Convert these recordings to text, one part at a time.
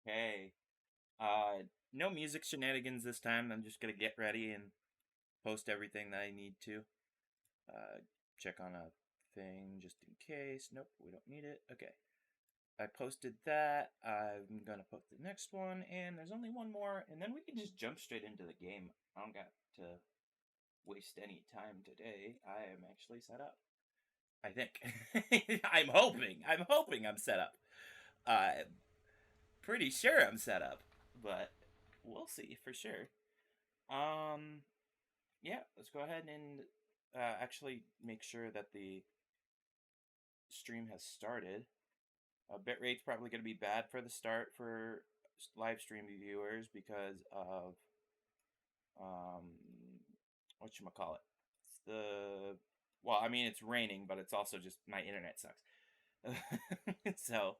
Hey, no music shenanigans this time. I'm just gonna get ready and post everything that I need to. Uh, check on a thing just in case. Nope, we don't need it. Okay, I posted that. I'm gonna post the next one, and there's only one more, and then we can just jump straight into the game. I don't got to waste any time today. I am actually set up. I think. I'm hoping. I'm hoping I'm set up. Uh, Pretty sure I'm set up, but we'll see for sure. Um, yeah, let's go ahead and actually make sure that the stream has started. Bitrate's probably going to be bad for the start for live stream viewers because of um, what you call it. It's the well, I mean it's raining, but it's also just my internet sucks. So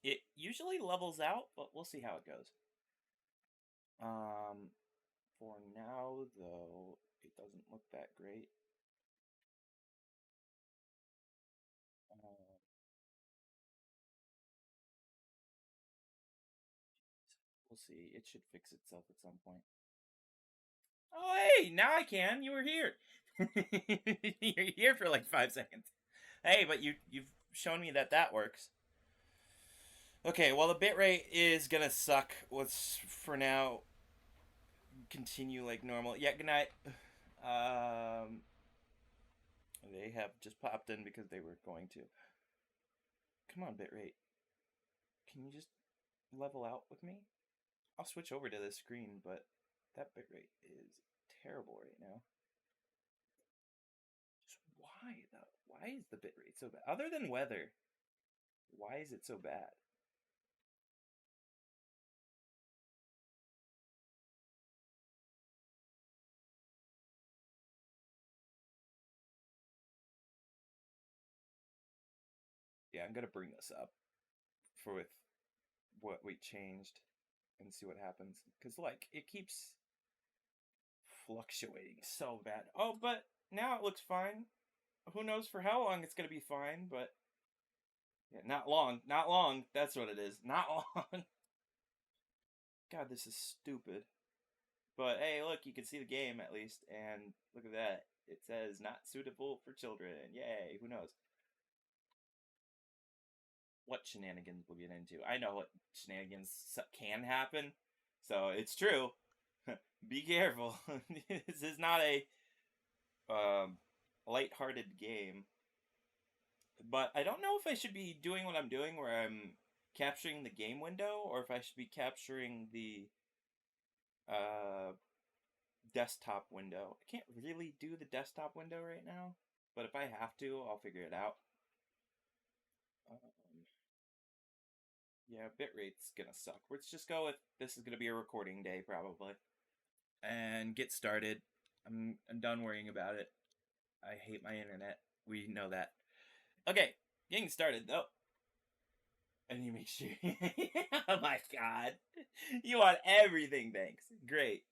it usually levels out, but we'll see how it goes. Um, for now, though, it doesn't look that great. Uh, we'll see. It should fix itself at some point. Oh, hey, now I can. You were here. You're here for like 5 seconds. Hey, but you've shown me that that works. Okay, well the bitrate is gonna suck. Let's for now continue like normal. Yeah, good night. Um, they have just popped in because they were going to. Come on, bitrate. Can you just level out with me? I'll switch over to this screen, but that bitrate is terrible right now. Just why though? Why is the bitrate so bad? Other than weather, why is it so bad? Yeah, I'm gonna bring this up for with what we changed and see what happens. Cause like it keeps fluctuating so bad. Oh, but now it looks fine. Who knows for how long it's gonna be fine, but yeah, not long. Not long. That's what it is. Not long. God, this is stupid. But hey, look, you can see the game at least, and look at that. It says not suitable for children. Yay, who knows what shenanigans we'll get into. I know what shenanigans can happen, so it's true. Be careful. This is not a light-hearted game. But I don't know if I should be doing what I'm doing, where I'm capturing the game window, or if I should be capturing the uh, desktop window. I can't really do the desktop window right now, but if I have to, I'll figure it out. Um, yeah, bitrate's gonna suck. Let's just go with this is gonna be a recording day probably, and get started. I'm done worrying about it. I hate my internet. We know that. Okay, getting started though. And you make sure. Oh my god. You want everything, thanks. Great.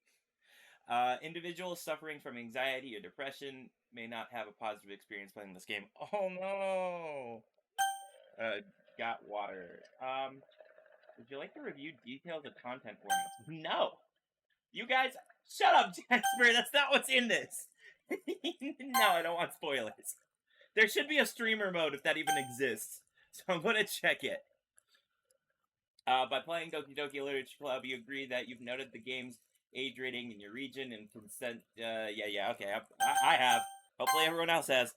Individuals suffering from anxiety or depression may not have a positive experience playing this game. Oh no. Got water. Would you like to review details of content warnings? No. You guys, shut up, Jasper. That's not what's in this. No, I don't want spoilers. There should be a streamer mode if that even exists. So I'm gonna check it. By playing Doki Doki Literature Club, you agree that you've noted the game's age rating in your region and consent. Yeah, okay. I have. Hopefully, everyone else has.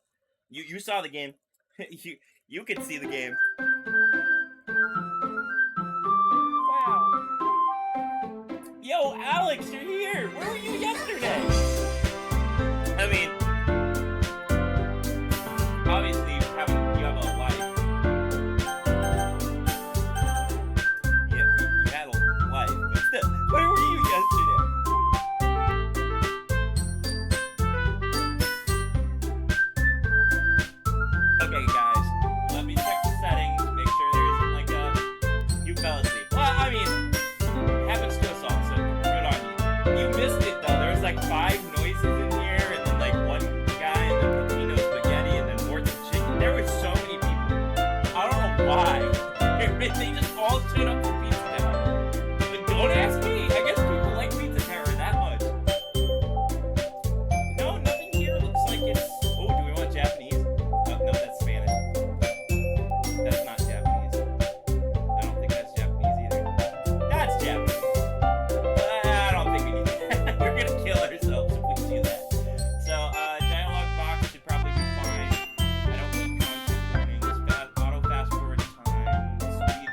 You saw the game. you can see the game. Wow. Yo, Alex, you're here. Where were you yesterday? I mean, obviously you have a life. You had a life, but still, where were you yesterday? Okay, guys, let me check the settings, make sure there isn't like a you fell asleep. Well, I mean, it happens to us all, so good on you. You missed it though. There was like 5 noises in here, and then like one guy, and then Pepino spaghetti, and then more than chicken. There were so many people. I don't know why. They just all showed up for pizza. Don't ask me. I guess people like pizza terror that much. No, nothing here looks like it's. Oh, do we want Japanese? Oh, no, that's Spanish. That's not Japanese. I don't think that's Japanese either. That's Japanese. I don't think we need that. We're gonna kill ourselves if we do that. So, dialogue box should probably be fine. I don't need content warnings. Auto fast forward time. Speed.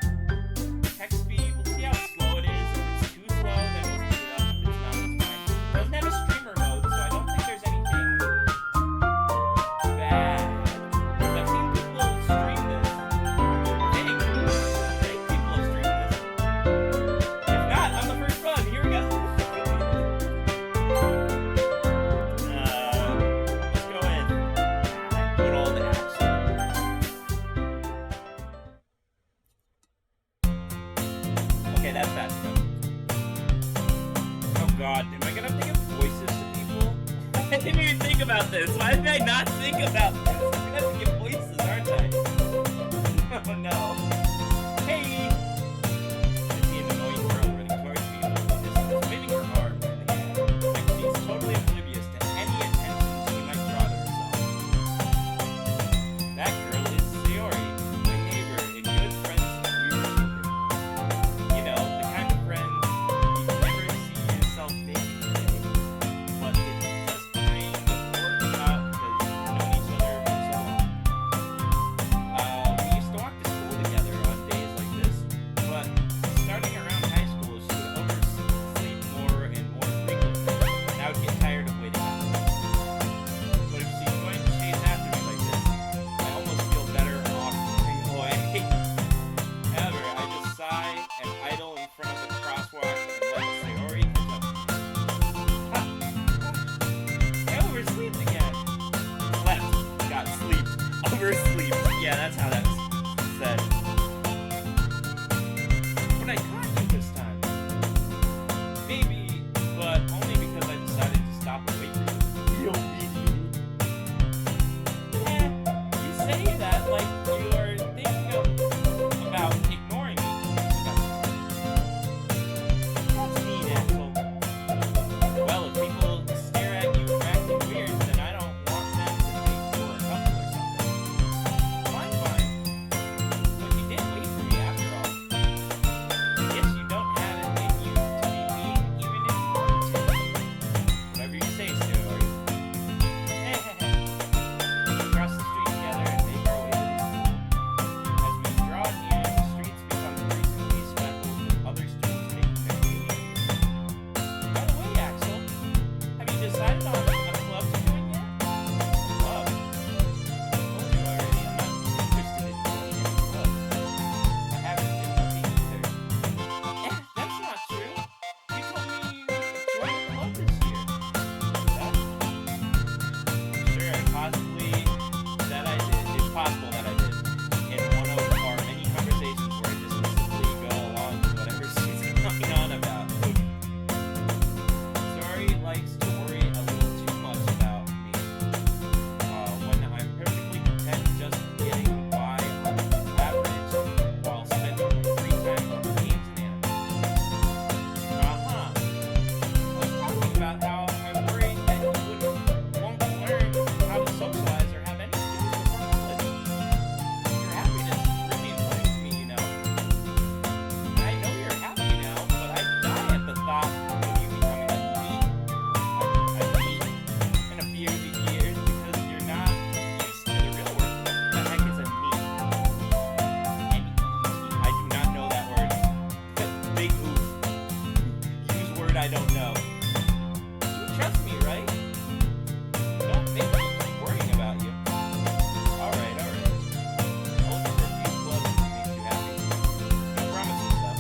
Text speed. We'll see how slow it is. If it's too slow, then we'll speed it up. If it's not, it's fine. It doesn't have a streamer mode, so I don't think there's anything bad. I've seen people stream this. I think people have streamed this. If not, I'm the first one. Here we go. Let's go in. Good old action. Okay, that's fast enough. Oh god, am I gonna have to give voices to people? I didn't even think about this. Why did I not think about this? I'm gonna have to give voices, aren't I? Oh no. Hey! I see an annoying girl running towards me with waving her arm. Like she's totally oblivious to any attention she might draw to herself. That girl is Sayori, my neighbor and good friend since we were children. You know, the kind of friend you never see yourself making today. But it just kind of works out because you've known each other for so long. We used to walk to school together on days like this, but starting around high school, she would oversleep more and more frequently, and I would get tired of waiting outside. But if she's going to chase after me like this, I almost feel better off running away. However, I just sigh and idle in front of the crosswalk and let Sayori catch up to me. Ha! I overslept again. Slept. Got sleep. Oversleep. Yeah, that's how that's said. But I caught you this time. Maybe, but only because I decided to stop and wait for you. You say that like you are thinking about ignoring me. That's mean, Axel. Well, if people stare at you acting weird, then I don't want them to think you're a couple or something. Fine, fine. But you did wait for me after all. I guess you don't have it in you to be mean even if you wanted to. Whatever you say, Sayori. We cross the street together and make our way to the school. As we draw near, the streets become increasingly speckled with other students making their way here. By the way, Axel, have you decided on a club to join yet? A club? I told you already, I'm not interested in joining any club. I haven't been looking either. That's not true. You told me you joined a club this year. That? Sure, possibly that I did. It's possible that I did. In one of our many conversations where I just simply go along with whatever she's going on about. Sorry likes to worry a little too much about me. When I'm perfectly content just getting by on average while spending my free time on games and anime. I was talking about how I'm worried that you won't learn how to socialize or have any skills before college. Your happiness is really important to me, you know. I know you're happy now, but I die at the thought of you becoming a NEET. A NEET in a few years because you're not used to the real world. What the heck is a NEET? I do not know that word. Big oof. Use word I don't know. You trust me, right? Don't make me keep worrying about you. Alright. I'll look for a few clubs if it makes you happy. No promises, though.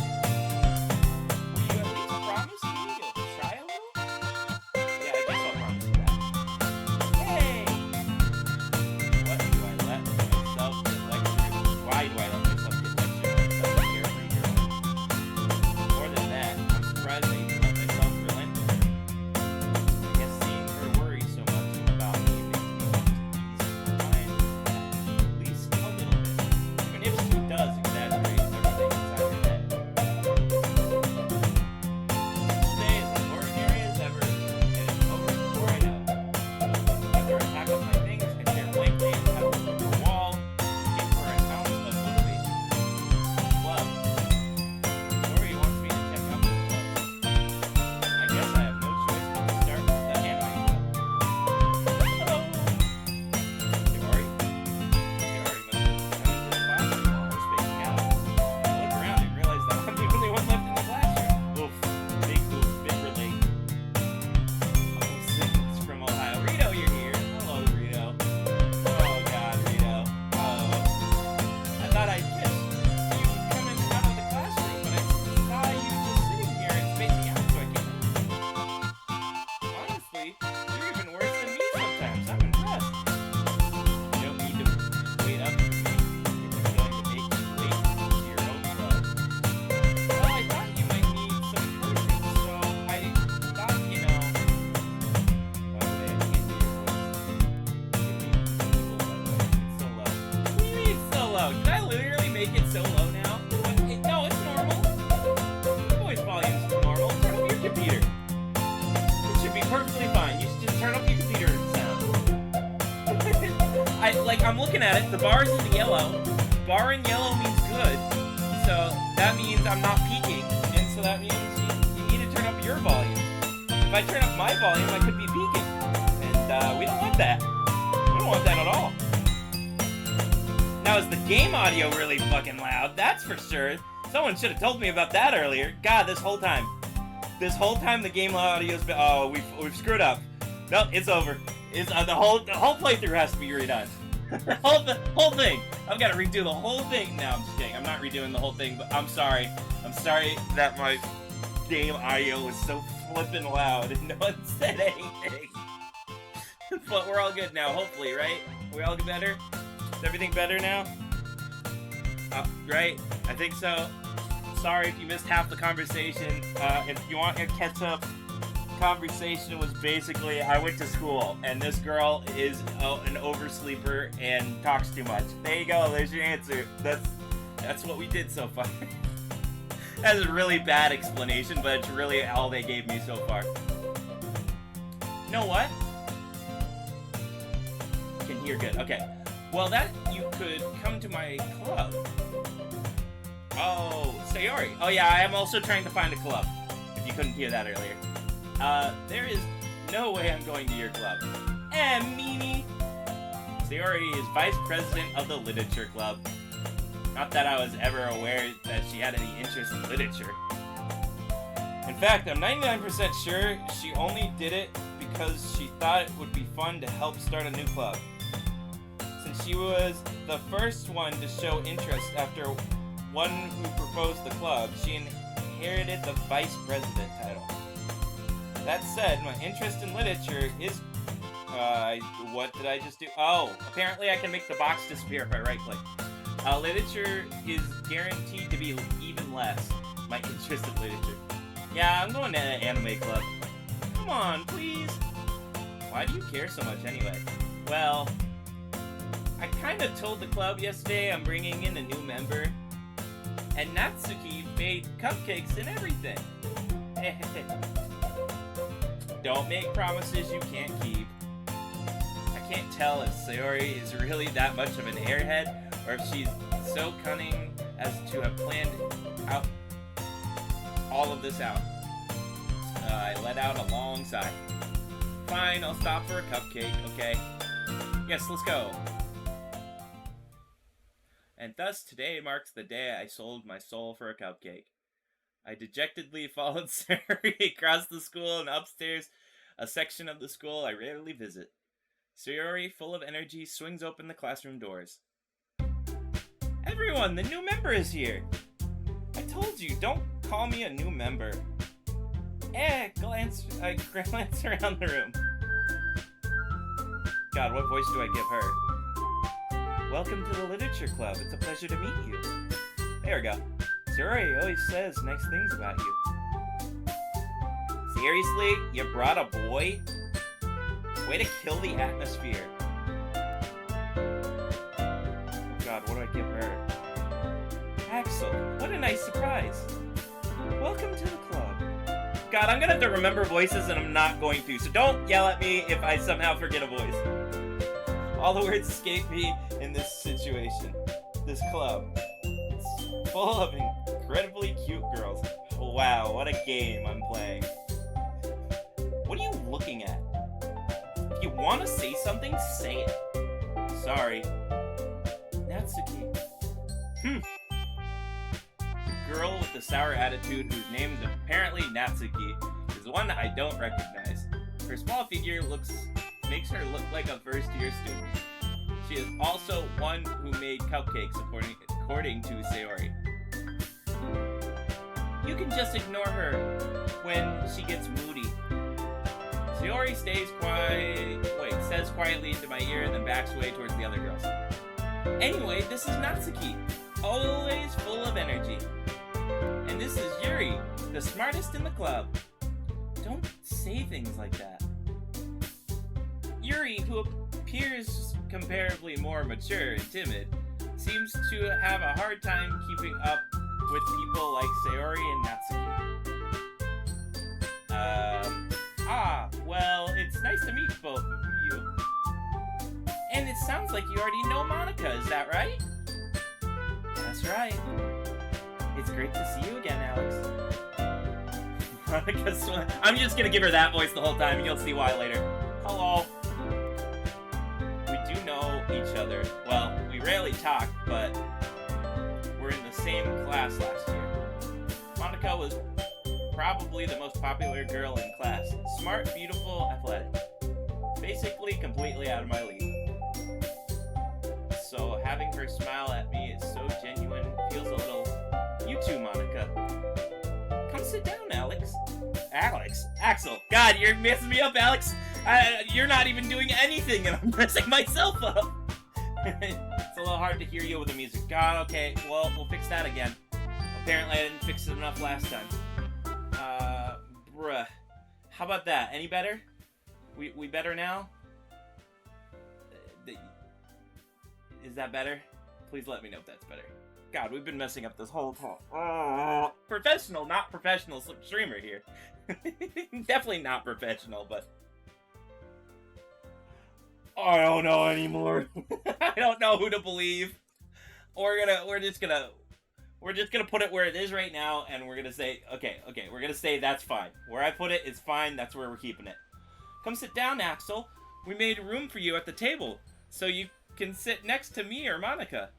Will you at least promise me you'll try a little? Yeah, I guess I'll promise you that. Hey! What do I let myself get lectured? Why do I let myself get lectured by such a carefree girl? More than that, I'm surprised I even let myself relent to her. looking at it, the bar's in yellow. Bar in yellow means good. So that means I'm not peaking. And so that means you need to turn up your volume. If I turn up my volume, I could be peaking. And we don't want that. We don't want that at all. Now, is the game audio really fucking loud? That's for sure. Someone should have told me about that earlier. God, this whole time the game audio's been... Oh, we've screwed up. Nope, it's over. It's the whole playthrough has to be redone. the whole thing. I've got to redo the whole thing. No, I'm just kidding. I'm not redoing the whole thing, but I'm sorry. I'm sorry that my game audio was so flippin' loud and no one said anything. But we're all good now, hopefully, right? We all get better? Is everything better now? Right? I think so. Sorry if you missed half the conversation. If you want your catch-up, conversation was basically, I went to school, and this girl is an oversleeper and talks too much. There you go, there's your answer. That's what we did so far. That's a really bad explanation, but it's really all they gave me so far. You know what? Can hear good. Okay. Well, that you could come to my club. Oh, Sayori. Oh yeah, I am also trying to find a club. If you couldn't hear that earlier. There is no way I'm going to your club. Mimi! Sayori is vice president of the literature club. Not that I was ever aware that she had any interest in literature. In fact, I'm 99% sure she only did it because she thought it would be fun to help start a new club. Since she was the first one to show interest after one who proposed the club, she inherited the vice president title. That said, my interest in literature is... what did I just do? Oh, apparently I can make the box disappear if I right-click. Literature is guaranteed to be even less. My interest in literature. Yeah, I'm going to an anime club. Come on, please. Why do you care so much anyway? Well, I kinda told the club yesterday I'm bringing in a new member. And Natsuki made cupcakes and everything. Don't make promises you can't keep. I can't tell if Sayori is really that much of an airhead, or if she's so cunning as to have planned out all of this out. I let out a long sigh. Fine, I'll stop for a cupcake, okay? Yes, let's go. And thus today marks the day I sold my soul for a cupcake. I dejectedly followed Sayori across the school and upstairs, a section of the school I rarely visit. Sayori, full of energy, swings open the classroom doors. Everyone, the new member is here! I told you, don't call me a new member. I glance around the room. God, what voice do I give her? Welcome to the Literature Club. It's a pleasure to meet you. There we go. Sayori always says nice things about you. Seriously? You brought a boy? Way to kill the atmosphere. Oh God, what do I give her? Axel, what a nice surprise. Welcome to the club. God, I'm gonna have to remember voices and I'm not going to, so don't yell at me if I somehow forget a voice. All the words escape me in this situation. This club. It's full of incredibly cute girls. Wow, what a game I'm playing. What are you looking at? If you want to say something, say it. Sorry. Natsuki. The girl with the sour attitude, whose name is apparently Natsuki, is the one I don't recognize. Her small figure makes her look like a first-year student. She is also one who made cupcakes, according to Sayori. You can just ignore her when she gets moody. Sayori says quietly into my ear and then backs away towards the other girls. Anyway, this is Natsuki, always full of energy. And this is Yuri, the smartest in the club. Don't say things like that. Yuri, who appears comparably more mature and timid, seems to have a hard time keeping up with people like Sayori and Natsuki. Well, it's nice to meet both of you. And it's sounds like you already know Monica, is that right? That's right. It's great to see you again, Alex. Monica's... I'm just gonna give her that voice the whole time, and you'll see why later. Hello. We do know each other. Well, we rarely talk, but we're in the same class last year. Monica was probably the most popular girl in class. Smart, beautiful, athletic. Basically completely out of my league. So having her smile at me is so genuine, feels a little... You too, Monica. Come sit down, Alex. Alex? Axel. God, you're messing me up, Alex. You're not even doing anything, and I'm messing myself up. It's a little hard to hear you with the music. God, okay, well, we'll fix that again. Apparently I didn't fix it enough last time. Bruh. How about that? Any better? We better now? Is that better? Please let me know if that's better. God, we've been messing up this whole time. Professional, not professional streamer here. Definitely not professional, but... I don't know anymore. I don't know who to believe. We're just gonna put it where it is right now, and we're gonna say, okay, we're gonna say that's fine. Where I put it is fine, that's where we're keeping it. Come sit down, Axel. We made room for you at the table, so you can sit next to me or Monica.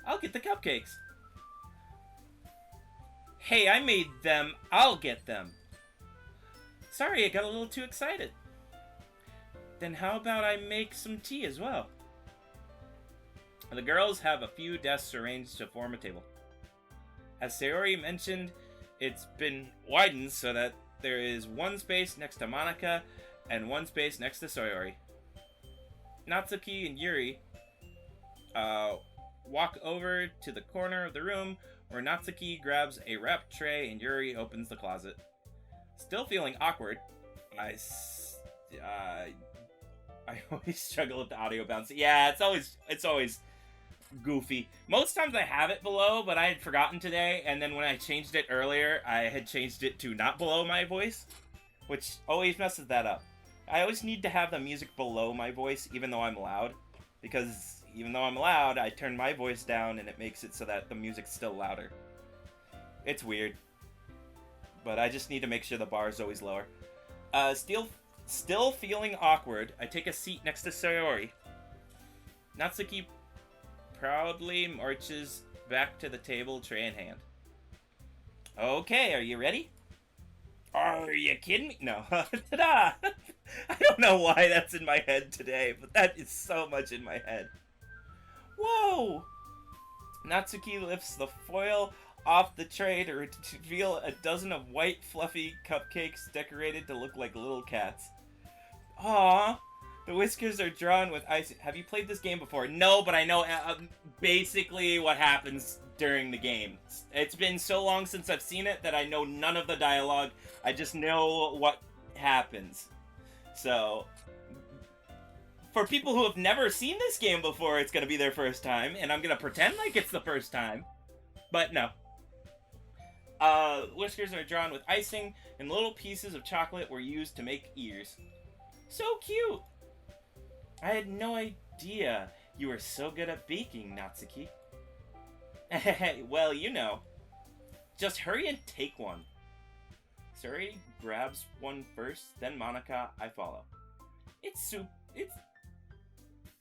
I'll get the cupcakes. Hey, I made them. I'll get them. Sorry, I got a little too excited. Then how about I make some tea as well? The girls have a few desks arranged to form a table. As Sayori mentioned, it's been widened so that there is one space next to Monica and one space next to Sayori. Natsuki and Yuri walk over to the corner of the room where Natsuki grabs a wrapped tray and Yuri opens the closet. Still feeling awkward, I always struggle with the audio bounce. Yeah, it's always goofy. Most times I have it below, but I had forgotten today, and then when I changed it earlier, I had changed it to not below my voice, which always messes that up. I always need to have the music below my voice, even though I'm loud, because even though I'm loud, I turn my voice down, and it makes it so that the music's still louder. It's weird, but I just need to make sure the bar is always lower. Still feeling awkward, I take a seat next to Sayori. Natsuki proudly marches back to the table, tray in hand. Okay, are you ready? Are you kidding me? No. Ta-da! I don't know why that's in my head today, but that is so much in my head. Whoa! Natsuki lifts the foil off the tray to reveal a dozen of white, fluffy cupcakes decorated to look like little cats. Aww! The whiskers are drawn with icing. Have you played this game before? No, but I know basically what happens during the game. It's been so long since I've seen it that I know none of the dialogue. I just know what happens. So, for people who have never seen this game before, it's going to be their first time, and I'm going to pretend like it's the first time. But no. Whiskers are drawn with icing, and little pieces of chocolate were used to make ears. So cute! I had no idea you were so good at baking, Natsuki. Well, you know. Just hurry and take one. Sayori grabs one first, then Monica, I follow. It's...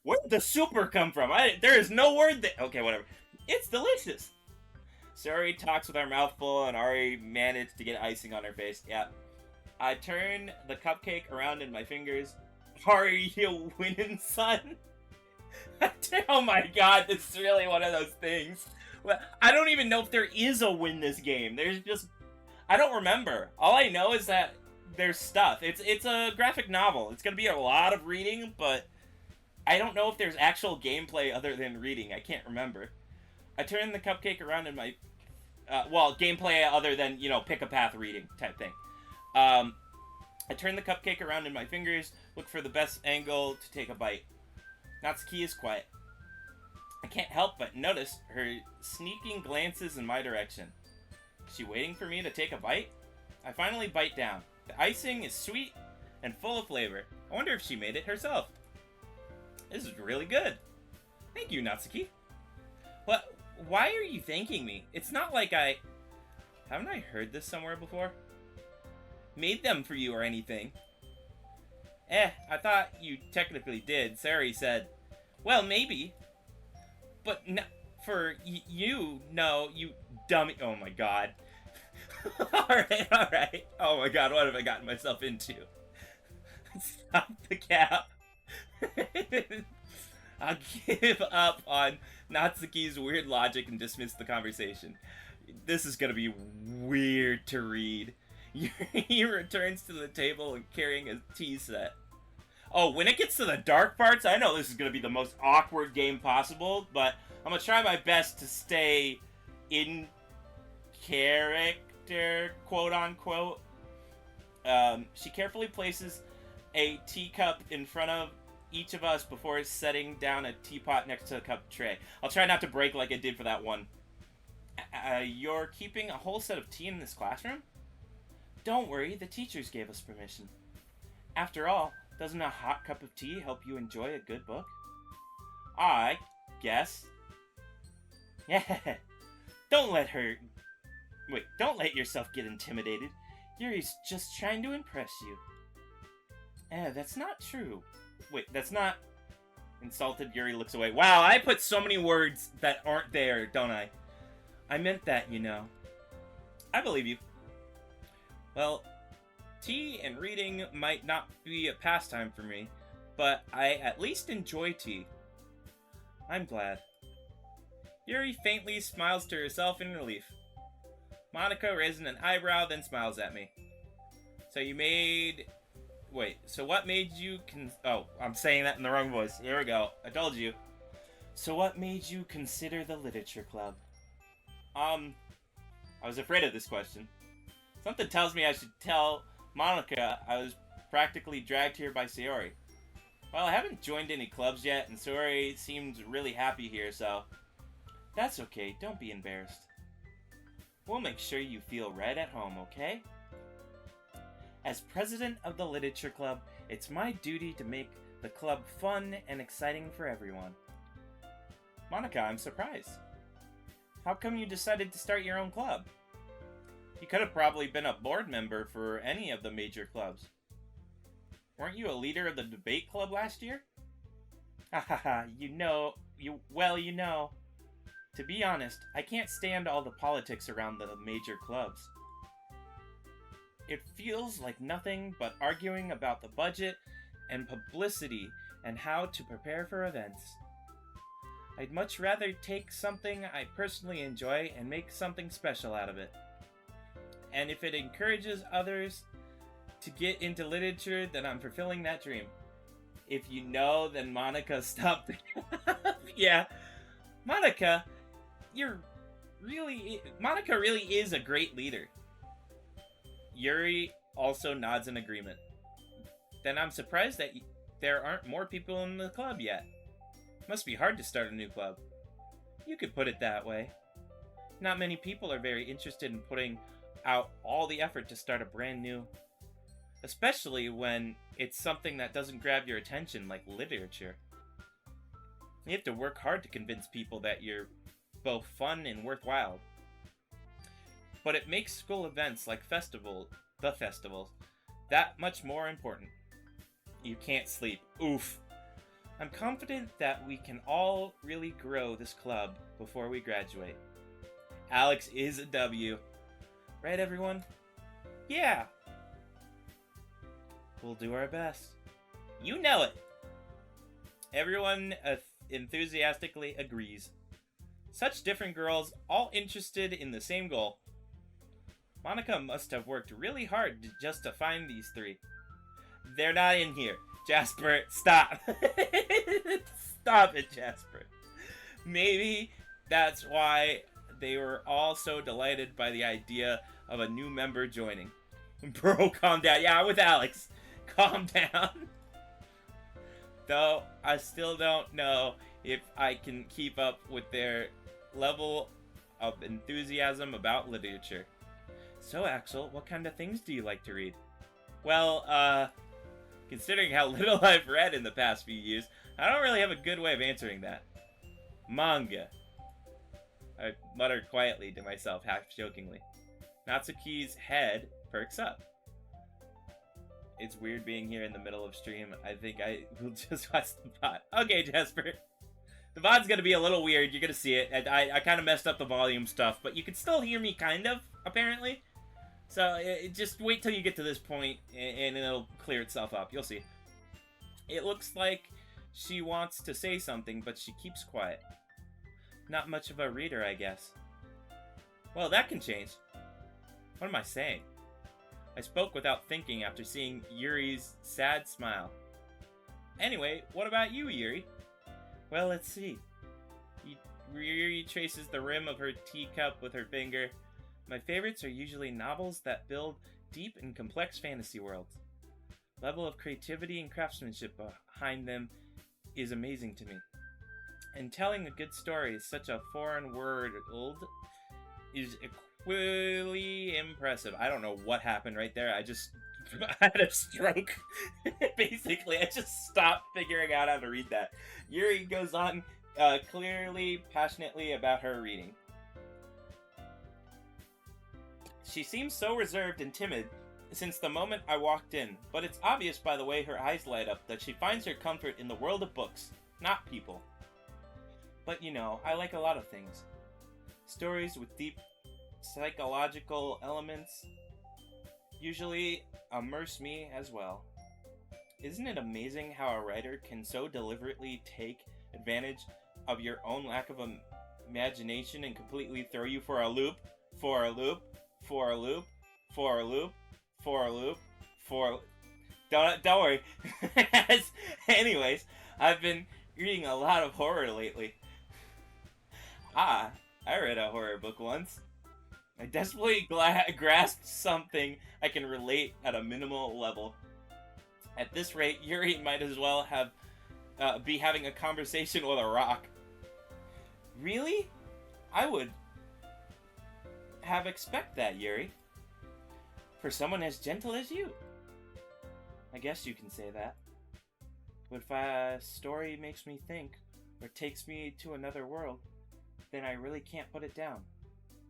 Where did the super come from? There is no word that... Okay, whatever. It's delicious! Sayori talks with her mouth full, and Ari managed to get icing on her face. Yeah. I turn the cupcake around in my fingers. Are you winning, son? Oh my god, this is really one of those things. Well, I don't even know if there is a win this game. There's just... I don't remember. All I know is that there's stuff. It's a graphic novel. It's gonna be a lot of reading, but I don't know if there's actual gameplay other than reading. I can't remember. I turn the cupcake around in my... well, gameplay other than, you know, pick a path reading type thing. I turn the cupcake around in my fingers, look for the best angle to take a bite. Natsuki is quiet. I can't help but notice her sneaking glances in my direction. Is she waiting for me to take a bite? I finally bite down. The icing is sweet and full of flavor. I wonder if she made it herself. This is really good. Thank you, Natsuki. What? Why are you thanking me? It's not like I... Haven't I heard this somewhere before? Made them for you or anything. I thought you technically did. Sari said, well, maybe. But no, for you, no, you dummy. Oh my god. Alright. Oh my god, what have I gotten myself into? Stop the cap. I'll give up on Natsuki's weird logic and dismiss the conversation. This is gonna be weird to read. He returns to the table and carrying a tea set. Oh, when it gets to the dark parts, I know this is gonna be the most awkward game possible, but I'm gonna try my best to stay in character, quote unquote. She carefully places a teacup in front of each of us before setting down a teapot next to the cup tray. I'll try not to break like I did for that one. You're keeping a whole set of tea in this classroom? Don't worry, the teachers gave us permission. After all, doesn't a hot cup of tea help you enjoy a good book? I guess. Yeah. Don't let yourself get intimidated. Yuri's just trying to impress you. That's not true. Wait, that's not... Insulted, Yuri looks away. Wow, I put so many words that aren't there, don't I? I meant that, you know. I believe you. Well, tea and reading might not be a pastime for me, but I at least enjoy tea. I'm glad. Yuri faintly smiles to herself in relief. Monica raises an eyebrow, then smiles at me. So you made... Wait, so what made you Oh, I'm saying that in the wrong voice. Here we go. I told you. So what made you consider the literature club? I was afraid of this question. Something tells me I should tell Monica I was practically dragged here by Sayori. Well, I haven't joined any clubs yet, and Sayori seems really happy here, so... That's okay, don't be embarrassed. We'll make sure you feel right at home, okay? As president of the Literature Club, it's my duty to make the club fun and exciting for everyone. Monica, I'm surprised. How come you decided to start your own club? You could have probably been a board member for any of the major clubs. Weren't you a leader of the debate club last year? Hahaha, you know. To be honest, I can't stand all the politics around the major clubs. It feels like nothing but arguing about the budget and publicity and how to prepare for events. I'd much rather take something I personally enjoy and make something special out of it. And if it encourages others to get into literature, then I'm fulfilling that dream. If you know, then Monica stopped. Yeah, Monica really is a great leader. Yuri also nods in agreement. Then I'm surprised that there aren't more people in the club yet. Must be hard to start a new club. You could put it that way. Not many people are very interested in putting out all the effort to start a brand new, especially when it's something that doesn't grab your attention like literature. You have to work hard to convince people that you're both fun and worthwhile. But it makes school events like the festivals, that much more important. You can't sleep. Oof. I'm confident that we can all really grow this club before we graduate. Alex is a W. Right, everyone? Yeah. We'll do our best. You know it. Everyone enthusiastically agrees. Such different girls, all interested in the same goal. Monica must have worked really hard just to find these three. They're not in here. Jasper, stop. Stop it, Jasper. Maybe that's why they were all so delighted by the idea of a new member joining. Bro, calm down. Yeah, with Alex. Calm down. Though, I still don't know if I can keep up with their level of enthusiasm about literature. So, Axel, what kind of things do you like to read? Well, Considering how little I've read in the past few years, I don't really have a good way of answering that. Manga. I muttered quietly to myself, half-jokingly. Natsuki's head perks up. It's weird being here in the middle of stream. I think I will just watch the VOD. Okay, Jasper. The VOD's gonna be a little weird. You're gonna see it. I kind of messed up the volume stuff, but you can still hear me, kind of, apparently. So just wait till you get to this point, and it'll clear itself up. You'll see. It looks like she wants to say something, but she keeps quiet. Not much of a reader, I guess. Well, that can change. What am I saying? I spoke without thinking after seeing Yuri's sad smile. Anyway, what about you, Yuri? Well, let's see. Yuri traces the rim of her teacup with her finger. My favorites are usually novels that build deep and complex fantasy worlds. Level of creativity and craftsmanship behind them is amazing to me. And telling a good story is such a foreign word is equally impressive. I don't know what happened right there. I had a stroke. Basically, I just stopped figuring out how to read that. Yuri goes on clearly, passionately about her reading. She seems so reserved and timid since the moment I walked in, but it's obvious by the way her eyes light up that she finds her comfort in the world of books, not people. But you know, I like a lot of things. Stories with deep psychological elements usually immerse me as well. Isn't it amazing how a writer can so deliberately take advantage of your own lack of imagination and completely throw you for a loop, for a loop, for a loop, for a loop, for a loop, for... Don't worry. Anyways, I've been reading a lot of horror lately. I read a horror book once. I desperately grasped something I can relate at a minimal level. At this rate, Yuri might as well be having a conversation with a rock. Really? I would have expect that, Yuri. For someone as gentle as you. I guess you can say that. But if a story makes me think, or takes me to another world, then I really can't put it down.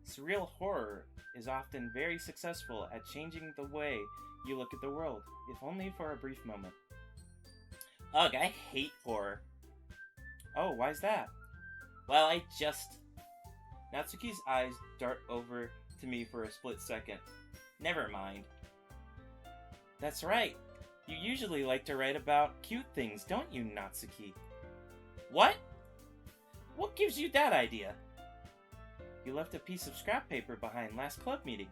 Surreal horror is often very successful at changing the way you look at the world, if only for a brief moment. Ugh, I hate horror. Oh, why's that? Well, Natsuki's eyes dart over to me for a split second. Never mind. That's right. You usually like to write about cute things, don't you, Natsuki? What? What gives you that idea? You left a piece of scrap paper behind last club meeting.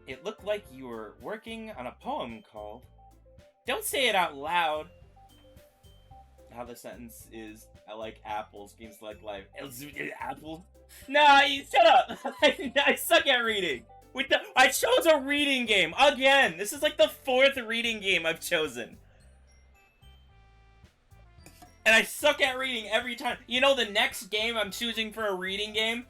It looked like you were working on a poem called... Don't say it out loud! How the sentence is, I like apples, games like life. Apples? Nah, shut up! I suck at reading! I chose a reading game! Again! This is like the 4th reading game I've chosen. And I suck at reading every time. You know, the next game I'm choosing for a reading game,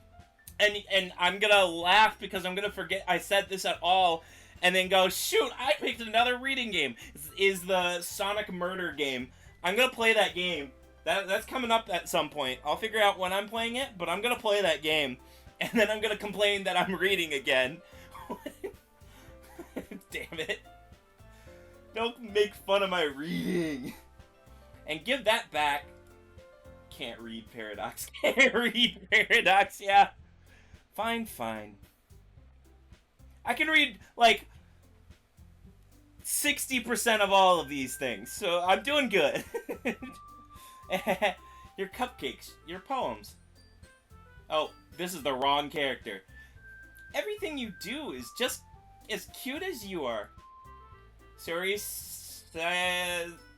and I'm gonna laugh because I'm gonna forget I said this at all, and then go, shoot, I picked another reading game. Is the Sonic Murder game. I'm gonna play that game. That's coming up at some point. I'll figure out when I'm playing it, but I'm gonna play that game. And then I'm gonna complain that I'm reading again. Damn it. Don't make fun of my reading. And give that back. Can't read Paradox. Can't read Paradox, yeah. Fine. I can read, like, 60% of all of these things, so I'm doing good. Your cupcakes, your poems. Oh, this is the wrong character. Everything you do is just as cute as you are. Sorry,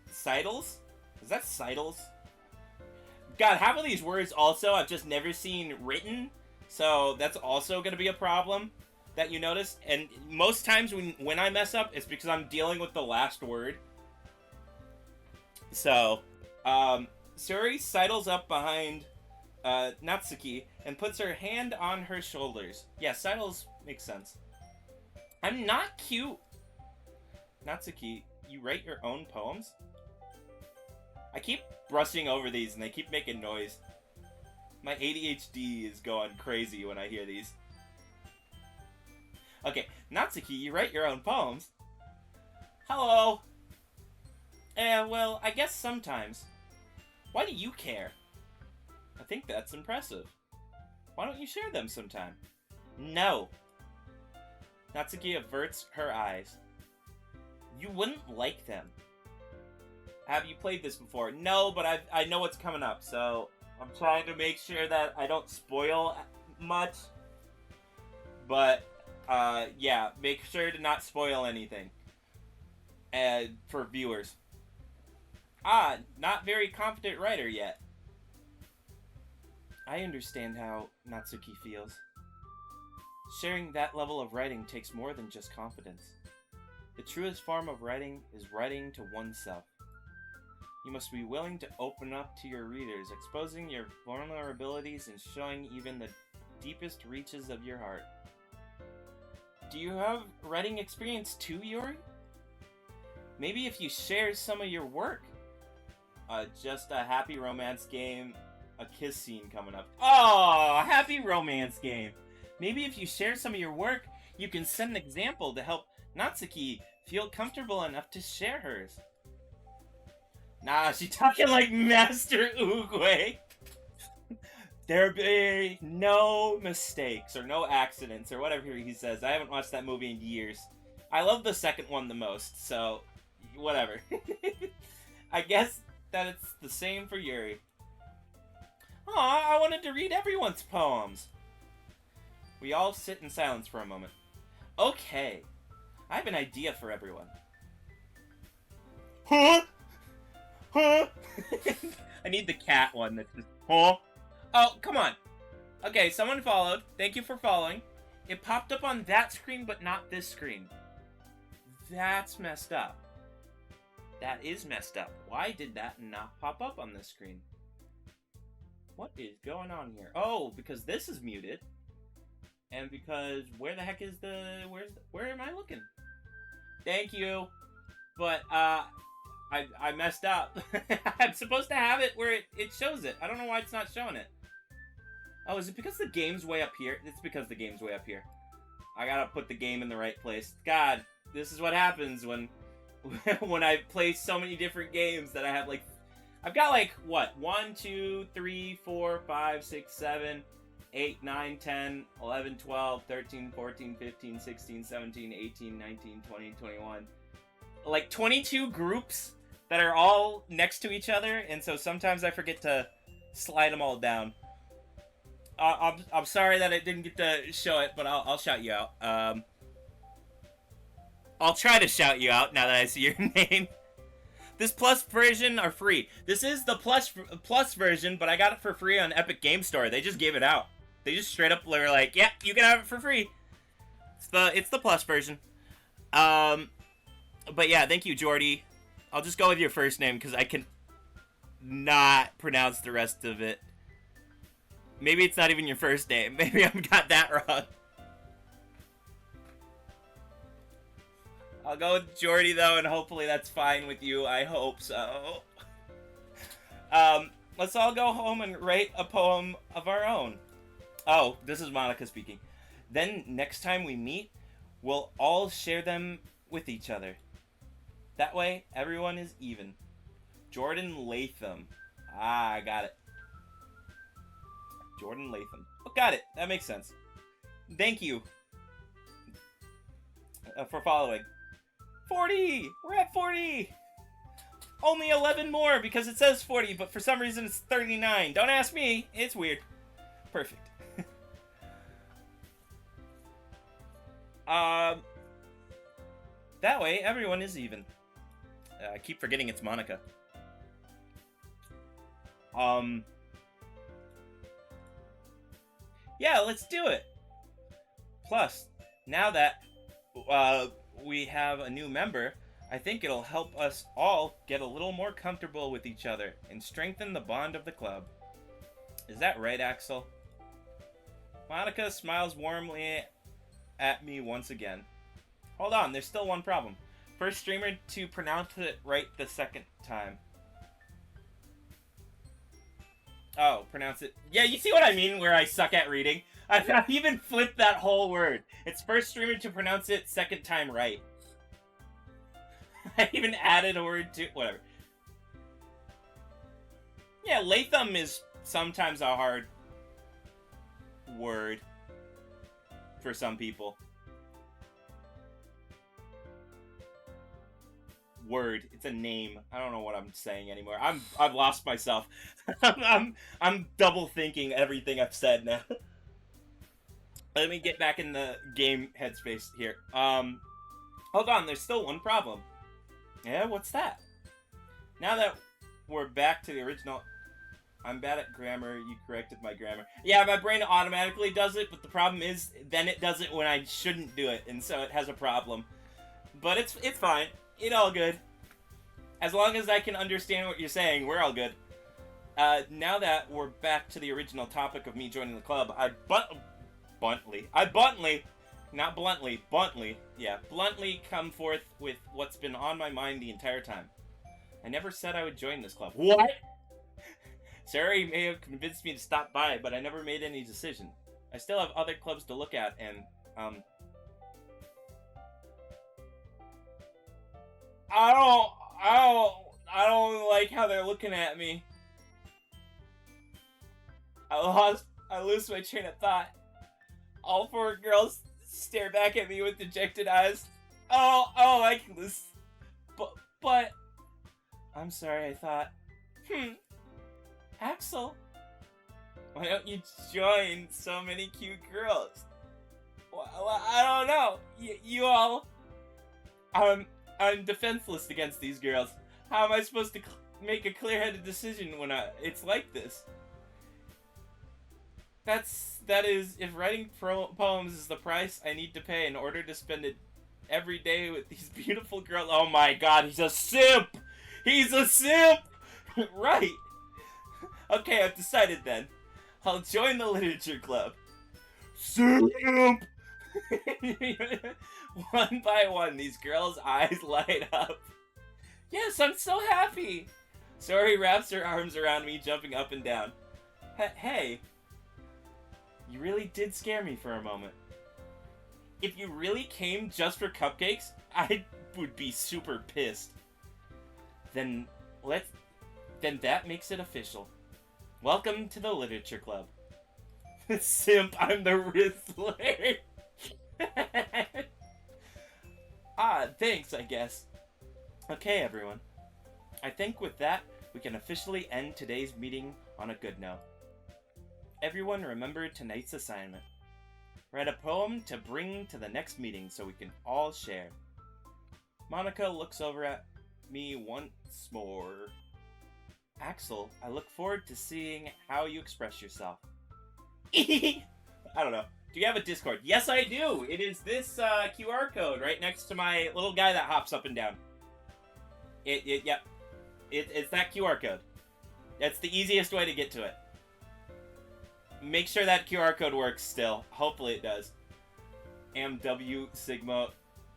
Seidels? Is that Seidels? God, half of these words also I've just never seen written, so that's also going to be a problem that you notice. And most times when I mess up, it's because I'm dealing with the last word. So, Suri sidles up behind Natsuki and puts her hand on her shoulders. Yeah, sidles makes sense. I'm not cute. Natsuki, you write your own poems? I keep brushing over these and they keep making noise. My ADHD is going crazy when I hear these. Okay, Natsuki, you write your own poems? Hello! Well, I guess sometimes. Why do you care? I think that's impressive. Why don't you share them sometime? No. Natsuki averts her eyes. You wouldn't like them. Have you played this before? No, but I know what's coming up, so I'm trying to make sure that I don't spoil much. But, yeah, make sure to not spoil anything. For viewers. Not very confident writer yet. I understand how Natsuki feels. Sharing that level of writing takes more than just confidence. The truest form of writing is writing to oneself. You must be willing to open up to your readers, exposing your vulnerabilities and showing even the deepest reaches of your heart. Do you have writing experience too, Yuri? Maybe if you share some of your work. Just a happy romance game, a kiss scene coming up. Oh, happy romance game. Maybe if you share some of your work, you can set an example to help Natsuki feel comfortable enough to share hers. Nah, she's talking like Master Oogway. There be no mistakes or no accidents or whatever he says. I haven't watched that movie in years. I love the second one the most, so whatever. I guess that it's the same for Yuri. Aw, I wanted to read everyone's poems. We all sit in silence for a moment. Okay, I have an idea for everyone. Huh? Huh? I need the cat one that's just, huh? Oh, come on. Okay, someone followed. Thank you for following. It popped up on that screen, but not this screen. That's messed up. That is messed up. Why did that not pop up on this screen? What is going on here? Oh, because this is muted. And because, where the heck is where am I looking? Thank you. But, I messed up. I'm supposed to have it where it shows it. I don't know why it's not showing it. Oh, is it because the game's way up here? It's because the game's way up here. I gotta put the game in the right place. God, this is what happens when when I play so many different games that I have like... I've got like, what? 1, 2, 3, 4, 5, 6, 7, 8, 9, 10, 11, 12, 13, 14, 15, 16, 17, 18, 19, 20, 21. Like 22 groups that are all next to each other, and so sometimes I forget to slide them all down. I'm sorry that I didn't get to show it, but I'll shout you out. I'll try to shout you out now that I see your name. This plus version are free. This is the plus version, but I got it for free on Epic Game Store. They just gave it out. They just straight up were like, yeah, you can have it for free. It's the plus version. But yeah, thank you, Jordy. I'll just go with your first name because I can not pronounce the rest of it. Maybe it's not even your first name. Maybe I've got that wrong. I'll go with Jordy, though, and hopefully that's fine with you. I hope so. Let's all go home and write a poem of our own. Oh, this is Monica speaking. Then, next time we meet, we'll all share them with each other. That way, everyone is even. Jordan Latham. Ah, I got it. Jordan Latham. Oh, got it. That makes sense. Thank you for following. 40! We're at 40! Only 11 more because it says 40, but for some reason it's 39. Don't ask me. It's weird. Perfect. That way, everyone is even. I keep forgetting it's Monica. Yeah, let's do it. Plus, now that we have a new member, I think it'll help us all get a little more comfortable with each other and strengthen the bond of the club. Is that right, Axel? Monica smiles warmly at me once again. Hold on, there's still one problem. First streamer to pronounce it right the second time. Oh, pronounce it. Yeah, you see what I mean where I suck at reading? I even flipped that whole word. It's first streamer to pronounce it second time right. I even added a word to... Whatever. Yeah, Latham is sometimes a hard word for some people. Word. It's a name. I don't know what I'm saying anymore. I've lost myself. I'm double thinking everything I've said now. Let me get back in the game headspace here. Hold on, there's still one problem. Yeah, what's that? Now that we're back to the original, I'm bad at grammar, you corrected my grammar. Yeah, my brain automatically does it, but the problem is, then it does it when I shouldn't do it, and so it has a problem. But it's fine. It's all good. As long as I can understand what you're saying, we're all good. Now that we're back to the original topic of me joining the club, bluntly come forth with what's been on my mind the entire time. I never said I would join this club. What? Sari may have convinced me to stop by, but I never made any decision. I still have other clubs to look at, and, I don't like how they're looking at me. I lose my train of thought. All four girls stare back at me with dejected eyes. Oh, I can lose. But, I'm sorry, I thought, Axel, why don't you join so many cute girls? Well, I don't know. You all, I'm defenseless against these girls. How am I supposed to make a clear-headed decision when it's like this? That is, if writing poems is the price I need to pay in order to spend it every day with these beautiful girls. Oh my god, he's a simp! He's a simp! Right. Okay, I've decided then. I'll join the literature club. Simp! One by one, these girls' eyes light up. Yes, I'm so happy! Sari wraps her arms around me, jumping up and down. Hey. You really did scare me for a moment. If you really came just for cupcakes, I would be super pissed. Then that makes it official. Welcome to the Literature Club. Simp, I'm the Riddler. Thanks, I guess. Okay, everyone. I think with that, we can officially end today's meeting on a good note. Everyone remember tonight's assignment. Write a poem to bring to the next meeting so we can all share. Monica looks over at me once more. Axel, I look forward to seeing how you express yourself. I don't know. Do you have a Discord? Yes, I do! It is this QR code right next to my little guy that hops up and down. Yep. It's that QR code. That's the easiest way to get to it. Make sure that QR code works still. Hopefully it does. MW Sigma.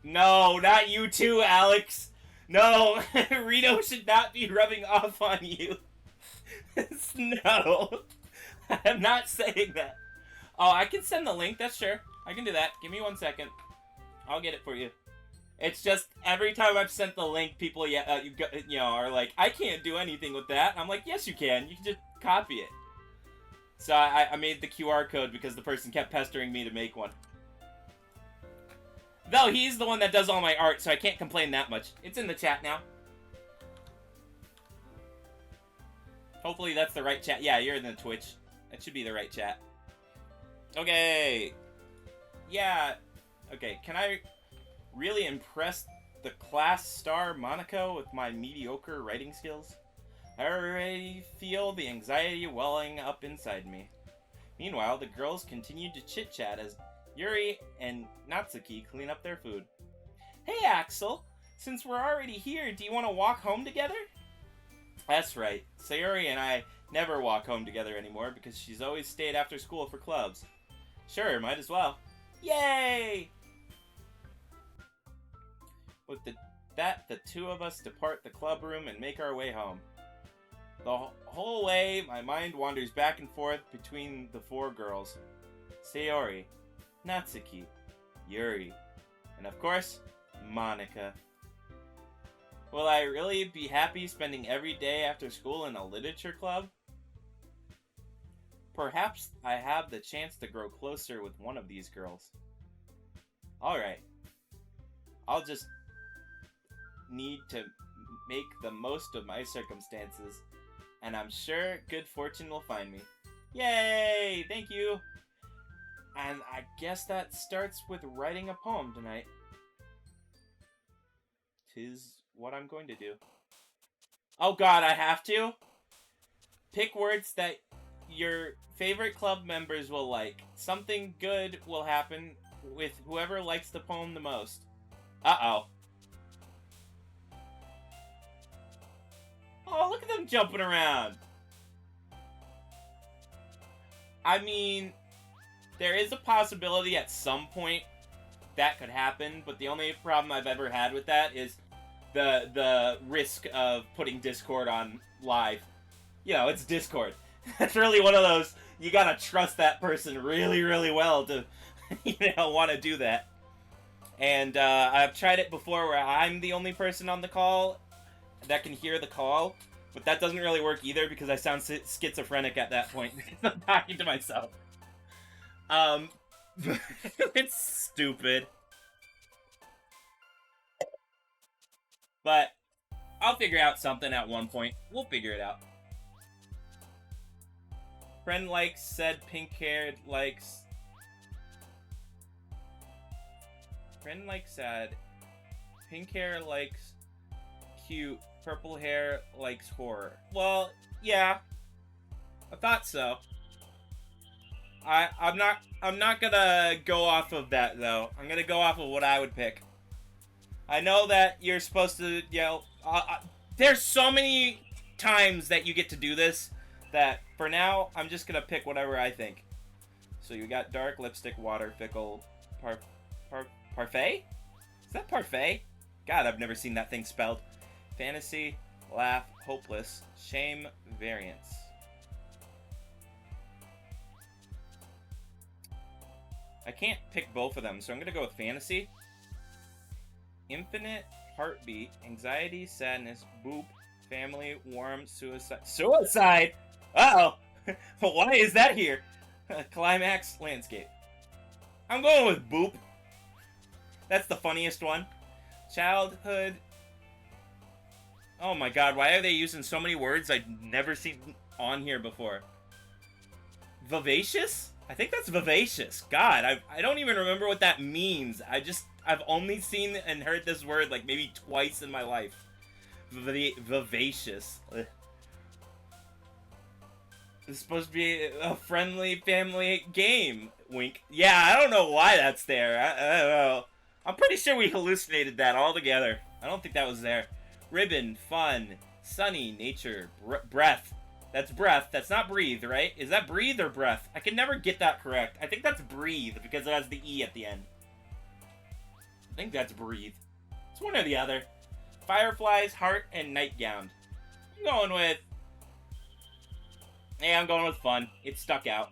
No, not you too, Alex. No, Rito should not be rubbing off on you. No. I'm not saying that. Oh, I can send the link, that's sure. I can do that. Give me 1 second. I'll get it for you. It's just, every time I've sent the link, people are like, I can't do anything with that. I'm like, yes you can. You can just copy it. So I made the QR code because the person kept pestering me to make one. Though he's the one that does all my art, so I can't complain that much. It's in the chat now. Hopefully that's the right chat. Yeah, you're in the Twitch. That should be the right chat. Okay. Yeah. Okay, can I really impress the class star Monaco with my mediocre writing skills? I already feel the anxiety welling up inside me. Meanwhile, the girls continue to chit-chat as Yuri and Natsuki clean up their food. Hey, Axel! Since we're already here, do you want to walk home together? That's right. Sayuri and I never walk home together anymore because she's always stayed after school for clubs. Sure, might as well. Yay! With the that, the two of us depart the club room and make our way home. The whole way, my mind wanders back and forth between the four girls. Sayori, Natsuki, Yuri, and of course, Monika. Will I really be happy spending every day after school in a literature club? Perhaps I have the chance to grow closer with one of these girls. Alright. I'll just need to make the most of my circumstances, and I'm sure good fortune will find me. Yay! Thank you! And I guess that starts with writing a poem tonight. 'Tis what I'm going to do. Oh god, I have to? Pick words that your favorite club members will like. Something good will happen with whoever likes the poem the most. Uh-oh. Oh, look at them jumping around. I mean, there is a possibility at some point that could happen, but the only problem I've ever had with that is the risk of putting Discord on live. You know, it's Discord. It's really one of those, you gotta trust that person really, really well to, want to do that. And I've tried it before where I'm the only person on the call that can hear the call, but that doesn't really work either because I sound schizophrenic at that point because I'm talking to myself. It's stupid. But I'll figure out something at one point. We'll figure it out. Friend likes said pink-haired likes. Friend likes sad. Pink hair likes cute. Purple hair likes horror. Well, yeah. I thought so. I'm not gonna go off of that though. I'm gonna go off of what I would pick. I know that you're supposed to, there's so many times that you get to do this that for now, I'm just gonna pick whatever I think. So you got dark, lipstick, water, fickle, parfait? Is that parfait? God, I've never seen that thing spelled. Fantasy, laugh, hopeless, shame, variance. I can't pick both of them, so I'm gonna go with fantasy. Infinite, heartbeat, anxiety, sadness, boop, family, warm, suicide. Suicide? Uh-oh! Why is that here? Climax, landscape. I'm going with boop. That's the funniest one. Childhood. Oh my god, why are they using so many words I've never seen on here before? Vivacious? I think that's vivacious. God, I don't even remember what that means. I've only seen and heard this word like maybe twice in my life. Vivacious. Ugh. It's supposed to be a friendly family game. Wink. Yeah, I don't know why that's there. I don't know. I'm pretty sure we hallucinated that all together. I don't think that was there. Ribbon, fun, sunny, nature, breath. That's breath. That's not breathe, right? Is that breathe or breath? I can never get that correct. I think that's breathe because it has the E at the end. I think that's breathe. It's one or the other. Fireflies, heart, and nightgown. I'm going with... Yeah, I'm going with fun. It stuck out.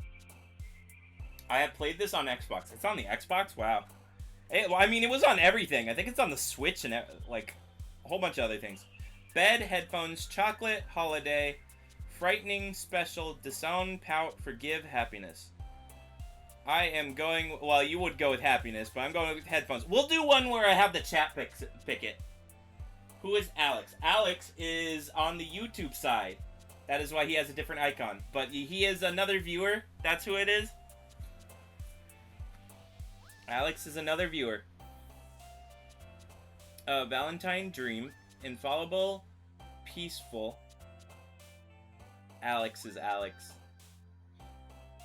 I have played this on Xbox. It's on the Xbox? Wow. Well, I mean, it was on everything. I think it's on the Switch and, like, a whole bunch of other things. Bed, headphones, chocolate, holiday, frightening, special, disown, pout, forgive, happiness. I am going... Well, you would go with happiness, but I'm going with headphones. We'll do one where I have the chat pick it. Who is Alex? Alex is on the YouTube side. That is why he has a different icon. But he is another viewer. That's who it is. Alex is another viewer. Valentine Dream. Infallible. Peaceful. Alex is Alex.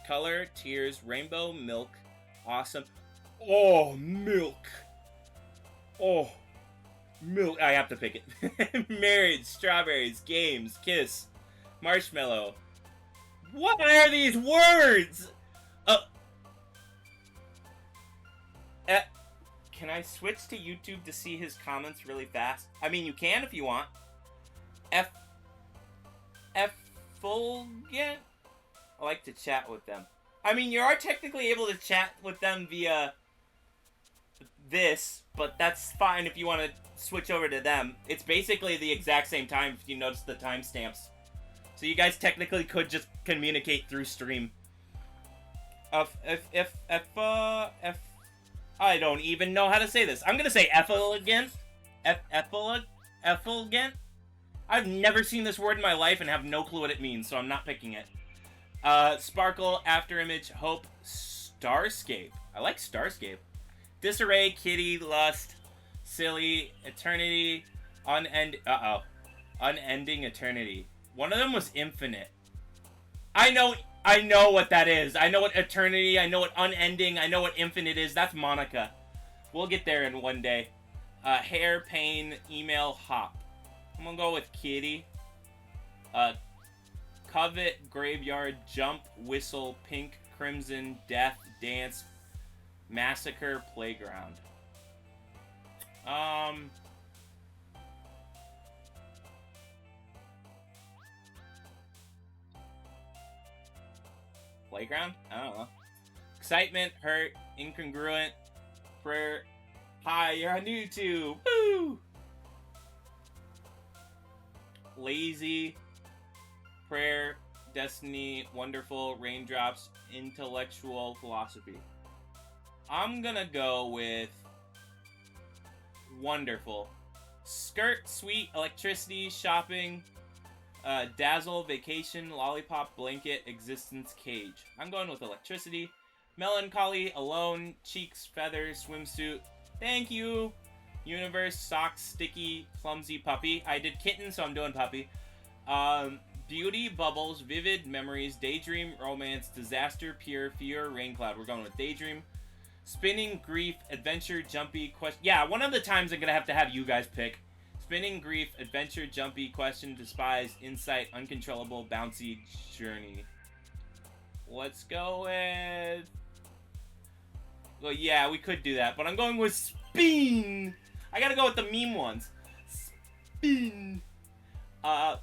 Color, tears, rainbow, milk. Awesome. Oh, milk. Oh, milk. I have to pick it. Marriage, strawberries, games, kiss. Marshmallow. What are these words? Can I switch to YouTube to see his comments really fast? I mean, you can if you want. Effulgent? I like to chat with them. I mean, you are technically able to chat with them via this, but that's fine if you want to switch over to them. It's basically the exact same time if you notice the timestamps. So you guys technically could just communicate through stream. I don't even know how to say this. I'm gonna say effulgent. Effulgent? I've never seen this word in my life and have no clue what it means, so I'm not picking it. Sparkle, Afterimage, Hope, Starscape. I like Starscape. Disarray, Kitty, Lust, Silly, Eternity, Unending Eternity. One of them was Infinite. I know what that is. I know what Eternity, I know what Unending, I know what Infinite is. That's Monica. We'll get there in one day. Hair, Pain, Email, Hop. I'm gonna go with Kitty. Covet, Graveyard, Jump, Whistle, Pink, Crimson, Death, Dance, Massacre, Playground. Playground? I don't know. Excitement, Hurt, Incongruent, Prayer. Hi, you're on YouTube. Woo! Lazy, Prayer, Destiny, Wonderful, Raindrops, Intellectual, Philosophy. I'm gonna go with Wonderful. Skirt, Sweet, Electricity, Shopping, Dazzle, Vacation, Lollipop, Blanket, Existence, Cage. I'm going with Electricity. Melancholy, Alone, Cheeks, Feathers, Swimsuit. Thank you. Universe, Socks, Sticky, Clumsy, Puppy. I did Kitten, so I'm doing Puppy. Beauty, Bubbles, Vivid, Memories, Daydream, Romance, Disaster, Pure, Fear, Raincloud. We're going with Daydream. Spinning, Grief, Adventure, Jumpy, Question. Yeah, one of the times I'm going to have you guys pick. Spinning, Grief, Adventure, Jumpy, Question, Despise, Insight, Uncontrollable, Bouncy, Journey. Let's go with... Well, yeah, we could do that, but I'm going with Spin. I gotta go with the meme ones. Spin.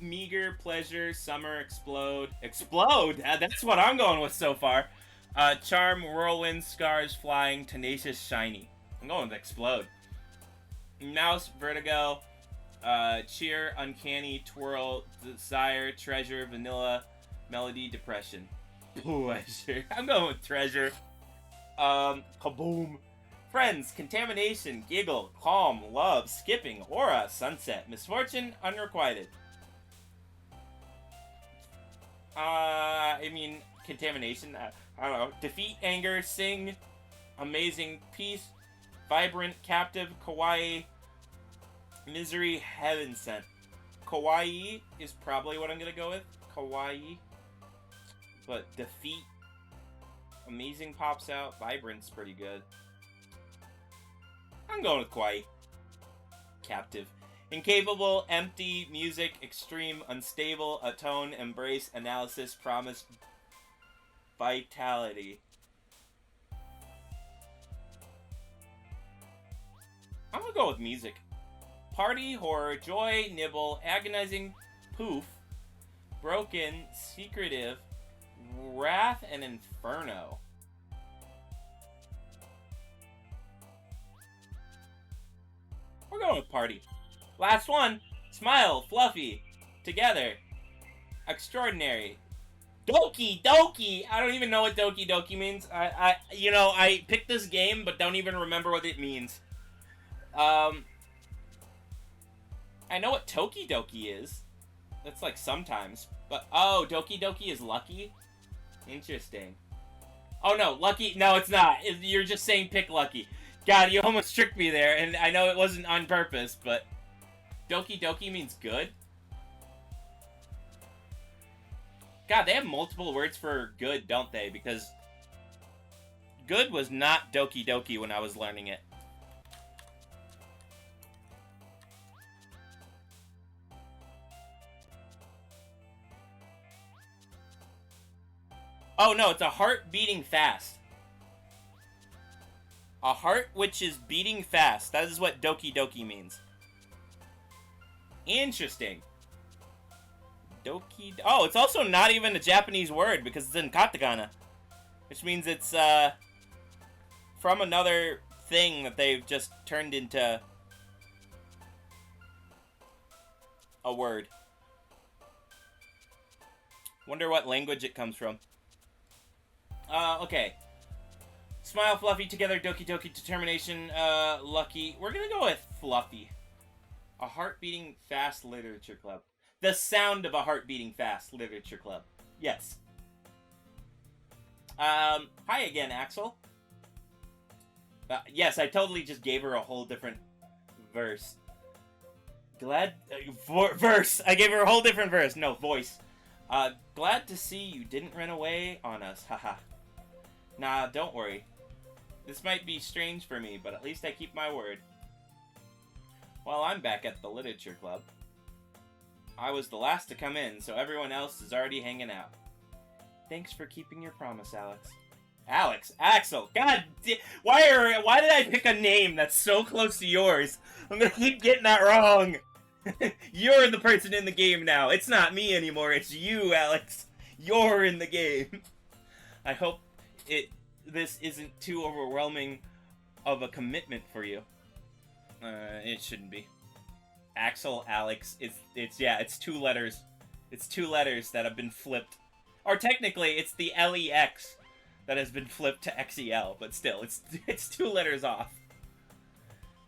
Meager, Pleasure, Summer, Explode. Explode? That's what I'm going with so far. Charm, Whirlwind, Scars, Flying, Tenacious, Shiny. I'm going with Explode. Mouse, Vertigo, Cheer, Uncanny, Twirl, Desire, Treasure, Vanilla, Melody, Depression. Pleasure. I'm going with Treasure. Kaboom. Friends, Contamination, Giggle, Calm, Love, Skipping, Aura, Sunset, Misfortune, Unrequited. I mean, Contamination, I don't know. Defeat, Anger, Sing, Amazing, Peace, Vibrant, Captive, Kawaii, Misery, Heaven Sent. Kawaii is probably what I'm gonna go with. Kawaii. But Defeat, Amazing pops out. Vibrant's pretty good. I'm going with Kawaii. Captive. Incapable, Empty, Music, Extreme, Unstable, Atone, Embrace, Analysis, Promise, Vitality. I'm gonna go with Music. Party, Horror, Joy, Nibble, Agonizing, Poof, Broken, Secretive, Wrath, and Inferno. We're going with Party. Last one. Smile, Fluffy, Together, Extraordinary, Doki. I don't even know what Doki means. I picked this game, but don't even remember what it means. I know what Tokidoki is. That's like sometimes. But, oh, Doki is lucky? Interesting. Oh, no, lucky. No, it's not. You're just saying pick lucky. God, you almost tricked me there, and I know it wasn't on purpose, but Doki means good? God, they have multiple words for good, don't they? Because good was not Doki when I was learning it. Oh, no, it's a heart beating fast. A heart which is beating fast. That is what Doki Doki means. Interesting. Doki... Oh, it's also not even a Japanese word because it's in katakana. Which means it's, from another thing that they've just turned into a word. Wonder what language it comes from. Okay. Smile, Fluffy, together, Doki Doki, determination, lucky. We're gonna go with Fluffy. A heart beating fast literature club. The sound of a heart beating fast literature club. Yes. Hi again, Axel. Yes, I totally just gave her a whole different verse. Verse! I gave her a whole different verse. No, voice. Glad to see you didn't run away on us, haha. Nah, don't worry. This might be strange for me, but at least I keep my word. Well, I'm back at the literature club. I was the last to come in, so everyone else is already hanging out. Thanks for keeping your promise, Alex. Alex? Axel? God, why did I pick a name that's so close to yours? I'm gonna keep getting that wrong. You're the person in the game now. It's not me anymore. It's you, Alex. You're in the game. I hope this isn't too overwhelming of a commitment for you. It shouldn't be. Axel, Alex, it's two letters. It's two letters that have been flipped. Or technically, it's the LEX that has been flipped to XEL, but still, it's two letters off.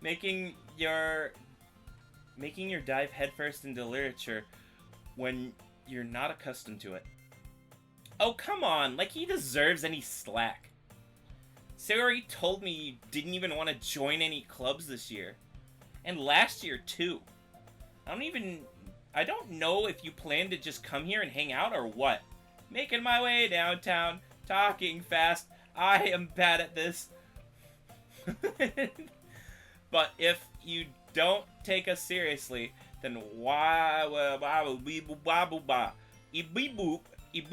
Making your dive headfirst into literature when you're not accustomed to it. Oh, come on, like he deserves any slack. Sayori told me you didn't even want to join any clubs this year. And last year, too. I don't know if you plan to just come here and hang out or what. Making my way downtown, talking fast. I am bad at this. But if you don't take us seriously, then why we ba ibi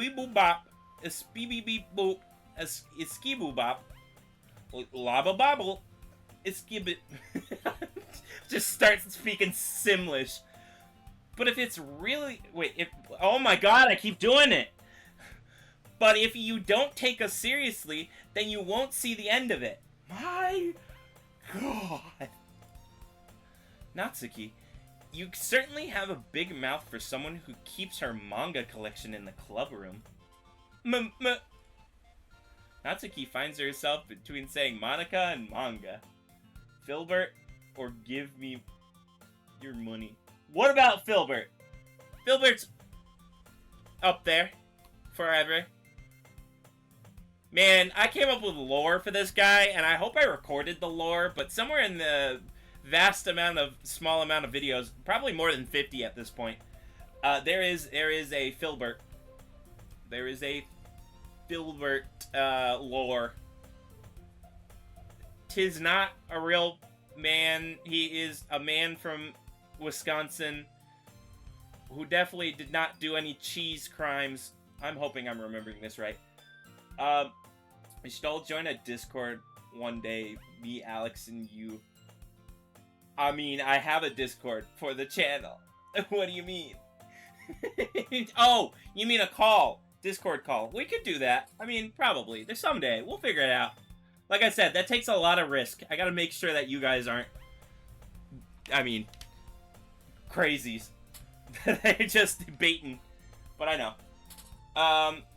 boop bop ispibi boop iskibu bop lava bobble iskibit. Just start speaking Simlish. But if it's really... oh my god, I keep doing it! But if you don't take us seriously, then you won't see the end of it. My god. Natsuki, you certainly have a big mouth for someone who keeps her manga collection in the club room. Natsuki finds herself between saying Monica and manga. Filbert, or give me your money. What about Filbert? Filbert's up there forever. Man, I came up with lore for this guy, and I hope I recorded the lore, but somewhere in the small amount of videos, probably more than 50 at this point, there is a Filbert. There is a Filbert lore. 'Tis not a real man. He is a man from Wisconsin who definitely did not do any cheese crimes. I'm hoping I'm remembering this right. We should all join a Discord one day, me, Alex, and you. I mean, I have a Discord for the channel. What do you mean? Oh, you mean a call. Discord call. We could do that. I mean, probably. There's someday. We'll figure it out. Like I said, that takes a lot of risk. I gotta make sure that you guys aren't, I mean, crazies. They're just baiting. But I know.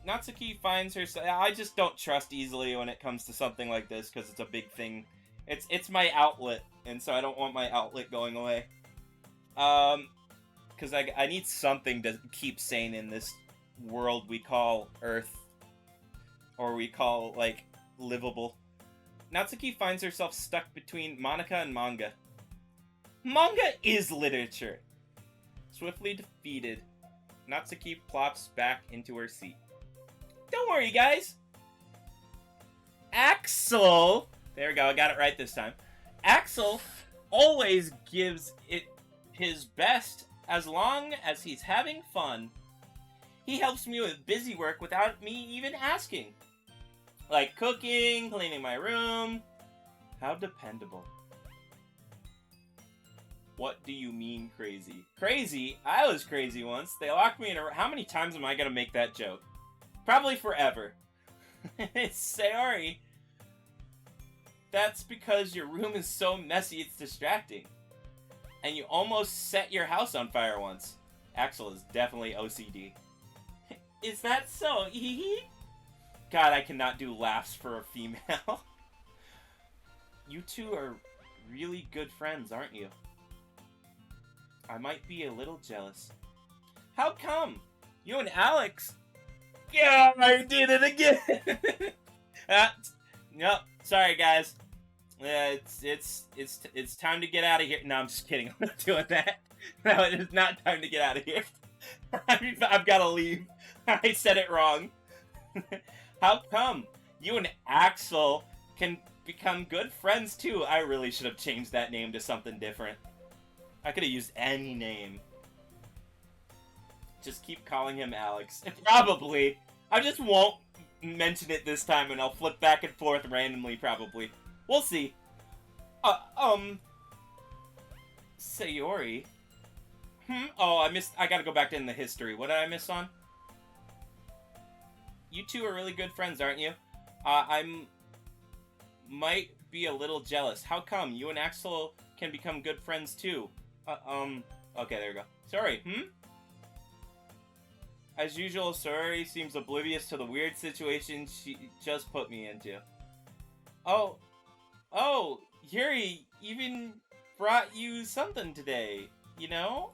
Natsuki finds herself... I just don't trust easily when it comes to something like this, because it's a big thing. It's my outlet, and so I don't want my outlet going away. Because I need something to keep sane in this world we call Earth. Or we call, like, livable. Natsuki finds herself stuck between Monica and manga. Manga is literature! Swiftly defeated, Natsuki plops back into her seat. Don't worry, guys! Axel! There we go, I got it right this time. Axel always gives it his best as long as he's having fun. He helps me with busy work without me even asking. Like cooking, cleaning my room. How dependable. What do you mean crazy? Crazy? I was crazy once. They locked me in a... How many times am I gonna make that joke? Probably forever. Sorry. That's because your room is so messy it's distracting. And you almost set your house on fire once. Axel is definitely OCD. Is that so? God, I cannot do laughs for a female. You two are really good friends, aren't you? I might be a little jealous. How come? You and Alex... Yeah, I did it again! Nope, sorry guys. It's time to get out of here. No, I'm just kidding. I'm not doing that. No, it is not time to get out of here. I've got to leave. I said it wrong. How come? You and Axel can become good friends too. I really should have changed that name to something different. I could have used any name. Just keep calling him Alex. Probably. I just won't mention it this time and I'll flip back and forth randomly, probably. We'll see. Sayori? Oh, I gotta go back in the history. What did I miss on? You two are really good friends, aren't you? Might be a little jealous. How come? You and Axel can become good friends too. Okay, there we go. Sorry, As usual, Sorry seems oblivious to the weird situation she just put me into. Oh, Yuri even brought you something today, you know?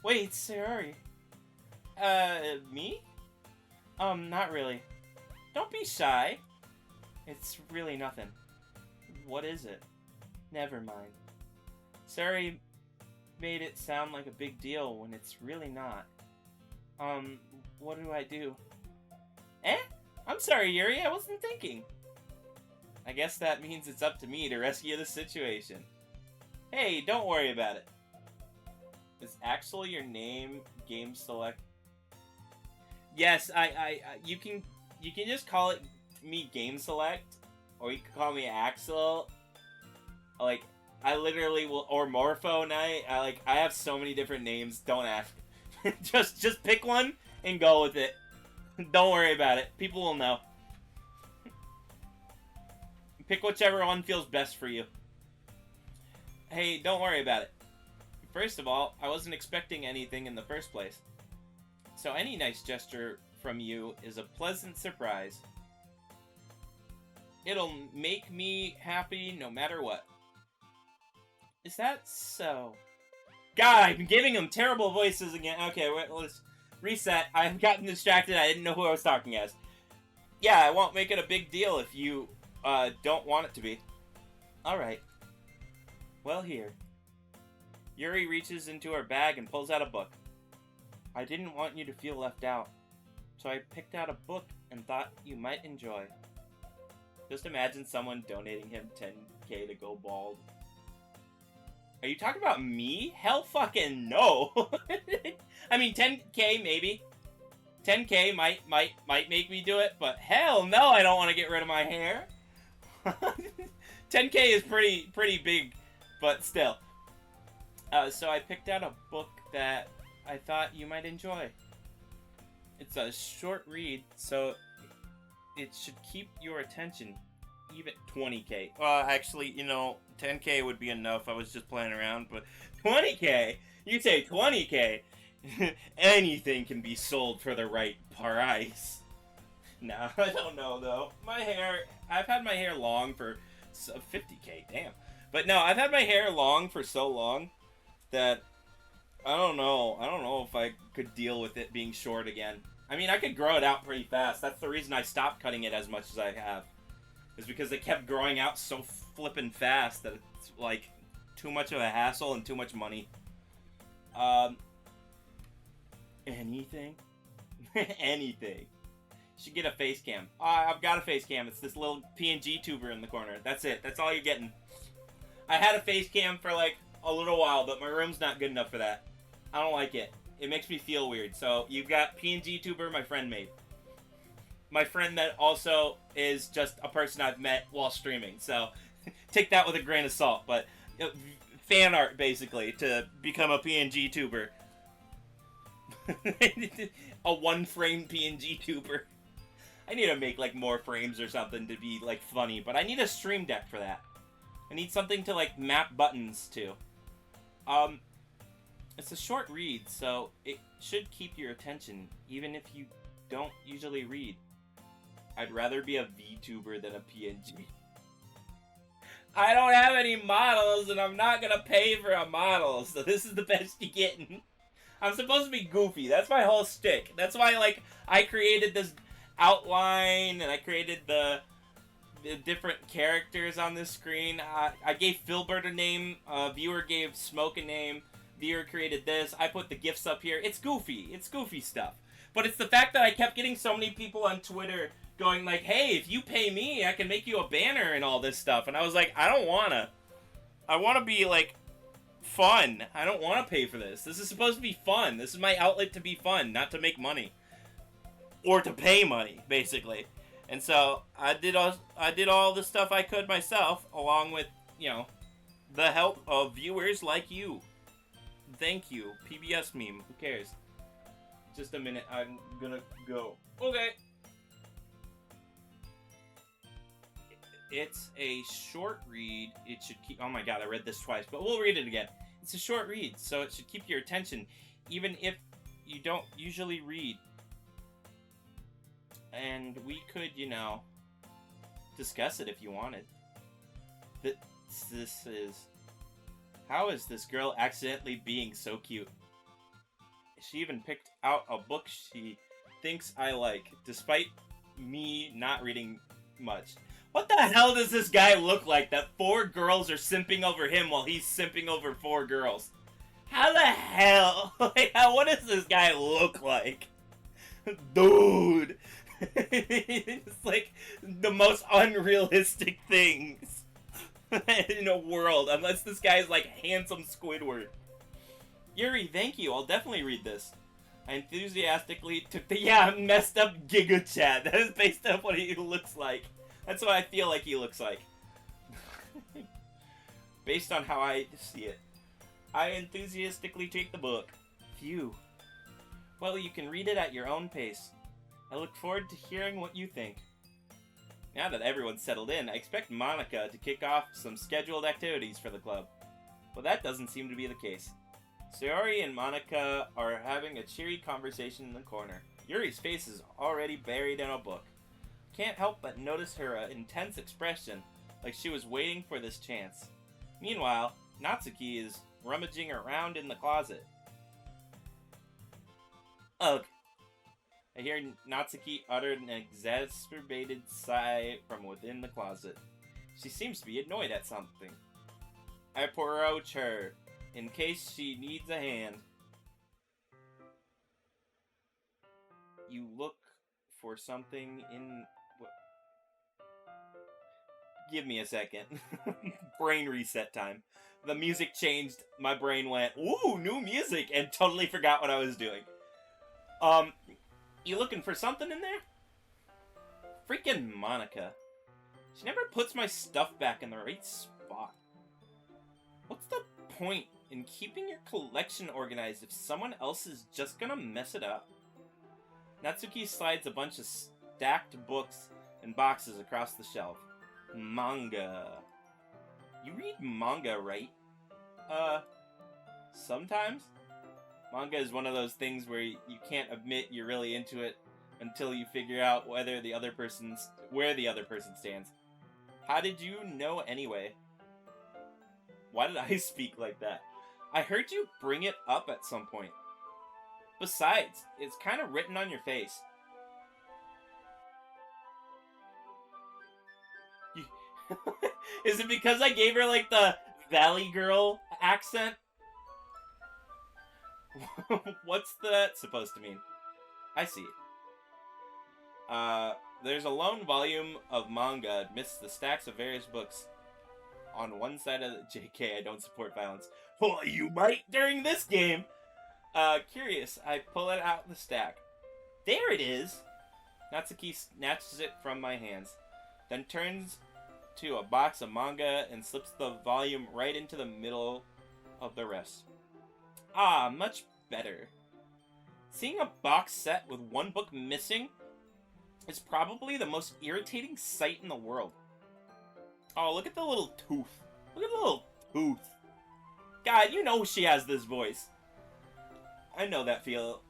Wait, Sorry. Me? Not really. Don't be shy. It's really nothing. What is it? Never mind. Sorry made it sound like a big deal when it's really not. What do I do? I'm sorry, Yuri, I wasn't thinking. I guess that means it's up to me to rescue the situation. Hey, don't worry about it. Is Axel your name, Game Select? Yes, you can just call it me Game Select, or you can call me Axel. Like, I literally will, or Morpho Knight. I have so many different names. Don't ask. just pick one and go with it. Don't worry about it. People will know. Pick whichever one feels best for you. Hey, don't worry about it. First of all, I wasn't expecting anything in the first place. So any nice gesture from you is a pleasant surprise. It'll make me happy no matter what. Is that so? God, I've been giving him terrible voices again. Okay, wait, let's reset. I've gotten distracted. I didn't know who I was talking as. Yeah, I won't make it a big deal if you don't want it to be. Alright. Well, here. Yuri reaches into her bag and pulls out a book. I didn't want you to feel left out, so I picked out a book and thought you might enjoy. Just imagine someone donating him 10k to go bald. Are you talking about me? Hell fucking no. I mean, 10k maybe. 10k might make me do it, but hell no, I don't want to get rid of my hair. 10k is pretty big, but still. So I picked out a book that I thought you might enjoy. It's a short read, so it should keep your attention. Even 20k. Actually, 10k would be enough. I was just playing around, but 20k? You say 20k? Anything can be sold for the right price. Nah, I don't know, though. My hair... I've had my hair long for... 50k, damn. But no, I've had my hair long for so long that... I don't know if I could deal with it being short again. I mean, I could grow it out pretty fast. That's the reason I stopped cutting it as much as I have. Is because it kept growing out so flippin' fast that it's, like, too much of a hassle and too much money. Anything? Anything. You should get a face cam. I've got a face cam. It's this little PNG tuber in the corner. That's it. That's all you're getting. I had a face cam for, like, a little while, but my room's not good enough for that. I don't like it. It makes me feel weird. So, you've got PNG tuber my friend made. My friend that also is just a person I've met while streaming. So, take that with a grain of salt, but fan art basically to become a PNG tuber. A one frame PNG tuber. I need to make like more frames or something to be like funny, but I need a stream deck for that. I need something to like map buttons to. It's a short read, so it should keep your attention, even if you don't usually read. I'd rather be a VTuber than a PNG. I don't have any models, and I'm not gonna pay for a model, so this is the best you're getting. I'm supposed to be goofy. That's my whole shtick. That's why, like, I created this outline, and I created the different characters on this screen. I gave Filbert a name. Viewer gave Smoke a name. Viewer created this. I put the gifs up here. It's goofy. It's goofy stuff. But it's the fact that I kept getting so many people on Twitter going like, hey, if you pay me, I can make you a banner and all this stuff. And I was like, I don't wanna. I wanna be, like, fun. I don't want to pay for this. This is supposed to be fun. This is my outlet to be fun, not to make money. Or to pay money, basically. And so, I did all the stuff I could myself, along with, you know, the help of viewers like you. Thank you. PBS meme. Who cares? Just a minute. I'm gonna go. Okay. It's a short read. It should keep... Oh my god, I read this twice, but we'll read it again. It's a short read, so it should keep your attention, even if you don't usually read. And we could, you know, discuss it if you wanted. This is... How is this girl accidentally being so cute? She even picked out a book she thinks I like, despite me not reading much. What the hell does this guy look like that 4 girls are simping over him while he's simping over 4 girls? How the hell? Like, what does this guy look like? Dude! It's like the most unrealistic things in a world, unless this guy's like handsome Squidward. Yuri, thank you. I'll definitely read this. I enthusiastically took the messed up Giga Chat. That is based on what he looks like. That's what I feel like he looks like. Based on how I see it. I enthusiastically take the book. Phew. Well, you can read it at your own pace. I look forward to hearing what you think. Now that everyone's settled in, I expect Monica to kick off some scheduled activities for the club. But that doesn't seem to be the case. Sayori and Monica are having a cheery conversation in the corner. Yuri's face is already buried in a book. Can't help but notice her intense expression, like she was waiting for this chance. Meanwhile, Natsuki is rummaging around in the closet. Ugh. I hear Natsuki utter an exasperated sigh from within the closet. She seems to be annoyed at something. I approach her, in case she needs a hand. You look for something in... Give me a second. Brain reset time. The music changed. My brain went, ooh, new music, and totally forgot what I was doing. You looking for something in there? Freaking Monica. She never puts my stuff back in the right spot. What's the point in keeping your collection organized if someone else is just gonna mess it up? Natsuki slides a bunch of stacked books and boxes across the shelf. Manga. You read manga, right? Sometimes? Manga is one of those things where you can't admit you're really into it until you figure out where the other person stands. How did you know anyway? Why did I speak like that? I heard you bring it up at some point. Besides, it's kind of written on your face. Is it because I gave her, like, the Valley Girl accent? What's that supposed to mean? I see. There's a lone volume of manga amidst the stacks of various books. On one side of the... JK, I don't support violence. Well, you might during this game! Curious, I pull it out of the stack. There it is! Natsuki snatches it from my hands, then turns to a box of manga and slips the volume right into the middle of the rest. Ah, much better. Seeing a box set with one book missing is probably the most irritating sight in the world. Oh, look at the little tooth. Look at the little tooth. God, you know she has this voice. I know that feel.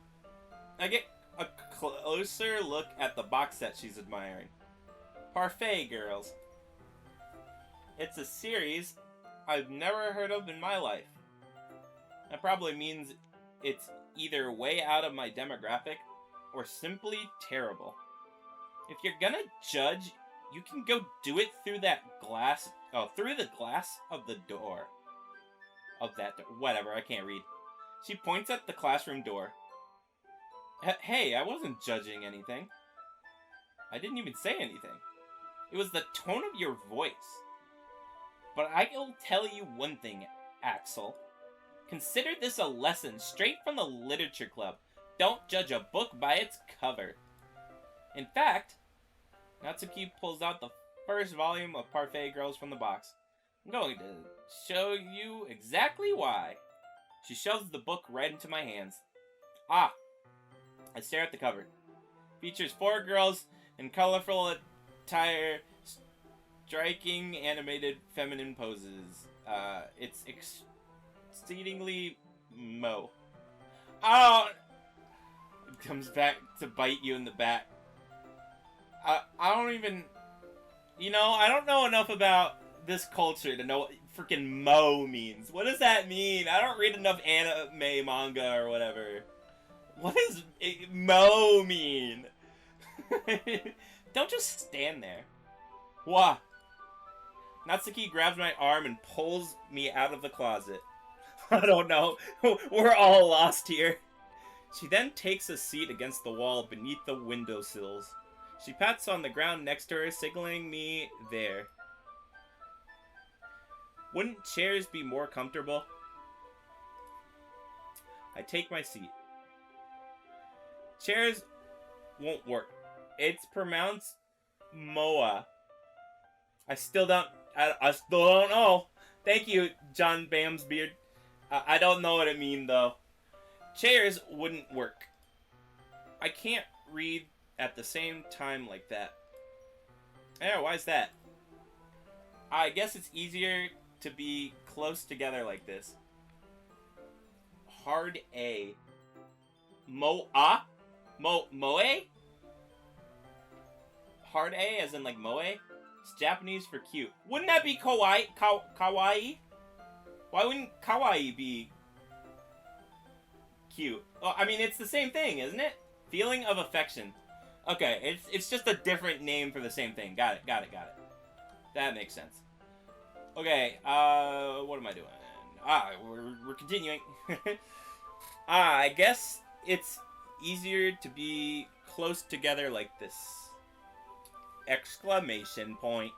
I get a closer look at the box set she's admiring. Parfait Girls. It's a series I've never heard of in my life. That probably means it's either way out of my demographic or simply terrible. If you're gonna judge, you can go do it through that glass. Oh, through the glass of the door. Of that door. Whatever, I can't read. She points at the classroom door. Hey, I wasn't judging anything. I didn't even say anything. It was the tone of your voice. But I will tell you one thing, Axel. Consider this a lesson straight from the literature club. Don't judge a book by its cover. In fact, Natsuki pulls out the first volume of Parfait Girls from the box. I'm going to show you exactly why. She shoves the book right into my hands. Ah! I stare at the cover. Features 4 girls in colorful attire, striking animated feminine poses. It's exceedingly mo. Oh! It comes back to bite you in the back. I don't even... You know, I don't know enough about this culture to know what freaking mo means. What does that mean? I don't read enough anime, manga, or whatever. What does mo mean? Don't just stand there. Wah. Natsuki grabs my arm and pulls me out of the closet. I don't know. We're all lost here. She then takes a seat against the wall beneath the windowsills. She pats on the ground next to her, signaling me there. Wouldn't chairs be more comfortable? I take my seat. Chairs won't work. It's pronounced Moa. I still don't know. Thank you, John Bamsbeard. I don't know what it means, though. Chairs wouldn't work. I can't read at the same time like that. Yeah, why's that? I guess it's easier to be close together like this. Hard A. Moa? Moe? Hard A as in like moe? It's Japanese for cute. Wouldn't that be kawaii? Kawaii? Why wouldn't kawaii be cute? Oh, I mean, it's the same thing, isn't it? Feeling of affection. Okay, it's just a different name for the same thing. Got it. That makes sense. Okay, what am I doing? We're continuing. I guess it's easier to be close together like this. Exclamation point.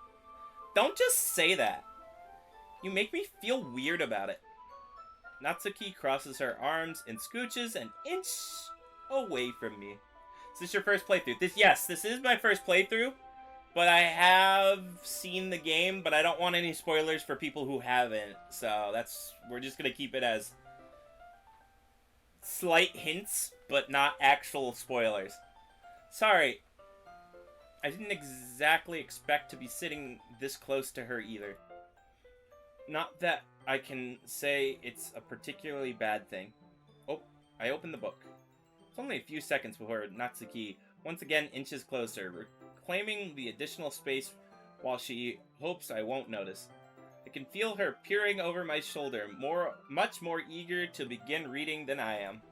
Don't just say that. You make me feel weird about it. Natsuki crosses her arms and scooches an inch away from me. Is this your first playthrough? Yes, this is my first playthrough, but I have seen the game, but I don't want any spoilers for people who haven't. So we're just gonna keep it as slight hints, but not actual spoilers. Sorry. I didn't exactly expect to be sitting this close to her either. Not that I can say it's a particularly bad thing. Oh, I opened the book. It's only a few seconds before Natsuki once again inches closer, reclaiming the additional space while she hopes I won't notice. I can feel her peering over my shoulder, much more eager to begin reading than I am.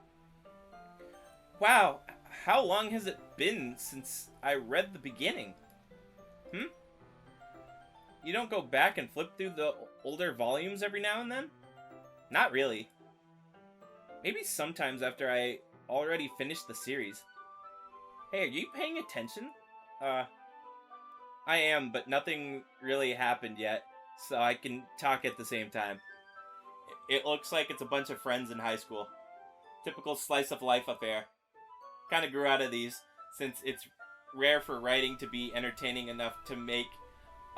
Wow, how long has it been since I read the beginning? You don't go back and flip through the older volumes every now and then? Not really. Maybe sometimes after I already finished the series. Hey, are you paying attention? I am, but nothing really happened yet, so I can talk at the same time. It looks like it's a bunch of friends in high school. Typical slice of life affair. Kinda grew out of these, since it's rare for writing to be entertaining enough to make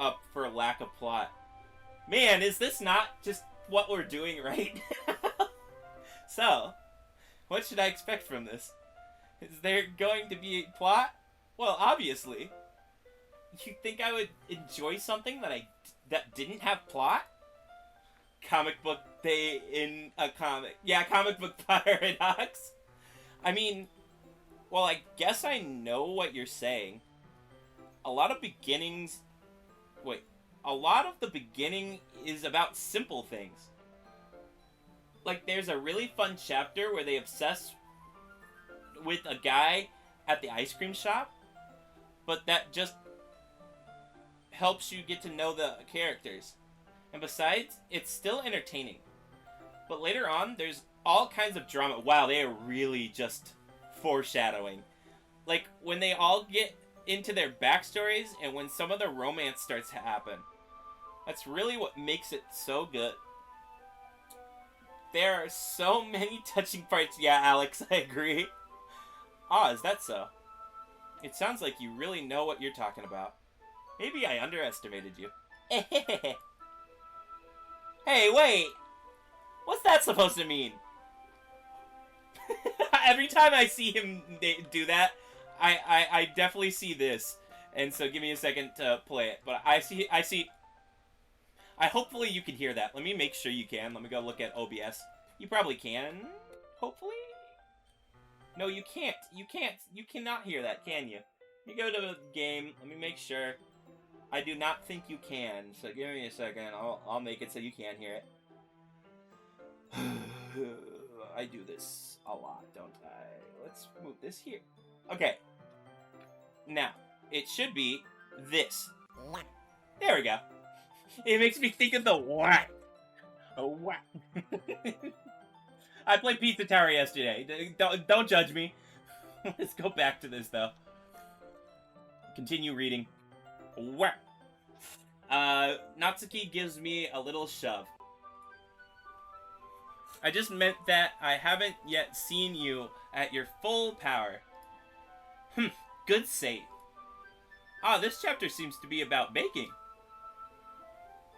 up for lack of plot. Man, is this not just what we're doing right now? So, what should I expect from this? Is there going to be a plot? Well, obviously. You think I would enjoy something that didn't have plot? Comic book day in a comic. Yeah, comic book paradox. I mean, well, I guess I know what you're saying. A lot of the beginning is about simple things. Like, there's a really fun chapter where they obsess with a guy at the ice cream shop, but that just helps you get to know the characters. And besides, it's still entertaining. But later on, there's all kinds of drama. Wow, they are really just foreshadowing. Like, when they all get into their backstories and when some of the romance starts to happen. That's really what makes it so good. There are so many touching parts. Yeah, Alex, I agree. Ah, is that so? It sounds like you really know what you're talking about. Maybe I underestimated you. Hey, wait! What's that supposed to mean? Every time I see him do that, I definitely see this. And so give me a second to play it. But I see... hopefully you can hear that. Let me make sure you can. Let me go look at OBS. You probably can, hopefully? No, you can't. You can't. You cannot hear that, can you? Let me go to the game. Let me make sure. I do not think you can. So give me a second. I'll make it so you can hear it. I do this a lot, don't I? Let's move this here. Okay. Now, it should be this. There we go. It makes me think of the what. A what? I played Pizza Tower yesterday. Don't judge me. Let's go back to this, though. Continue reading. What? Natsuki gives me a little shove. I just meant that I haven't yet seen you at your full power. Good save. Ah, this chapter seems to be about baking.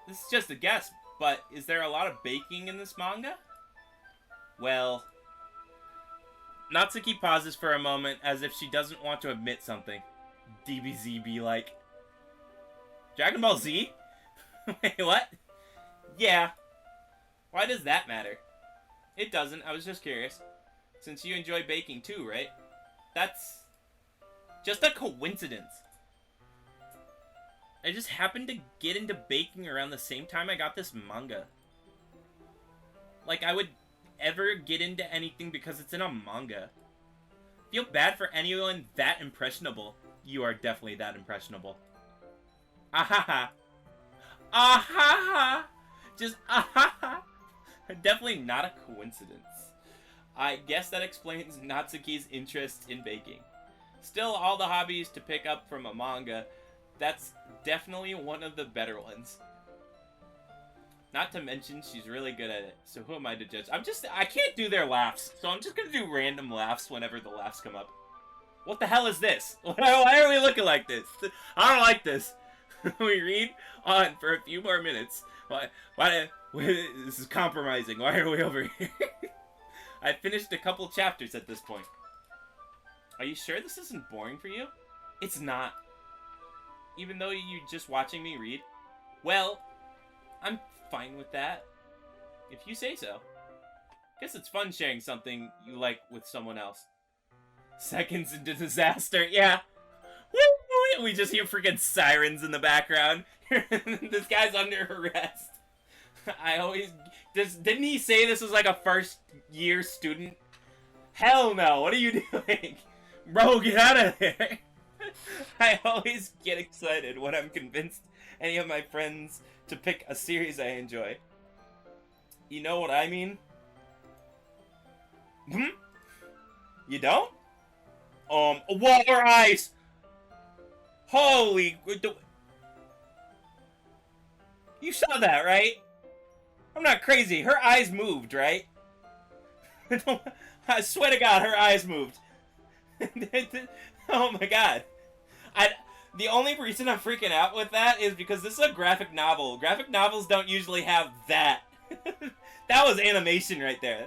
This is just a guess, but is there a lot of baking in this manga? Well, Natsuki pauses for a moment as if she doesn't want to admit something. DBZ be like, Dragon Ball Z? Wait, what? Yeah. Why does that matter? It doesn't, I was just curious. Since you enjoy baking too, right? That's just a coincidence. I just happened to get into baking around the same time I got this manga. Like, I would ever get into anything because it's in a manga. Feel bad for anyone that impressionable. You are definitely that impressionable. Ahaha. Ahaha. Just ahaha. Definitely not a coincidence. I guess that explains Natsuki's interest in baking. Still, all the hobbies to pick up from a manga, that's definitely one of the better ones. Not to mention, she's really good at it, so who am I to judge? I can't do their laughs, so I'm just gonna do random laughs whenever the laughs come up. What the hell is this? Why are we looking like this? I don't like this. We read on for a few more minutes. Why this is compromising. Why are we over here? I finished a couple chapters at this point. Are you sure this isn't boring for you? It's not. Even though you're just watching me read? Well, I'm fine with that. If you say so. Guess it's fun sharing something you like with someone else. Seconds into disaster, yeah. We just hear freaking sirens in the background. This guy's under arrest. Didn't he say this was like a first year student? Hell no, what are you doing? Bro, get out of there. I always get excited when I'm convinced any of my friends to pick a series I enjoy. You know what I mean? You don't? Water ice! Holy... You saw that, right? I'm not crazy. Her eyes moved, right? I swear to God, her eyes moved. Oh my God. The only reason I'm freaking out with that is because this is a graphic novel. Graphic novels don't usually have that. That was animation right there.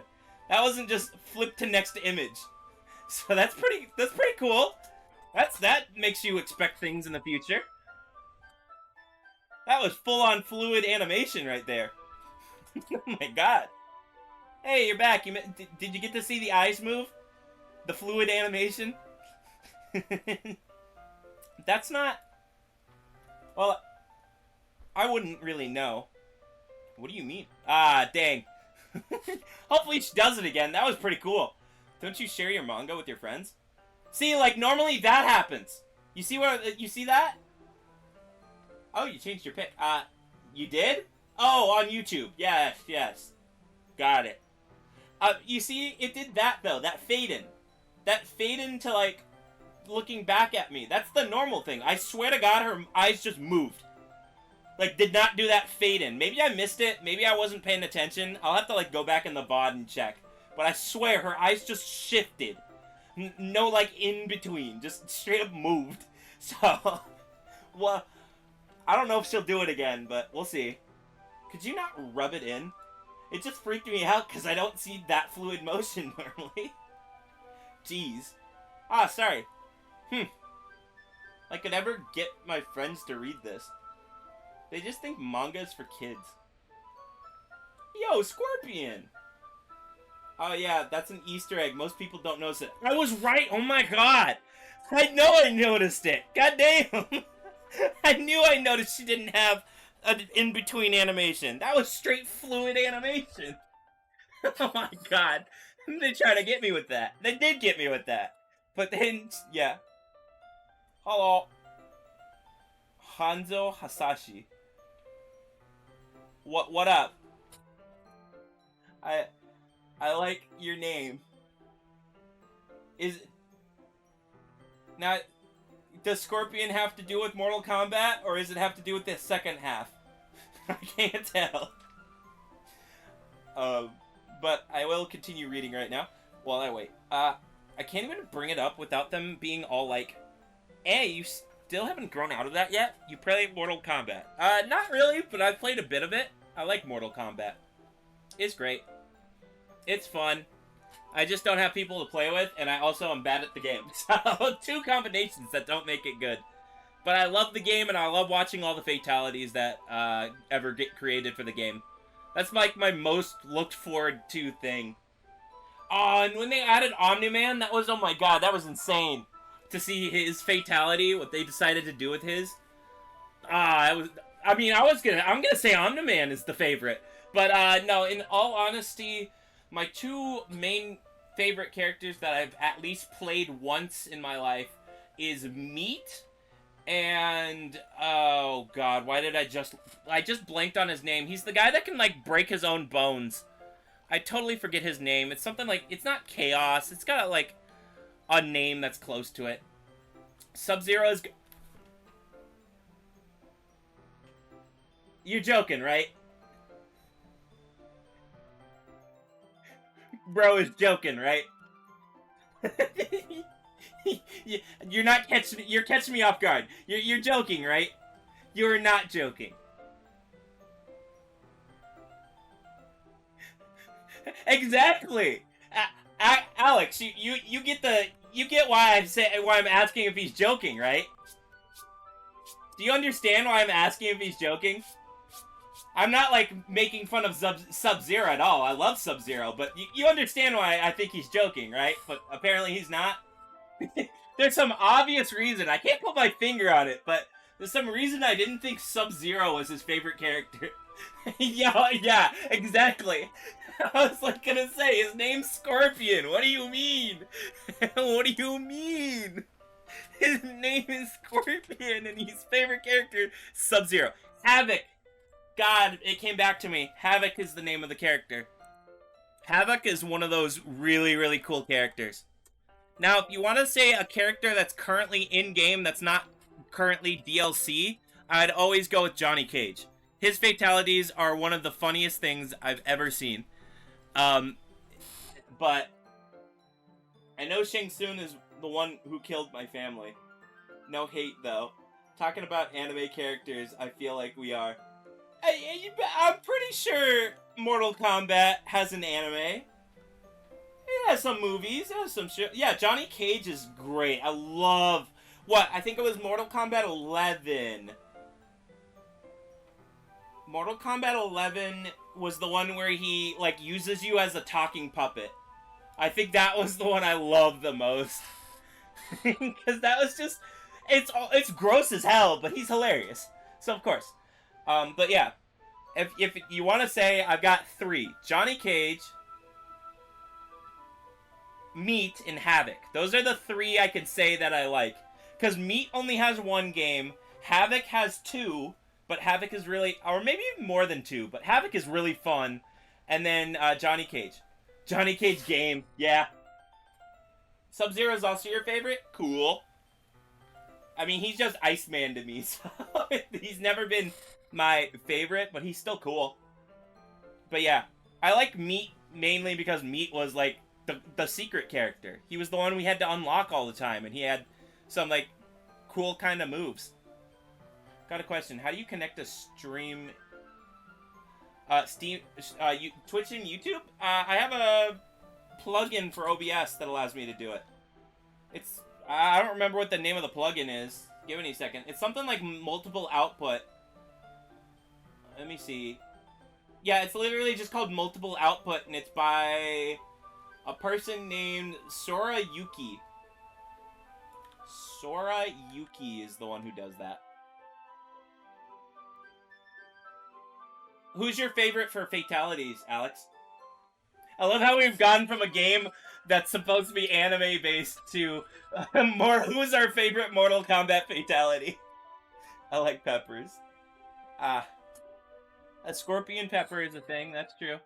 That wasn't just flip to next image. So that's pretty cool. That makes you expect things in the future. That was full on fluid animation right there. Oh my god. Hey, you're back. Did you get to see the eyes move? The fluid animation? That's not... Well, I wouldn't really know. What do you mean? Ah, dang. Hopefully she does it again. That was pretty cool. Don't you share your manga with your friends? See, like, normally that happens. You see you see that? Oh, you changed your pic. You did? Oh, on YouTube. Yes, yes. Got it. You see, it did that, though. That fade in. That fade in to, like, looking back at me. That's the normal thing. I swear to God, her eyes just moved. Like, did not do that fade in. Maybe I missed it. Maybe I wasn't paying attention. I'll have to, like, go back in the VOD and check. But I swear, her eyes just shifted. No, like, in between. Just straight up moved. So, well, I don't know if she'll do it again, but we'll see. Could you not rub it in? It just freaked me out because I don't see that fluid motion normally. Jeez. Ah, sorry. I could never get my friends to read this. They just think manga is for kids. Yo, Scorpion! Oh yeah, that's an Easter egg. Most people don't notice it. I was right! Oh my god! I know I noticed it! God damn! I knew I noticed she didn't have an in-between animation. That was straight fluid animation. Oh my god. They tried to get me with that. They did get me with that. But then, yeah. Hello. Hanzo Hasashi. What up? I like your name. Now, does Scorpion have to do with Mortal Kombat, or does it have to do with the second half? I can't tell. But I will continue reading right now while I wait. I can't even bring it up without them being all like, "Hey, you still haven't grown out of that yet? You play Mortal Kombat." Not really, but I've played a bit of it. I like Mortal Kombat. It's great. It's fun. I just don't have people to play with, and I also am bad at the game. So, two combinations that don't make it good. But I love the game, and I love watching all the fatalities that ever get created for the game. That's like my most looked forward to thing. Oh, and when they added Omni-Man, that was, oh my god, that was insane. To see his fatality, what they decided to do with his. I'm gonna say Omni-Man is the favorite. But, no, in all honesty, my two main favorite characters that I've at least played once in my life is Meat and, oh god, why did I just blanked on his name. He's the guy that can, like, break his own bones. I totally forget his name. It's something like, it's not Chaos. It's got, like, a name that's close to it. Sub-Zero is... You're joking, right? Bro is joking, right? You're not catching me. You're catching me off guard. You're joking, right? You're not joking. Exactly. Alex, you get why I'm asking if he's joking, right? Do you understand why I'm asking if he's joking? I'm not, like, making fun of Sub-Zero at all. I love Sub-Zero, but you understand why I think he's joking, right? But apparently he's not. There's some obvious reason. I can't put my finger on it, but there's some reason I didn't think Sub-Zero was his favorite character. yeah, exactly. I was, like, gonna say, his name's Scorpion. What do you mean? What do you mean? His name is Scorpion, and his favorite character, Sub-Zero. Havoc. God, it came back to me. Havoc is the name of the character. Havoc is one of those really, really cool characters. Now, if you want to say a character that's currently in-game, that's not currently DLC, I'd always go with Johnny Cage. His fatalities are one of the funniest things I've ever seen. But I know Shang Tsung is the one who killed my family. No hate, though. Talking about anime characters, I feel like we are. I'm pretty sure Mortal Kombat has an anime. It has some movies. It has some shit. Yeah, Johnny Cage is great. I love... What? I think it was Mortal Kombat 11. Mortal Kombat 11 was the one where he, like, uses you as a talking puppet. I think that was the one I loved the most. Because that was just... It's gross as hell, but he's hilarious. So, of course. But yeah. If you want to say, I've got 3. Johnny Cage... Meat, and Havoc. Those are the 3 I can say that I like. Because Meat only has 1 game, Havoc has 2, but Havoc is really... Or maybe even more than 2, but Havoc is really fun. And then Johnny Cage. Johnny Cage game, yeah. Sub-Zero is also your favorite? Cool. I mean, he's just Iceman to me, so he's never been my favorite, but he's still cool. But yeah, I like Meat mainly because Meat was like the secret character. He was the one we had to unlock all the time, and he had some, like, cool kind of moves. Got a question. How do you connect a stream... Twitch and YouTube? I have a plugin for OBS that allows me to do it. It's... I don't remember what the name of the plugin is. Give me a second. It's something like multiple output. Let me see. Yeah, it's literally just called multiple output, and it's by... a person named Sora Yuki. Sora Yuki is the one who does that. Who's your favorite for fatalities, Alex? I love how we've gone from a game that's supposed to be anime-based to more who's our favorite Mortal Kombat fatality. I like peppers. A scorpion pepper is a thing, that's true.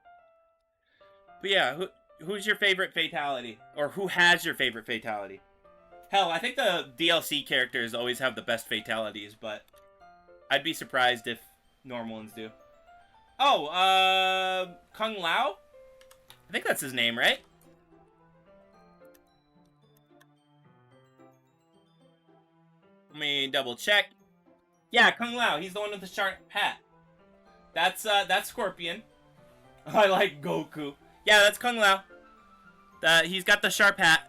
But yeah, who's your favorite fatality? Or who has your favorite fatality? Hell, I think the DLC characters always have the best fatalities, but I'd be surprised if normal ones do. Oh, Kung Lao? I think that's his name, right? Let me double check. Yeah, Kung Lao. He's the one with the sharp hat. That's Scorpion. I like Goku. Yeah, that's Kung Lao. He's got the sharp hat.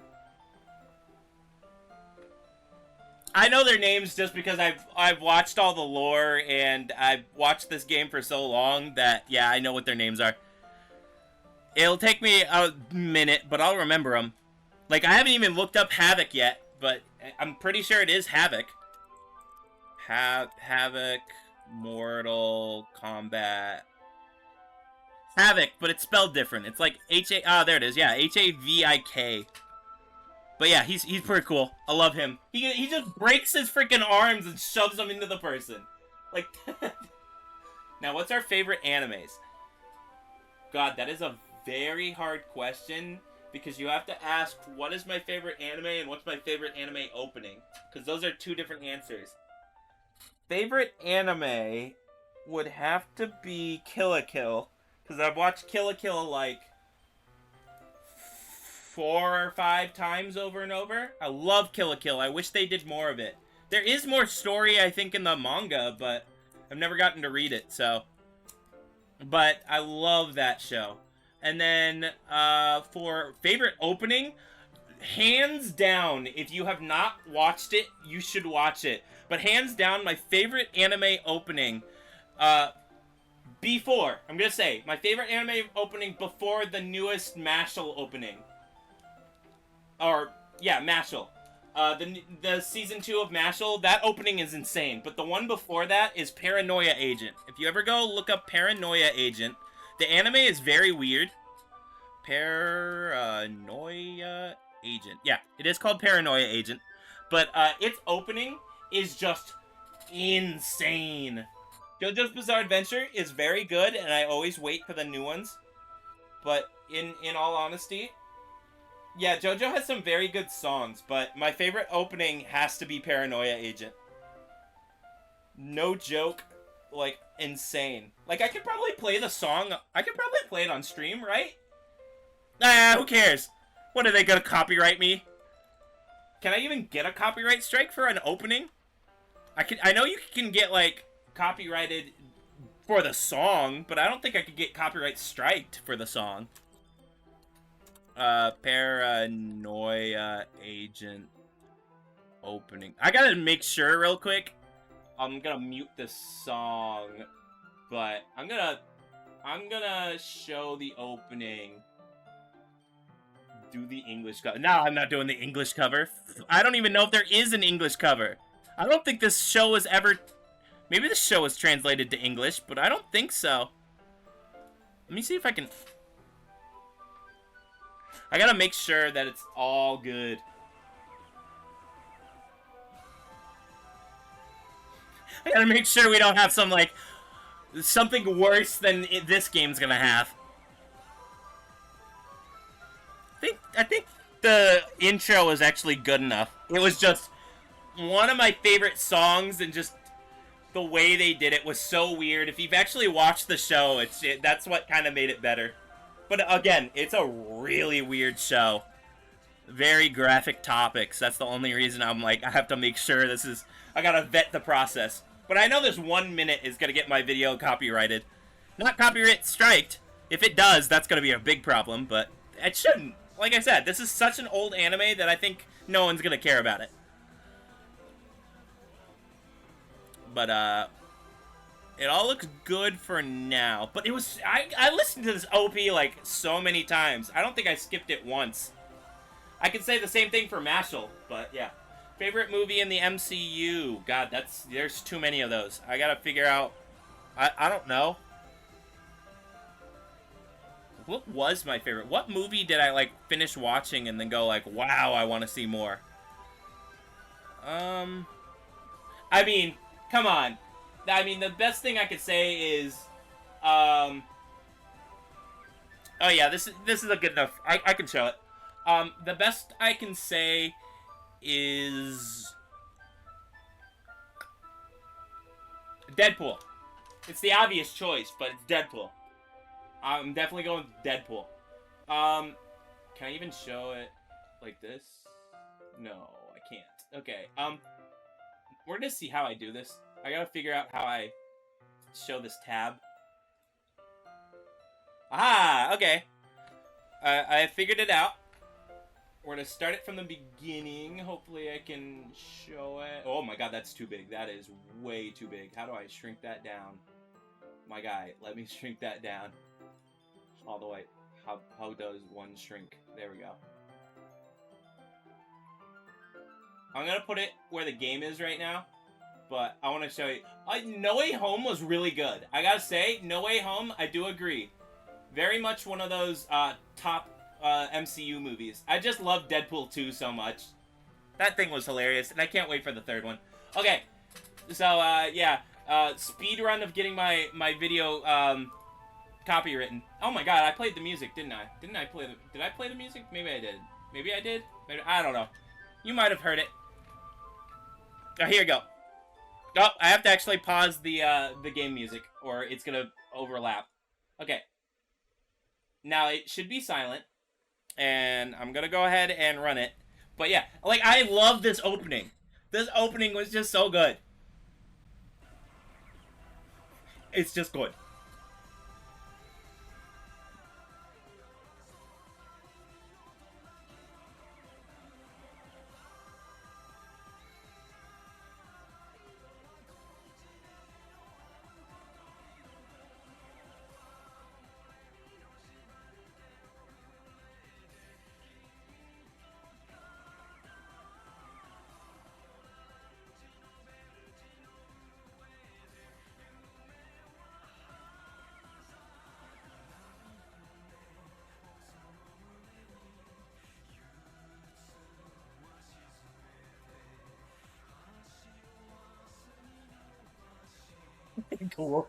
I know their names just because I've watched all the lore and I've watched this game for so long that, yeah, I know what their names are. It'll take me a minute, but I'll remember them. Like, I haven't even looked up Havoc yet, but I'm pretty sure it is Havoc. Havoc, Mortal Kombat. Havoc, but it's spelled different. It's like there it is, yeah, Havik. But yeah, he's pretty cool. I love him. He just breaks his freaking arms and shoves them into the person. Like, now, what's our favorite animes? God, that is a very hard question, because you have to ask, what is my favorite anime and what's my favorite anime opening? Because those are 2 different answers. Favorite anime would have to be Kill la Kill, because I've watched Kill la Kill, like, 4 or 5 times over and over. I love Kill la Kill. I wish they did more of it. There is more story, I think, in the manga, but I've never gotten to read it, so. But I love that show. And then, for favorite opening, hands down, if you have not watched it, you should watch it. But hands down, my favorite anime opening, before, I'm gonna say, my favorite anime opening before the newest Mashal opening. Or, yeah, Mashal. The season 2 of Mashal, that opening is insane. But the one before that is Paranoia Agent. If you ever go look up Paranoia Agent, the anime is very weird. Paranoia Agent. Yeah, it is called Paranoia Agent. But its opening is just insane. JoJo's Bizarre Adventure is very good, and I always wait for the new ones. But in all honesty, yeah, JoJo has some very good songs, but my favorite opening has to be Paranoia Agent. No joke, like, insane. Like, I could probably play the song, I could probably play it on stream, right? Nah, who cares? What, are they gonna copyright me? Can I even get a copyright strike for an opening? I know you can get like copyrighted for the song, but I don't think I could get copyright striked for the song. Paranoia agent opening. I gotta make sure real quick. I'm gonna mute this song, but I'm gonna show the opening. Do the English cover. No, I'm not doing the English cover. I don't even know if there is an English cover. I don't think this show was ever... Maybe this show was translated to English, but I don't think so. Let me see if I can... I gotta make sure that it's all good. I gotta make sure we don't have some, like, something worse than this game's gonna have. I think the intro was actually good enough. It was just one of my favorite songs, and just the way they did it was so weird. If you've actually watched the show, that's what kind of made it better. But again, it's a really weird show. Very graphic topics. That's the only reason I'm like, I have to make sure this is... I gotta vet the process. But I know this 1 minute is gonna get my video copyrighted. Not copyright striked. If it does, that's gonna be a big problem, but it shouldn't. Like I said, this is such an old anime that I think no one's gonna care about it. But, it all looks good for now. But it was... I listened to this OP, like, so many times. I don't think I skipped it once. I could say the same thing for Mashal, but, yeah. Favorite movie in the MCU? God, there's too many of those. I gotta figure out... I don't know. What was my favorite? What movie did I, like, finish watching and then go, like, wow, I want to see more? I mean, come on. I mean, the best thing I could say is, oh yeah, this is a good enough... I can show it. The best I can say is... Deadpool. It's the obvious choice, but it's Deadpool. I'm definitely going with Deadpool. Can I even show it like this? No, I can't. Okay, we're gonna see how I do this. I gotta figure out how I show this tab. Aha! Okay. I figured it out. We're gonna start it from the beginning. Hopefully I can show it. Oh my god, that's too big. That is way too big. How do I shrink that down? My guy, let me shrink that down. All the way. How does one shrink? There we go. I'm gonna put it where the game is right now, but I want to show you. No Way Home was really good. I gotta say, No Way Home, I do agree. Very much one of those top MCU movies. I just love Deadpool 2 so much. That thing was hilarious, and I can't wait for the third one. Okay, so yeah, speed run of getting my video copywritten. Oh my god, I played the music, didn't I? Did I play the music? Maybe I did. Maybe I did. Maybe, I don't know. You might have heard it. Oh, here you go. Oh, I have to actually pause the game music, or it's gonna overlap. Okay. Now it should be silent, and I'm gonna go ahead and run it. But yeah, like, I love this opening. This opening was just so good. It's just good. Cool.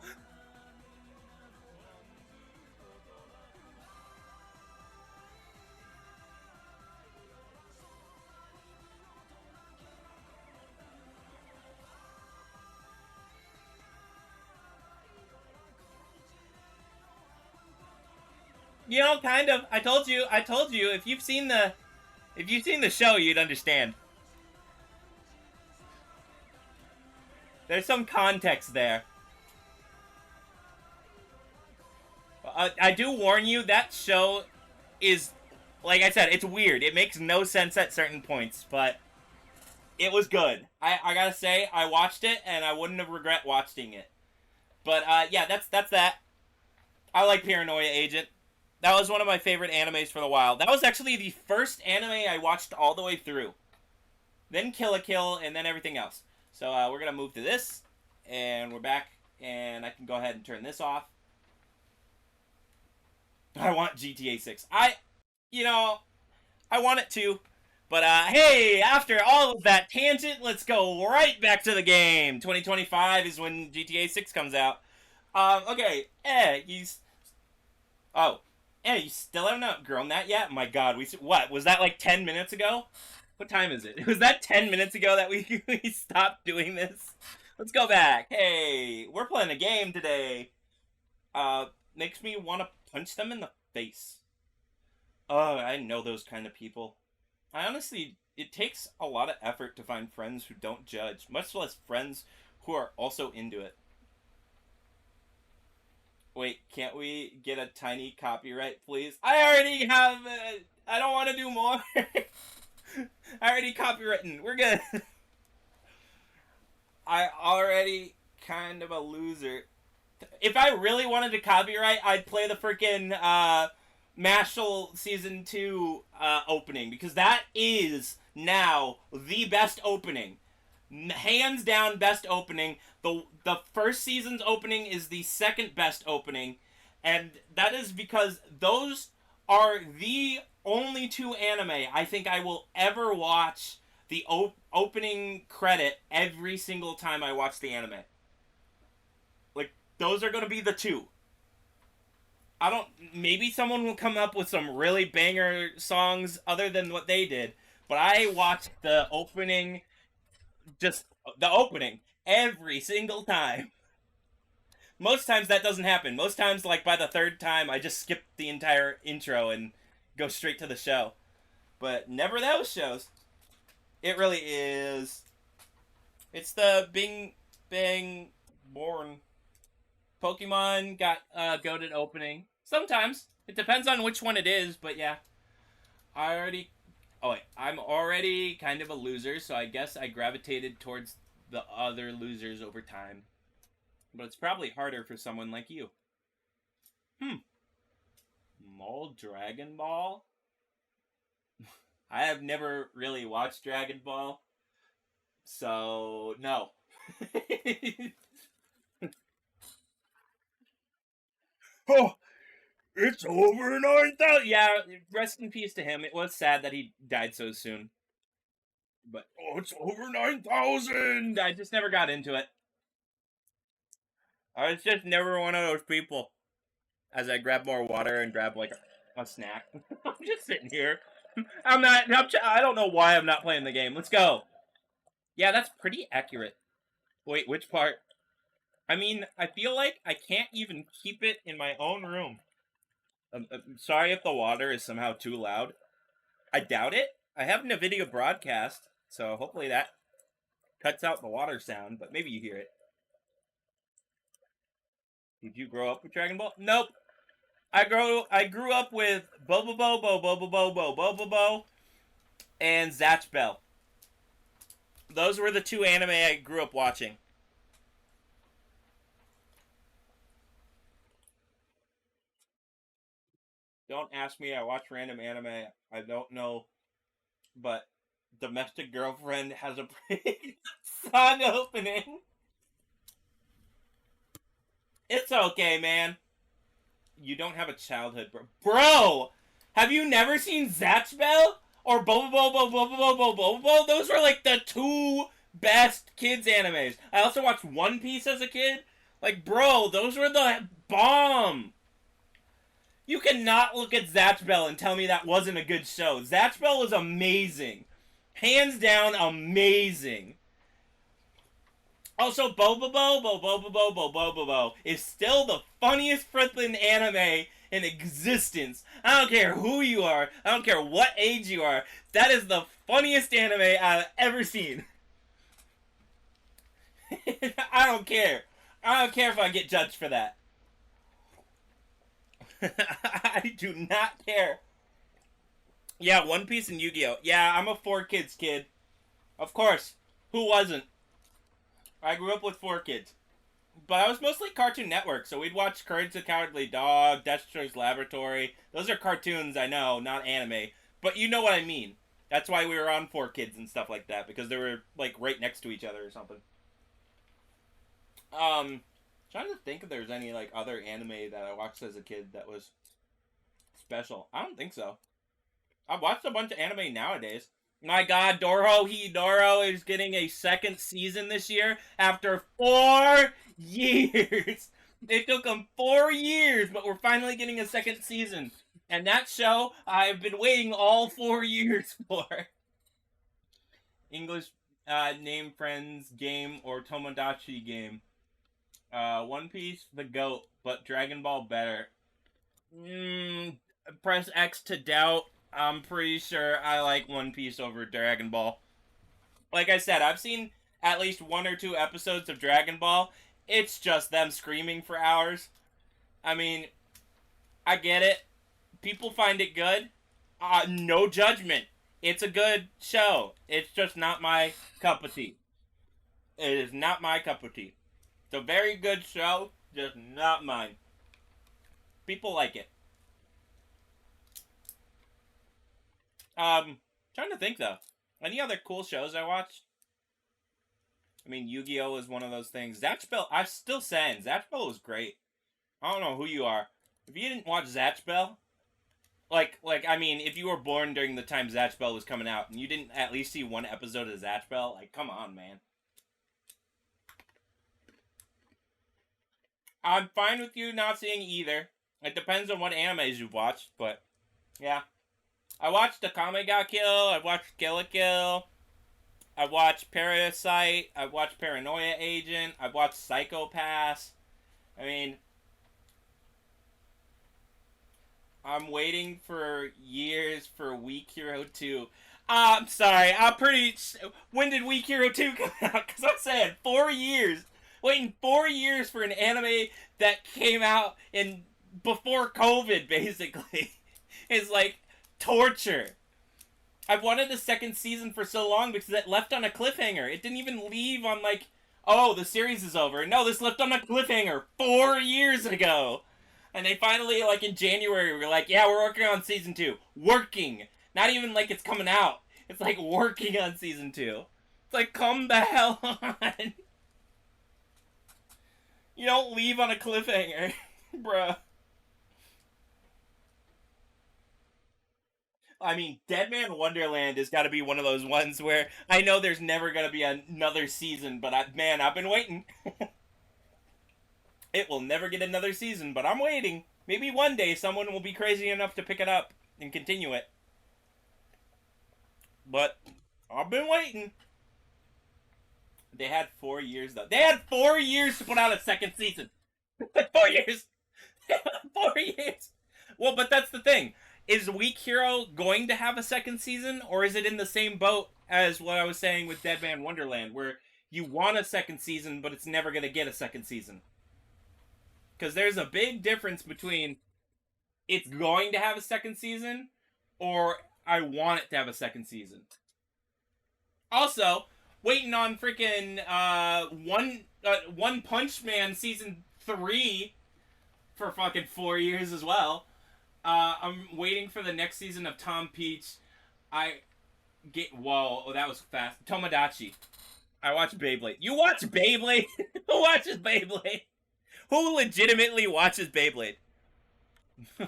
You know, kind of. I told you. If you've seen the show, you'd understand. There's some context there. I do warn you, that show is, like I said, it's weird. It makes no sense at certain points, but it was good. I gotta say, I watched it, and I wouldn't have regret watching it. But, yeah, that's that. I like Paranoia Agent. That was one of my favorite animes for a while. That was actually the first anime I watched all the way through. Then Kill la Kill, and then everything else. So, we're gonna move to this, and we're back, and I can go ahead and turn this off. I want GTA 6. You know, I want it too. But, hey, after all of that tangent, let's go right back to the game. 2025 is when GTA 6 comes out. Okay, oh, you still haven't outgrown that yet? My god, what, was that like 10 minutes ago? What time is it? Was that 10 minutes ago that we stopped doing this? Let's go back. Hey, we're playing a game today. Makes me want to punch them in the face. Oh, I know those kind of people. It takes a lot of effort to find friends who don't judge, much less friends who are also into it. Wait, can't we get a tiny copyright, please? I already have, I don't want to do more. I already copywritten. We're good. I already kind of a loser. If I really wanted to copyright, I'd play the freaking Mashal Season 2 opening, because that is now the best opening. Hands down best opening. The first season's opening is the second best opening, and that is because those are the only two anime I think I will ever watch the opening credit every single time I watch the anime. Like, those are going to be the two. Maybe someone will come up with some really banger songs other than what they did, but I watched the opening, just the opening, every single time. Most times that doesn't happen. Most times, like, by the third time, I just skip the entire intro and go straight to the show. But never those shows. It really is. It's the Bing Bang Born. Pokemon got goated opening. Sometimes. It depends on which one it is, but yeah. I'm already kind of a loser, so I guess I gravitated towards the other losers over time. But it's probably harder for someone like you. Mole Dragon Ball? I have never really watched Dragon Ball, so no. Oh, it's over 9,000. Yeah, rest in peace to him. It was sad that he died so soon. But, it's over 9,000. I just never got into it. I was just never one of those people. As I grab more water and grab, like, a snack. I'm just sitting here. I don't know why I'm not playing the game. Let's go. Yeah, that's pretty accurate. Wait, which part? I mean, I feel like I can't even keep it in my own room. I'm sorry if the water is somehow too loud. I doubt it. I have a video broadcast, so hopefully that cuts out the water sound, but maybe you hear it. Did you grow up with Dragon Ball? Nope. I grew up with Bobo Bobo, Bobo Bobo, Bobo Bobo, and Zatch Bell. Those were the two anime I grew up watching. Don't ask me. I watch random anime. I don't know, but Domestic Girlfriend has a pretty song opening. It's okay, man. You don't have a childhood, bro. Bro! Have you never seen Zatch Bell? Or Bobo Bobo Bobo Bobo Bobo? Those were like the two best kids animes. I also watched One Piece as a kid. Like, bro, those were the bomb. You cannot look at Zatch Bell and tell me that wasn't a good show. Zatch Bell was amazing. Hands down, amazing. Also, Bobo Bobo Bobo Bobo Bobo Bobo is still the funniest freaking anime in existence. I don't care who you are. I don't care what age you are. That is the funniest anime I've ever seen. I don't care. I don't care if I get judged for that. I do not care. Yeah, One Piece and Yu-Gi-Oh. Yeah, I'm a Four Kids kid. Of course. Who wasn't? I grew up with four kids. But I was mostly Cartoon Network, so we'd watch Courage the Cowardly Dog, Dexter's Laboratory. Those are cartoons, I know, not anime. But you know what I mean. That's why we were on Four Kids and stuff like that, because they were, like, right next to each other or something. Trying to think if there's any, like, other anime that I watched as a kid that was special. I don't think so. I've watched a bunch of anime nowadays. My God, Doro is getting a second season this year after 4 years. It took them 4 years, but we're finally getting a second season. And that show I've been waiting all 4 years for. English name friends game or Tomodachi game. One Piece, the GOAT, but Dragon Ball better. Press X to doubt. I'm pretty sure I like One Piece over Dragon Ball. Like I said, I've seen at least 1 or 2 episodes of Dragon Ball. It's just them screaming for hours. I mean, I get it. People find it good. No judgment. It's a good show. It's just not my cup of tea. It is not my cup of tea. It's a very good show, just not mine. People like it. Trying to think though. Any other cool shows I watched? I mean, Yu-Gi-Oh is one of those things. Zatch Bell, I'm still saying Zatch Bell was great. I don't know who you are. If you didn't watch Zatch Bell, I mean, if you were born during the time Zatch Bell was coming out and you didn't at least see one episode of Zatch Bell, like, come on, man. I'm fine with you not seeing either. It depends on what animes you've watched, but yeah. I watched Akame ga Kill, I watched Kill la Kill, I watched Parasite, I watched Paranoia Agent, I watched Psycho Pass. I mean, I'm waiting for years for Weak Hero 2. I'm sorry, when did Weak Hero 2 come out? Because I'm saying 4 years. Waiting 4 years for an anime that came out in before COVID, basically, is like torture. I've wanted the second season for so long because it left on a cliffhanger. It didn't even leave on like, oh, the series is over. No, this left on a cliffhanger 4 years ago. And they finally, like in January, were like, yeah, we're working on season 2. Working. Not even like it's coming out. It's like working on season 2. It's like, come the hell on. You don't leave on a cliffhanger, bruh. I mean, Dead Man Wonderland has got to be one of those ones where I know there's never going to be another season, but man, I've been waiting. It will never get another season, but I'm waiting. Maybe one day someone will be crazy enough to pick it up and continue it. But I've been waiting. They had 4 years, though. They had 4 years to put out a second season. 4 years. 4 years. Well, but that's the thing. Is Weak Hero going to have a second season, or is it in the same boat as what I was saying with Dead Man Wonderland, where you want a second season, but it's never going to get a second season? Because there's a big difference between it's going to have a second season, or I want it to have a second season. Also, waiting on freaking One Punch Man season 3 for fucking 4 years as well. I'm waiting for the next season of Tom Peach. Whoa, that was fast. Tomodachi. I watch Beyblade. You watch Beyblade? Who watches Beyblade? Who legitimately watches Beyblade?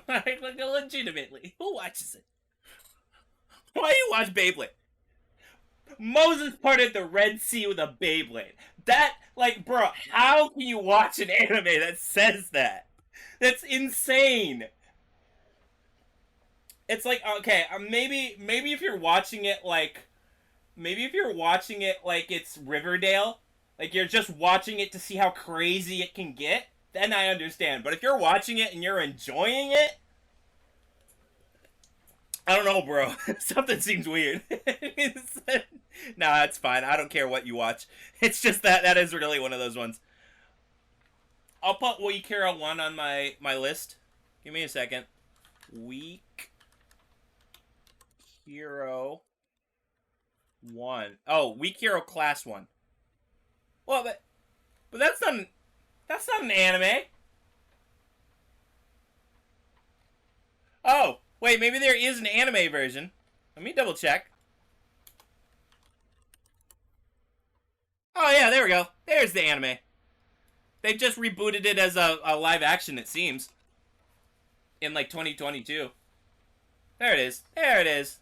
Like, legitimately. Who watches it? Why do you watch Beyblade? Moses parted the Red Sea with a Beyblade. That, like, bro, how can you watch an anime that says that? That's insane. It's like, okay, maybe if you're watching it like, it's Riverdale, like you're just watching it to see how crazy it can get, then I understand. But if you're watching it and you're enjoying it, I don't know, bro. Something seems weird. Nah, it's fine. I don't care what you watch. It's just that is really one of those ones. I'll put Weak Hero 1 on my list. Give me a second. Weak Hero 1. Oh, Weak Hero Class 1. Well, but that's not an anime. Oh, wait, maybe there is an anime version. Let me double check. Oh yeah, there we go. There's the anime. They just rebooted it as a live action, it seems. In like 2022. There it is. There it is.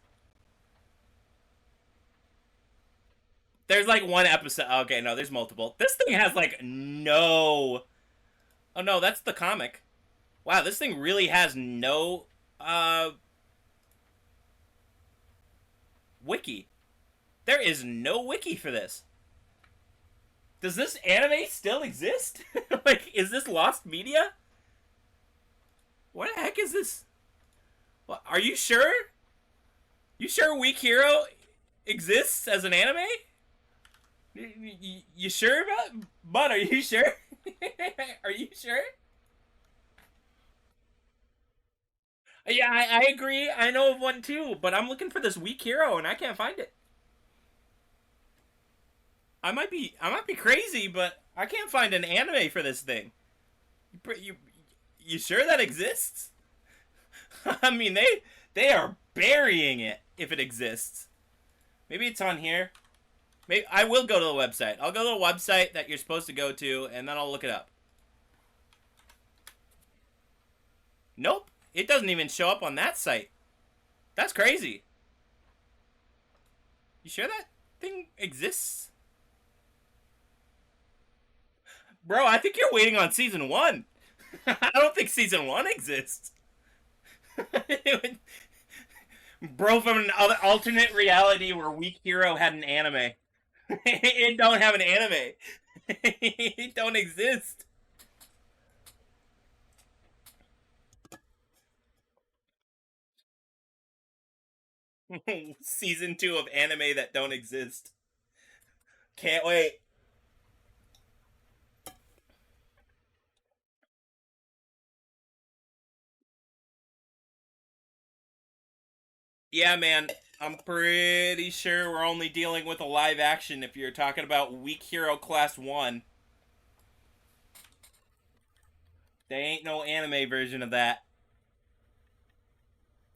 There's like one episode. Okay, no, there's multiple. This thing has like no. Oh no, that's the comic. Wow, this thing really has no wiki. There is no wiki for this. Does this anime still exist? Like, is this lost media? What the heck is this? What, are you sure? You sure Weak Hero exists as an anime? You sure about? Bud, are you sure? Are you sure? Yeah, I agree. I know of one too, but I'm looking for this Weak Hero and I can't find it. I might be crazy, but I can't find an anime for this thing. You, you sure that exists? I mean, they are burying it if it exists. Maybe it's on here. Maybe I will go to the website. I'll go to the website that you're supposed to go to, and then I'll look it up. Nope, it doesn't even show up on that site. That's crazy. You sure that thing exists? Bro, I think you're waiting on season 1. I don't think season 1 exists. Bro, from an alternate reality where Weak Hero had an anime. It don't have an anime. It don't exist. Season 2 of anime that don't exist. Can't wait. Yeah, man. I'm pretty sure we're only dealing with a live action if you're talking about Weak Hero Class 1. There ain't no anime version of that.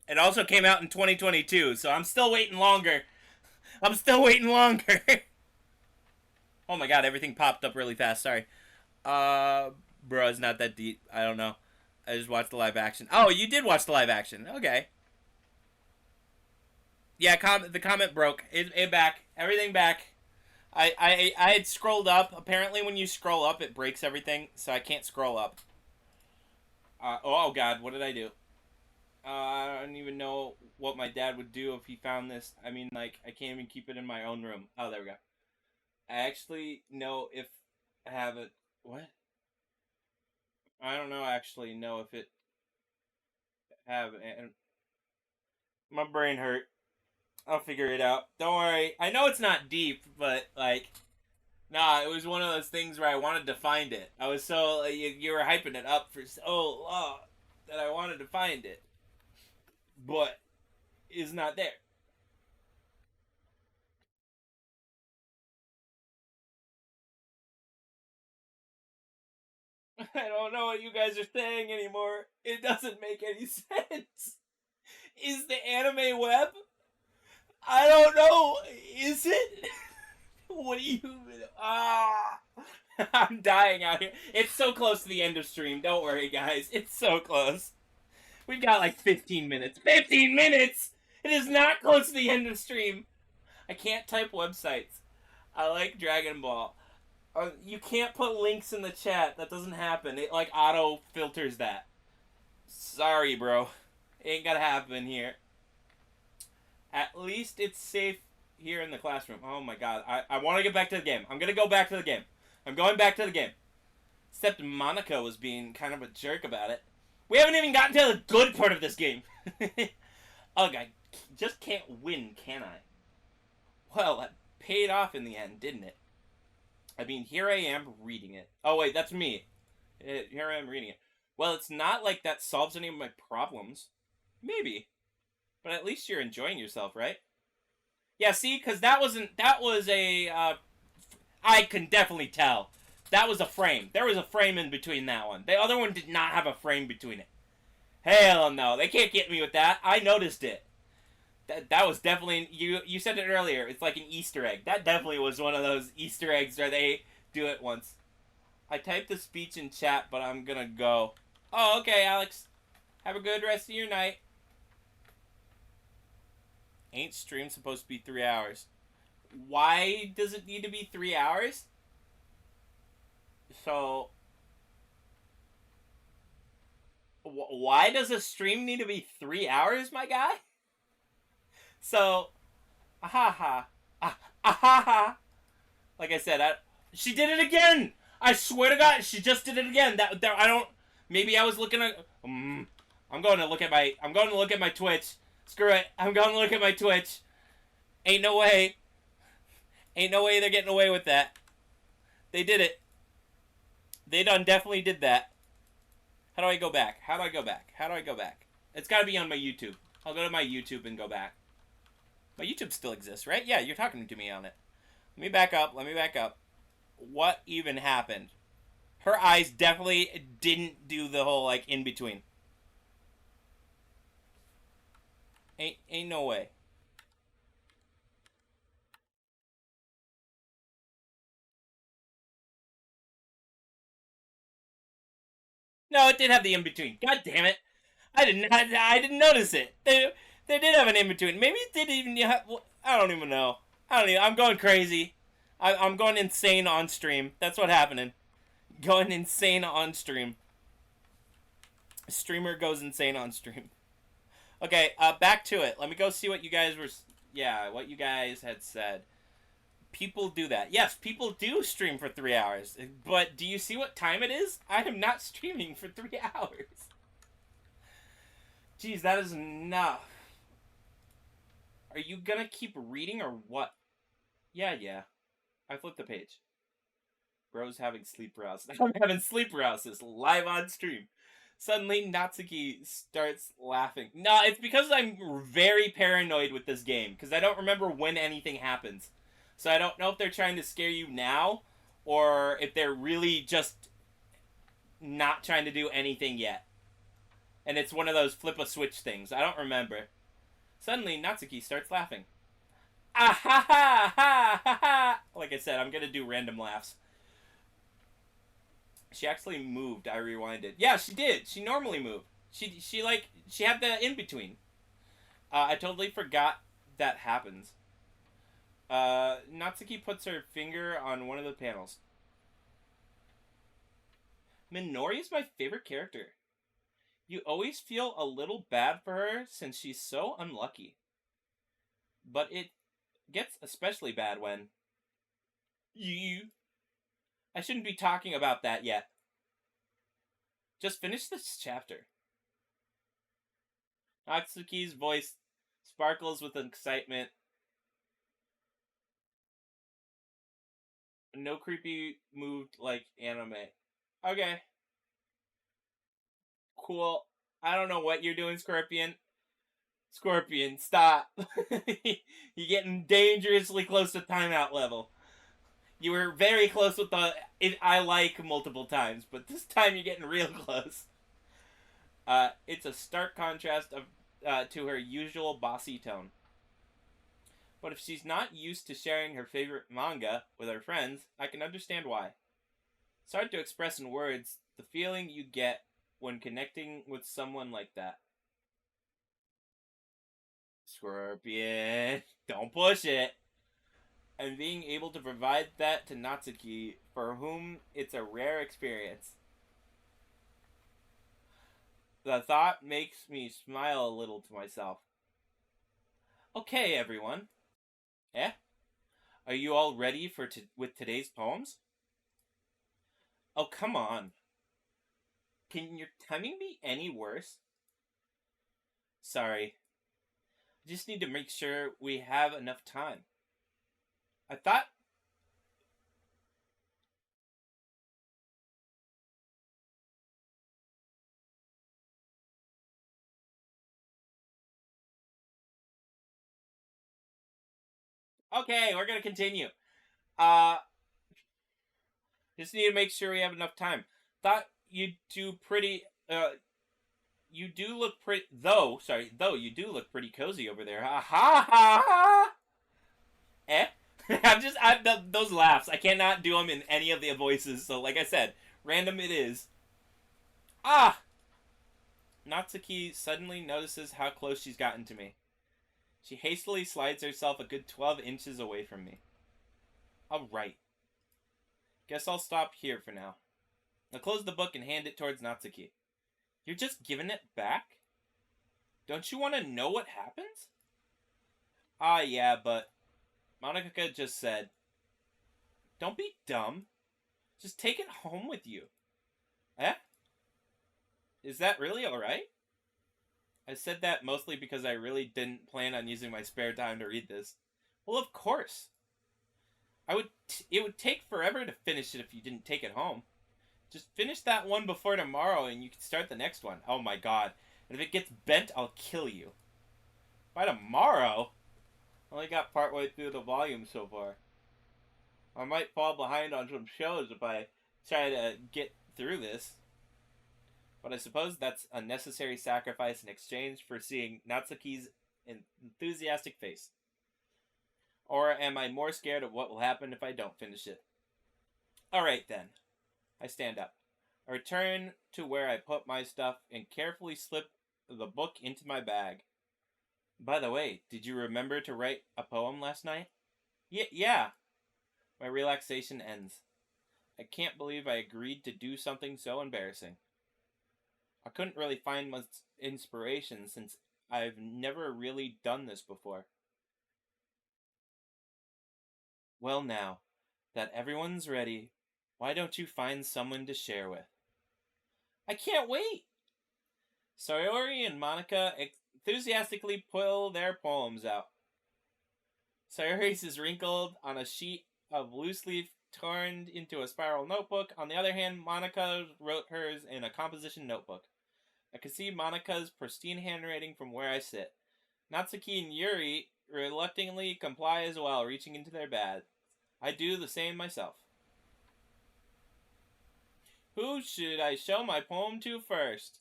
It also came out in 2022, so I'm still waiting longer. I'm still waiting longer. Oh my god, everything popped up really fast. Sorry. Uh, bro, it's not that deep. I don't know. I just watched the live action. Oh, you did watch the live action. Okay. Yeah, the comment broke. It back. Everything back. I had scrolled up. Apparently, when you scroll up, it breaks everything, so I can't scroll up. Oh god, what did I do? I don't even know what my dad would do if he found this. I mean, like, I can't even keep it in my own room. Oh, there we go. I actually know if I have it. What? I don't know. Actually, know if it have. And my brain hurt. I'll figure it out. Don't worry. I know it's not deep, but like, nah, it was one of those things where I wanted to find it. I was so you were hyping it up for so long that I wanted to find it, but it's not there. I don't know what you guys are saying anymore. It doesn't make any sense. Is the anime web? I don't know. Is it? What do you? Ah, I'm dying out here. It's so close to the end of stream. Don't worry, guys. It's so close. We've got like 15 minutes. 15 minutes. It is not close to the end of stream. I can't type websites. I like Dragon Ball. You can't put links in the chat. That doesn't happen. It like auto filters that. Sorry, bro. Ain't gonna happen here. At least it's safe here in the classroom. Oh my god. I want to get back to the game. I'm gonna go back to the game. I'm going back to the game. Except Monica was being kind of a jerk about it. We haven't even gotten to the good part of this game. Ugh, I just can't win, can I? Well, that paid off in the end, didn't it? I mean, here I am reading it. Oh, wait, that's me. Here I am reading it. Well, it's not like that solves any of my problems. Maybe. But at least you're enjoying yourself, right? Yeah, see? Because that wasn't... That was a... I can definitely tell. That was a frame. There was a frame in between that one. The other one did not have a frame between it. Hell no. They can't get me with that. I noticed it. That was definitely... You said it earlier. It's like an Easter egg. That definitely was one of those Easter eggs where they do it once. I typed the speech in chat, but I'm gonna go. Oh, okay, Alex. Have a good rest of your night. Ain't stream supposed to be 3 hours? Why does it need to be 3 hours? So... Why does a stream need to be 3 hours, my guy? So... Ahaha. Ahaha. Like I said, she did it again! I swear to God, she just did it again. That I don't... Maybe I was looking at... I'm going to look at my Twitch. Screw it. I'm going to look at my Twitch. Ain't no way. Ain't no way they're getting away with that. They did it. They definitely did that. How do I go back? How do I go back? How do I go back? It's got to be on my YouTube. I'll go to my YouTube and go back. My YouTube still exists, right? Yeah, you're talking to me on it. Let me back up. Let me back up. What even happened? Her eyes definitely didn't do the whole, like, in-between. Ain't no way. No, it did have the in-between. God damn it. I didn't notice it. They did have an in-between. Maybe it did even have... I don't even know. I'm going crazy. I'm going insane on stream. That's what's happening. Going insane on stream. Streamer goes insane on stream. Okay, back to it. Let me go see what you guys were... Yeah, what you guys had said. People do that. Yes, people do stream for 3 hours. But do you see what time it is? I am not streaming for 3 hours. Jeez, that is enough. Are you gonna keep reading or what? Yeah. I flipped the page. Bro's having sleep paralysis. I'm having sleep paralysis live on stream. Suddenly, Natsuki starts laughing. No, it's because I'm very paranoid with this game. Because I don't remember when anything happens. So I don't know if they're trying to scare you now. Or if they're really just not trying to do anything yet. And it's one of those flip a switch things. I don't remember. Suddenly, Natsuki starts laughing. Ah ha ha ha ha ha! Like I said, I'm gonna do random laughs. She actually moved. I rewinded. Yeah, she did. She normally moved. She had the in between. I totally forgot that happens. Natsuki puts her finger on one of the panels. Minori is my favorite character. You always feel a little bad for her since she's so unlucky. But it gets especially bad when... I shouldn't be talking about that yet. Just finish this chapter. Natsuki's voice sparkles with excitement. No creepy moved like anime. Okay. Cool. I don't know what you're doing, Scorpion. Scorpion, stop. You're getting dangerously close to timeout level. You were very close with the I like multiple times, but this time you're getting real close. It's a stark contrast to her usual bossy tone. But if she's not used to sharing her favorite manga with her friends, I can understand why. It's hard to express in words the feeling you get when connecting with someone like that. Scorpion, don't push it. And being able to provide that to Natsuki, for whom it's a rare experience. The thought makes me smile a little to myself. Okay, everyone. Eh? Are you all ready for with today's poems? Oh, come on. Can your timing be any worse? Sorry. I just need to make sure we have enough time. I thought... Okay, we're gonna continue. Uh, just need to make sure we have enough time. Thought you'd do pretty... you do look pretty... Though you do look pretty cozy over there. Ha ha ha ha! Eh? Those laughs. I cannot do them in any of the voices. So, like I said, random it is. Ah! Natsuki suddenly notices how close she's gotten to me. She hastily slides herself a good 12 inches away from me. Alright. Guess I'll stop here for now. I'll close the book and hand it towards Natsuki. You're just giving it back? Don't you want to know what happens? Ah, yeah, but... Monica just said... Don't be dumb. Just take it home with you. Eh? Is that really alright? I said that mostly because I really didn't plan on using my spare time to read this. Well, of course. It would take forever to finish it if you didn't take it home. Just finish that one before tomorrow and you can start the next one. Oh my god. And if it gets bent, I'll kill you. By tomorrow? I only got partway through the volume so far. I might fall behind on some shows if I try to get through this. But I suppose that's a necessary sacrifice in exchange for seeing Natsuki's enthusiastic face. Or am I more scared of what will happen if I don't finish it? Alright then. I stand up. I return to where I put my stuff and carefully slip the book into my bag. By the way, did you remember to write a poem last night? Yeah. My relaxation ends. I can't believe I agreed to do something so embarrassing. I couldn't really find much inspiration since I've never really done this before. Well now, that everyone's ready, why don't you find someone to share with? I can't wait! Sayori and Monica enthusiastically pull their poems out. Sayori's is wrinkled on a sheet of loose leaf turned into a spiral notebook. On the other hand, Monica wrote hers in a composition notebook. I can see Monica's pristine handwriting from where I sit. Natsuki and Yuri reluctantly comply as well, reaching into their bags. I do the same myself. Who should I show my poem to first?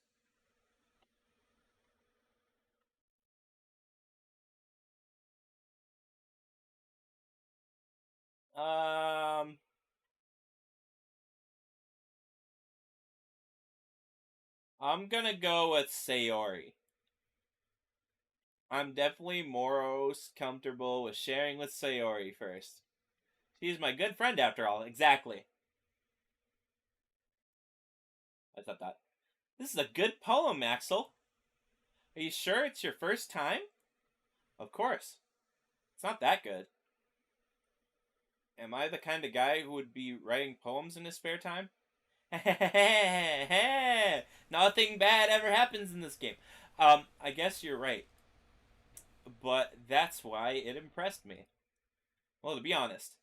I'm gonna go with Sayori. I'm definitely more comfortable with sharing with Sayori first. She's my good friend after all. Exactly. I thought that. This is a good poem, Axel. Are you sure it's your first time? Of course. It's not that good. Am I the kind of guy who would be writing poems in his spare time? Nothing bad ever happens in this game. I guess you're right. But that's why it impressed me. Well, to be honest,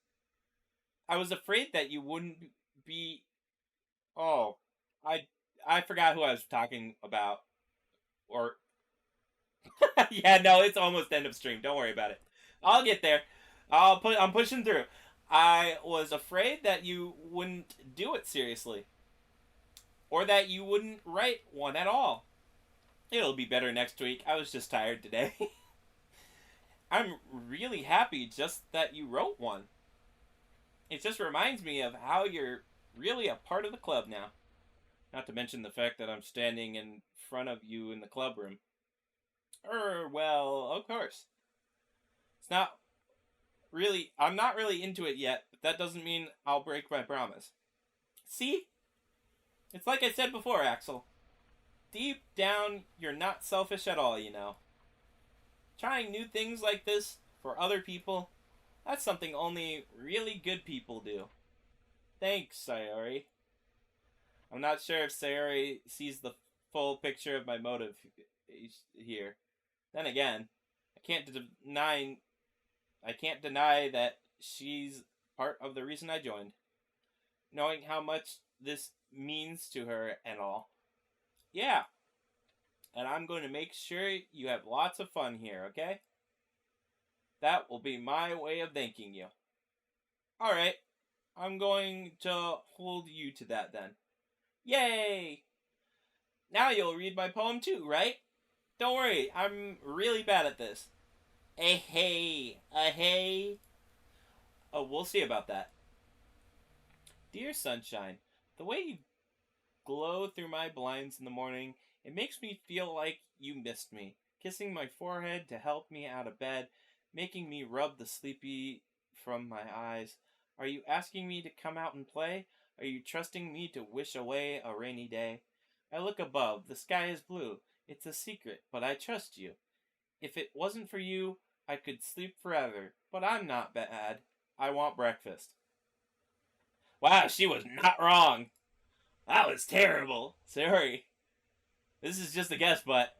I was afraid that you wouldn't be... Oh, I forgot who I was talking about. Or... yeah, no, it's almost end of stream. Don't worry about it. I'll get there. I'm pushing through. I was afraid that you wouldn't do it seriously. Or that you wouldn't write one at all. It'll be better next week. I was just tired today. I'm really happy just that you wrote one. It just reminds me of how you're really a part of the club now. Not to mention the fact that I'm standing in front of you in the club room. Well, of course. It's not really... I'm not really into it yet, but that doesn't mean I'll break my promise. See? It's like I said before, Axel. Deep down, you're not selfish at all, you know. Trying new things like this for other people, that's something only really good people do. Thanks, Sayori. I'm not sure if Sayori sees the full picture of my motive here. Then again, can't deny I can't deny that she's part of the reason I joined. Knowing how much this means to her and all. Yeah, and I'm going to make sure you have lots of fun here, okay? That will be my way of thanking you. Alright, I'm going to hold you to that then. Yay! Now you'll read my poem too, right? Don't worry, I'm really bad at this. Hey. Oh, we'll see about that. Dear sunshine, the way you glow through my blinds in the morning, it makes me feel like you missed me, kissing my forehead to help me out of bed, making me rub the sleepy from my eyes. Are you asking me to come out and play? Are you trusting me to wish away a rainy day? I look above, the sky is blue. It's a secret, but I trust you. If it wasn't for you, I could sleep forever, but I'm not bad. I want breakfast. Wow, she was not wrong. That was terrible. Sorry. This is just a guess, but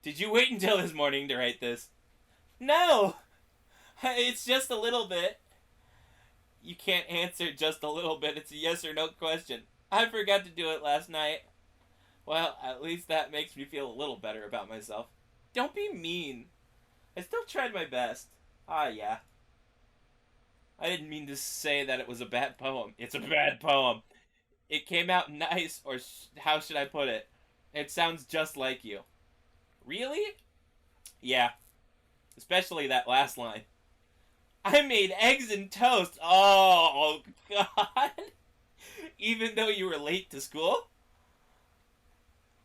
did you wait until this morning to write this? No! It's just a little bit. You can't answer just a little bit. It's a yes or no question. I forgot to do it last night. Well, at least that makes me feel a little better about myself. Don't be mean. I still tried my best. Ah, yeah. I didn't mean to say that it was a bad poem. It's a bad poem. It came out nice, or how should I put it? It sounds just like you. Really? Yeah. Especially that last line. I made eggs and toast. Oh, God. Even though you were late to school?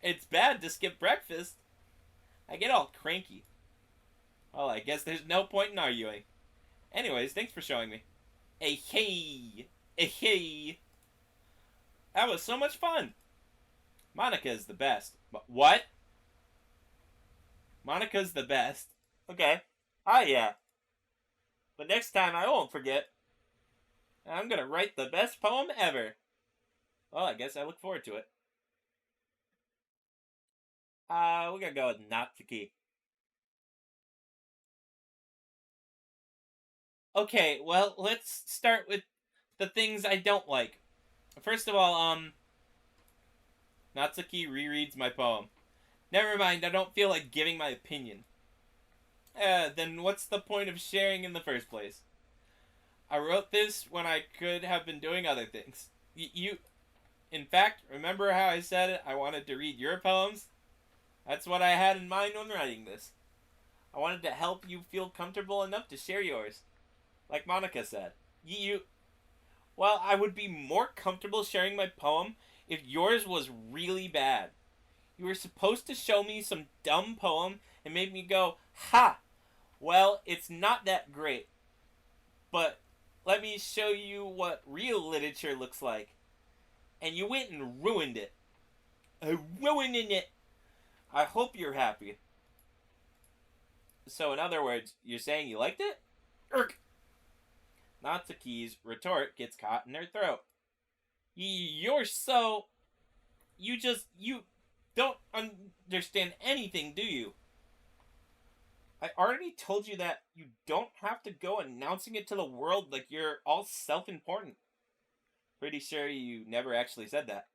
It's bad to skip breakfast. I get all cranky. Well, I guess there's no point in arguing. Anyways, thanks for showing me. Hey. That was so much fun. Monica is the best. What? Monica's the best. Okay. Ah, yeah. But next time I won't forget. I'm gonna write the best poem ever. Well, I guess I look forward to it. We're gonna go with Natsuki. Okay, well, let's start with the things I don't like. First of all, Natsuki rereads my poem. Never mind, I don't feel like giving my opinion. Then what's the point of sharing in the first place? I wrote this when I could have been doing other things. In fact, remember how I said I wanted to read your poems? That's what I had in mind when writing this. I wanted to help you feel comfortable enough to share yours. Like Monica said. Well, I would be more comfortable sharing my poem if yours was really bad. You were supposed to show me some dumb poem and make me go, ha! Well, it's not that great. But let me show you what real literature looks like. And you went and ruined it. Ruining it. I hope you're happy. So, in other words, you're saying you liked it? Urk! Natsuki's retort gets caught in her throat. You're so... You don't understand anything, do you? I already told you that you don't have to go announcing it to the world like you're all self-important. Pretty sure you never actually said that.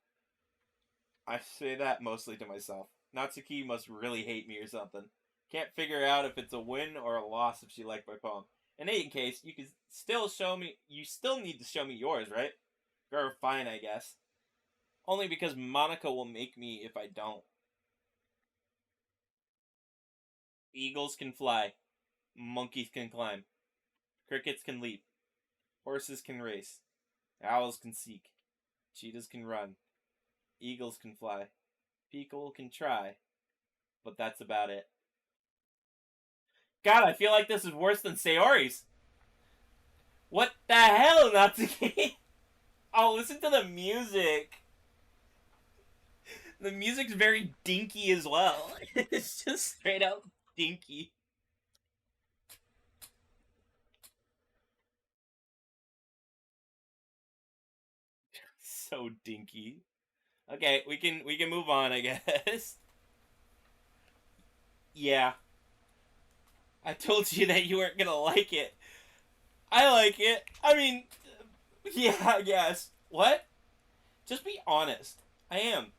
I say that mostly to myself. Natsuki must really hate me or something. Can't figure out if it's a win or a loss if she liked my poem. In any case, you can still show me... You still need to show me yours, right? Or fine, I guess. Only because Monica will make me if I don't. Eagles can fly. Monkeys can climb. Crickets can leap. Horses can race. Owls can seek. Cheetahs can run. Eagles can fly. People can try. But that's about it. God, I feel like this is worse than Sayori's. What the hell, Natsuki? Oh, listen to the music. The music's very dinky as well. It's just straight out dinky. So dinky. Okay, we can move on, I guess. Yeah. I told you that you weren't gonna like it. I like it. I mean, yeah, I guess. What? Just be honest. I am.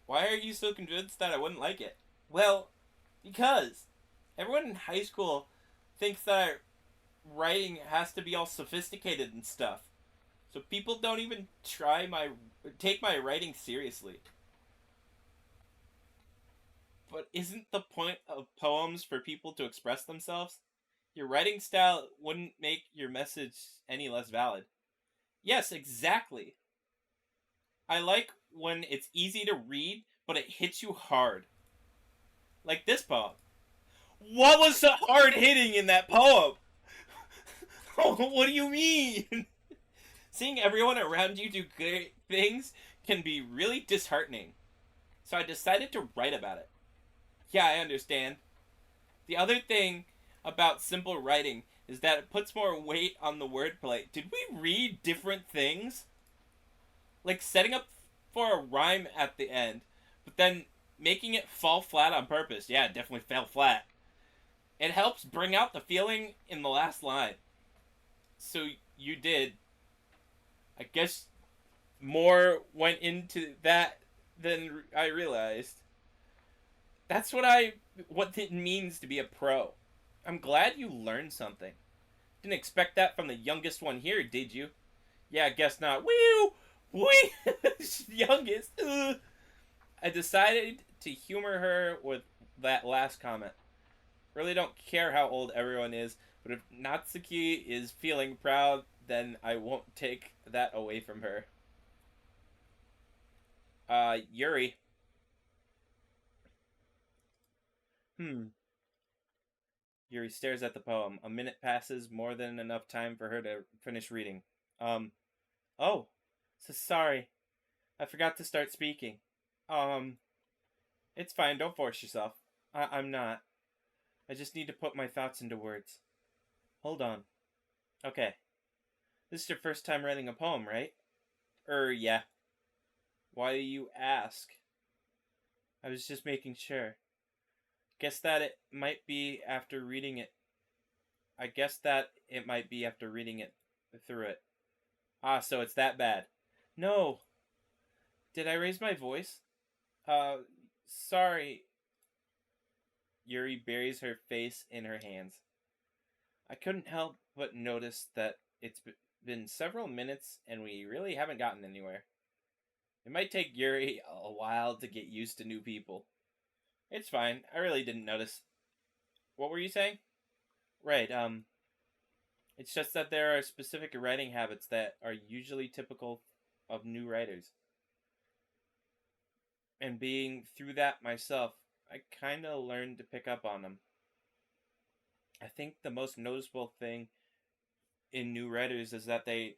Why are you so convinced that I wouldn't like it? Well, because everyone in high school thinks that writing has to be all sophisticated and stuff. So people don't even take my writing seriously. But isn't the point of poems for people to express themselves? Your writing style wouldn't make your message any less valid. Yes, exactly. I like when it's easy to read, but it hits you hard. Like this poem. What was so hard hitting in that poem? What do you mean? Seeing everyone around you do great things can be really disheartening. So I decided to write about it. Yeah, I understand. The other thing about simple writing is that it puts more weight on the wordplay. Did we read different things? Like setting up for a rhyme at the end, but then making it fall flat on purpose. Yeah, it definitely fell flat. It helps bring out the feeling in the last line. So you did. I guess more went into that than I realized. That's what it means to be a pro. I'm glad you learned something. Didn't expect that from the youngest one here, did you? Yeah, I guess not. Woo! Wee! Youngest. Ugh. I decided to humor her with that last comment. Really don't care how old everyone is, but if Natsuki is feeling proud, then I won't take that away from her. Yuri. Hmm. Yuri stares at the poem. A minute passes, more than enough time for her to finish reading. Um, oh, so sorry. I forgot to start speaking. Um, it's fine, don't force yourself. I'm not. I just need to put my thoughts into words. Hold on. Okay. This is your first time writing a poem, right? Yeah. Why do you ask? I was just making sure. Guess that it might be after reading it. I guess that it might be after reading it through it. Ah, so it's that bad. No. Did I raise my voice? Uh, sorry. Yuri buries her face in her hands. I couldn't help but notice that it's been several minutes and we really haven't gotten anywhere. It might take Yuri a while to get used to new people. It's fine. I really didn't notice. What were you saying? Right, it's just that there are specific writing habits that are usually typical of new writers. And being through that myself, I kind of learned to pick up on them. I think the most noticeable thing in new writers is that they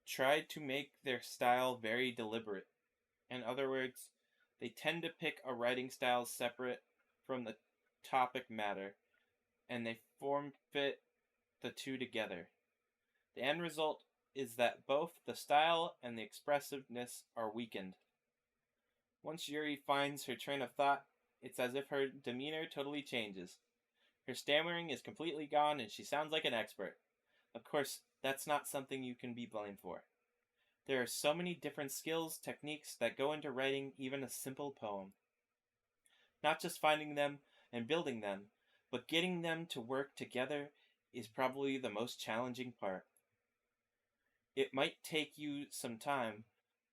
try to make their style very deliberate. In other words, they tend to pick a writing style separate from the topic matter and they form fit the two together. The end result is that both the style and the expressiveness are weakened. Once Yuri finds her train of thought, it's as if her demeanor totally changes. Her stammering is completely gone and she sounds like an expert. Of course, that's not something you can be blamed for. There are so many different skills, techniques that go into writing even a simple poem. Not just finding them and building them, but getting them to work together is probably the most challenging part. It might take you some time,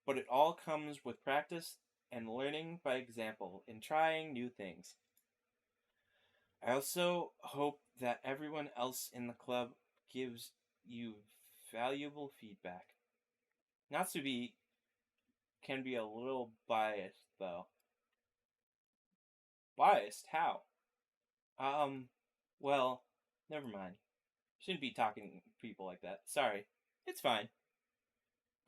but it all comes with practice and learning by example and trying new things. I also hope that everyone else in the club gives you valuable feedback. Natsubi can be a little biased, though. Biased? How? Um, well, never mind. Shouldn't be talking to people like that. Sorry. It's fine.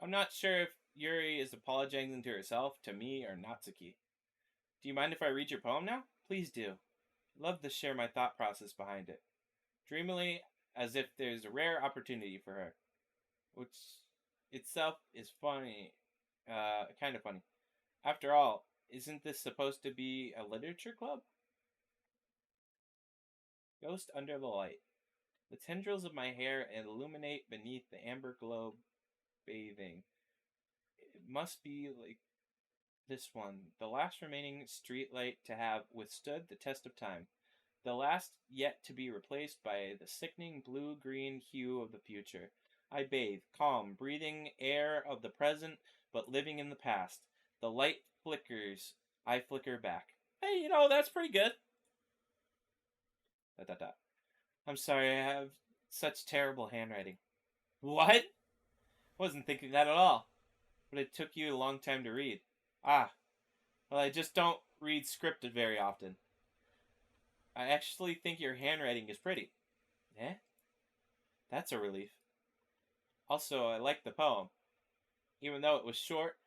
I'm not sure if Yuri is apologizing to herself, to me, or Natsuki. Do you mind if I read your poem now? Please do. Love to share my thought process behind it. Dreamily, as if there's a rare opportunity for her. Which itself is funny. Kind of funny. After all, isn't this supposed to be a literature club? Ghost under the light. The tendrils of my hair illuminate beneath the amber globe bathing. It must be like this one, the last remaining streetlight to have withstood the test of time. The last yet to be replaced by the sickening blue-green hue of the future. I bathe, calm, breathing air of the present, but living in the past. The light flickers. I flicker back. Hey, that's pretty good. Dot, dot, dot. I'm sorry, I have such terrible handwriting. What? Wasn't thinking that at all. But it took you a long time to read. Ah, well, I just don't read scripted very often. I actually think your handwriting is pretty. Eh? That's a relief. Also, I like the poem. Even though it was short,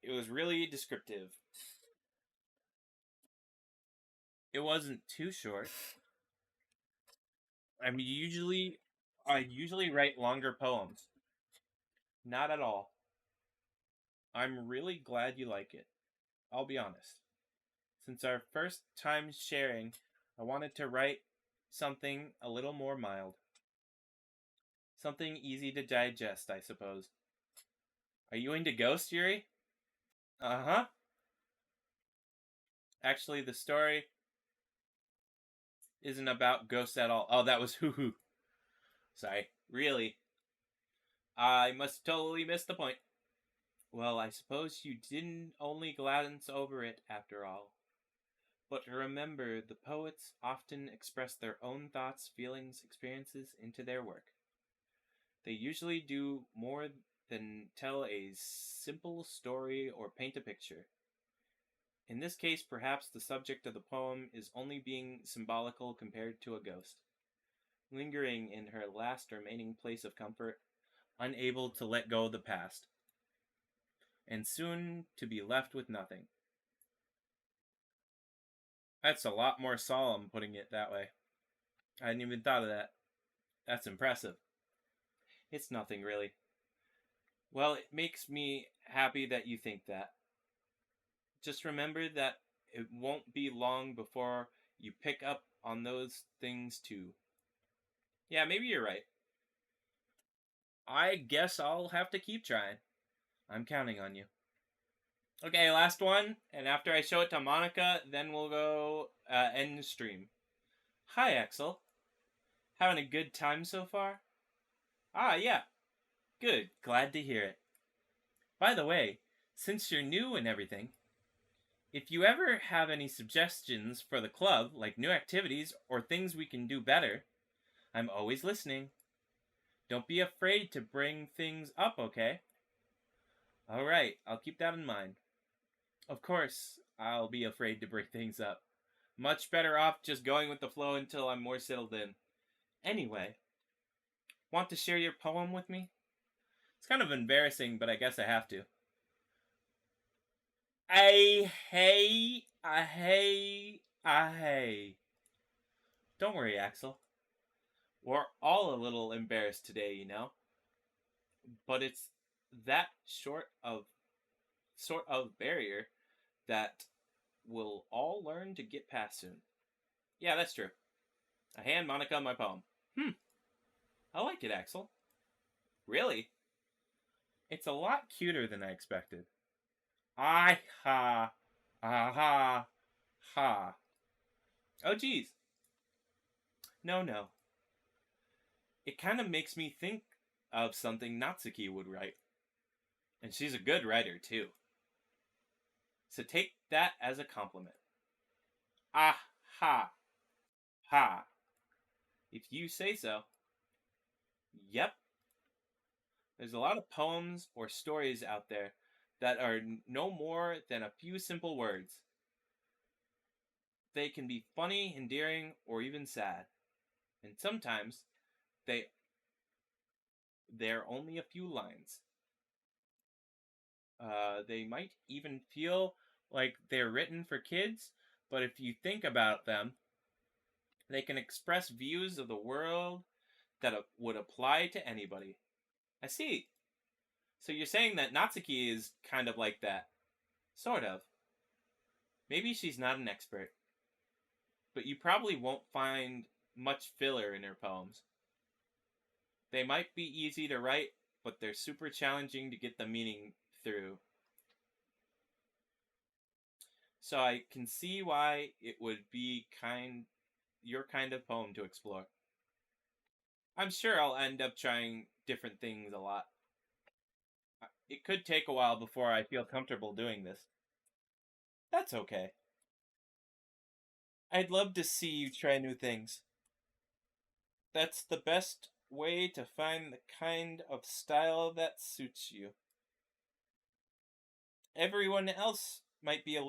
it was really descriptive. It wasn't too short. I usually write longer poems. Not at all. I'm really glad you like it. I'll be honest. Since our first time sharing, I wanted to write something a little more mild. Something easy to digest, I suppose. Are you into ghosts, Yuri? Uh-huh. Actually, the story isn't about ghosts at all. Oh, that was hoo-hoo. Sorry. Really? I must totally miss the point. Well, I suppose you didn't only glance over it after all. But remember, the poets often express their own thoughts, feelings, experiences into their work. They usually do more than tell a simple story or paint a picture. In this case, perhaps the subject of the poem is only being symbolical compared to a ghost, lingering in her last remaining place of comfort, unable to let go of the past, and soon to be left with nothing. That's a lot more solemn putting it that way. I hadn't even thought of that. That's impressive. It's nothing, really. Well, it makes me happy that you think that. Just remember that it won't be long before you pick up on those things too. Yeah, maybe you're right. I guess I'll have to keep trying. I'm counting on you. Okay, last one. And after I show it to Monica, then we'll go end the stream. Hi, Axel. Having a good time so far? Ah, yeah. Good. Glad to hear it. By the way, since you're new and everything, if you ever have any suggestions for the club, like new activities or things we can do better, I'm always listening. Don't be afraid to bring things up, okay? Alright, I'll keep that in mind. Of course, I'll be afraid to bring things up. Much better off just going with the flow until I'm more settled in. Anyway, want to share your poem with me? It's kind of embarrassing, but I guess I have to. I hey. Don't worry, Axel. We're all a little embarrassed today, But it's that sort of barrier that we'll all learn to get past soon. Yeah, that's true. I hand Monica my poem. I like it, Axel. Really? It's a lot cuter than I expected. I ha. Aha. Ha. Oh, geez. No. It kind of makes me think of something Natsuki would write. And she's a good writer, too. So take that as a compliment. Ah ha. Ha. If you say so. Yep. There's a lot of poems or stories out there that are no more than a few simple words. They can be funny, endearing, or even sad. And sometimes they're only a few lines. They might even feel like they're written for kids, but if you think about them, they can express views of the world that would apply to anybody. I see. So you're saying that Natsuki is kind of like that. Sort of. Maybe she's not an expert. But you probably won't find much filler in her poems. They might be easy to write, but they're super challenging to get the meaning through. So I can see why it would be your kind of poem to explore. I'm sure I'll end up trying different things a lot. It could take a while before I feel comfortable doing this. That's okay. I'd love to see you try new things. That's the best way to find the kind of style that suits you. Everyone else might be a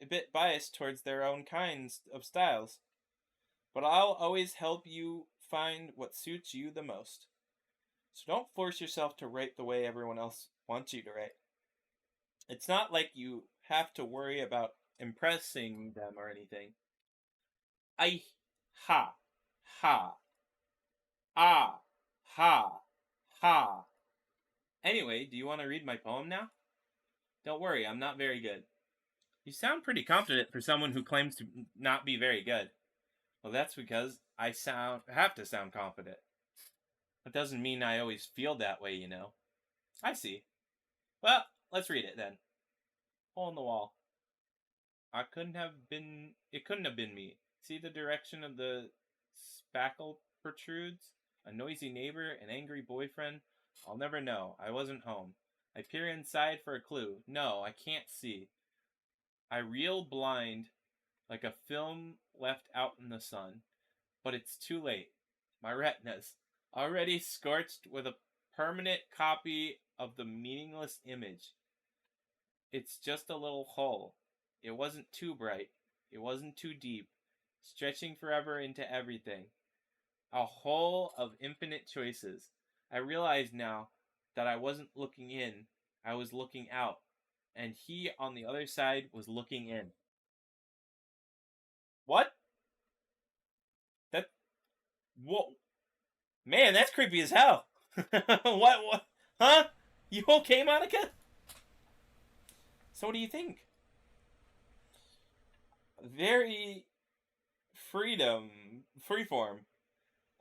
bit biased towards their own kinds of styles, but I'll always help you find what suits you the most. So don't force yourself to write the way everyone else wants you to write. It's not like you have to worry about impressing them or anything. I, ha, ha, ah, ha, ha. Anyway, do you want to read my poem now? Don't worry, I'm not very good. You sound pretty confident for someone who claims to not be very good. Well, that's because I have to sound confident. That doesn't mean I always feel that way, you know. I see. Well, let's read it then. Hole in the wall. It couldn't have been me. See the direction of the spackle protrudes? A noisy neighbor, an angry boyfriend? I'll never know. I wasn't home. I peer inside for a clue. No, I can't see. I reel blind like a film left out in the sun. But it's too late. My retina's already scorched with a permanent copy of the meaningless image. It's just a little hole. It wasn't too bright. It wasn't too deep, stretching forever into everything. A hole of infinite choices. I realize now that I wasn't looking in, I was looking out, and he on the other side was looking in. What? That Whoa. Man, that's creepy as hell. What? Huh? You okay, Monica? So what do you think? Very freeform,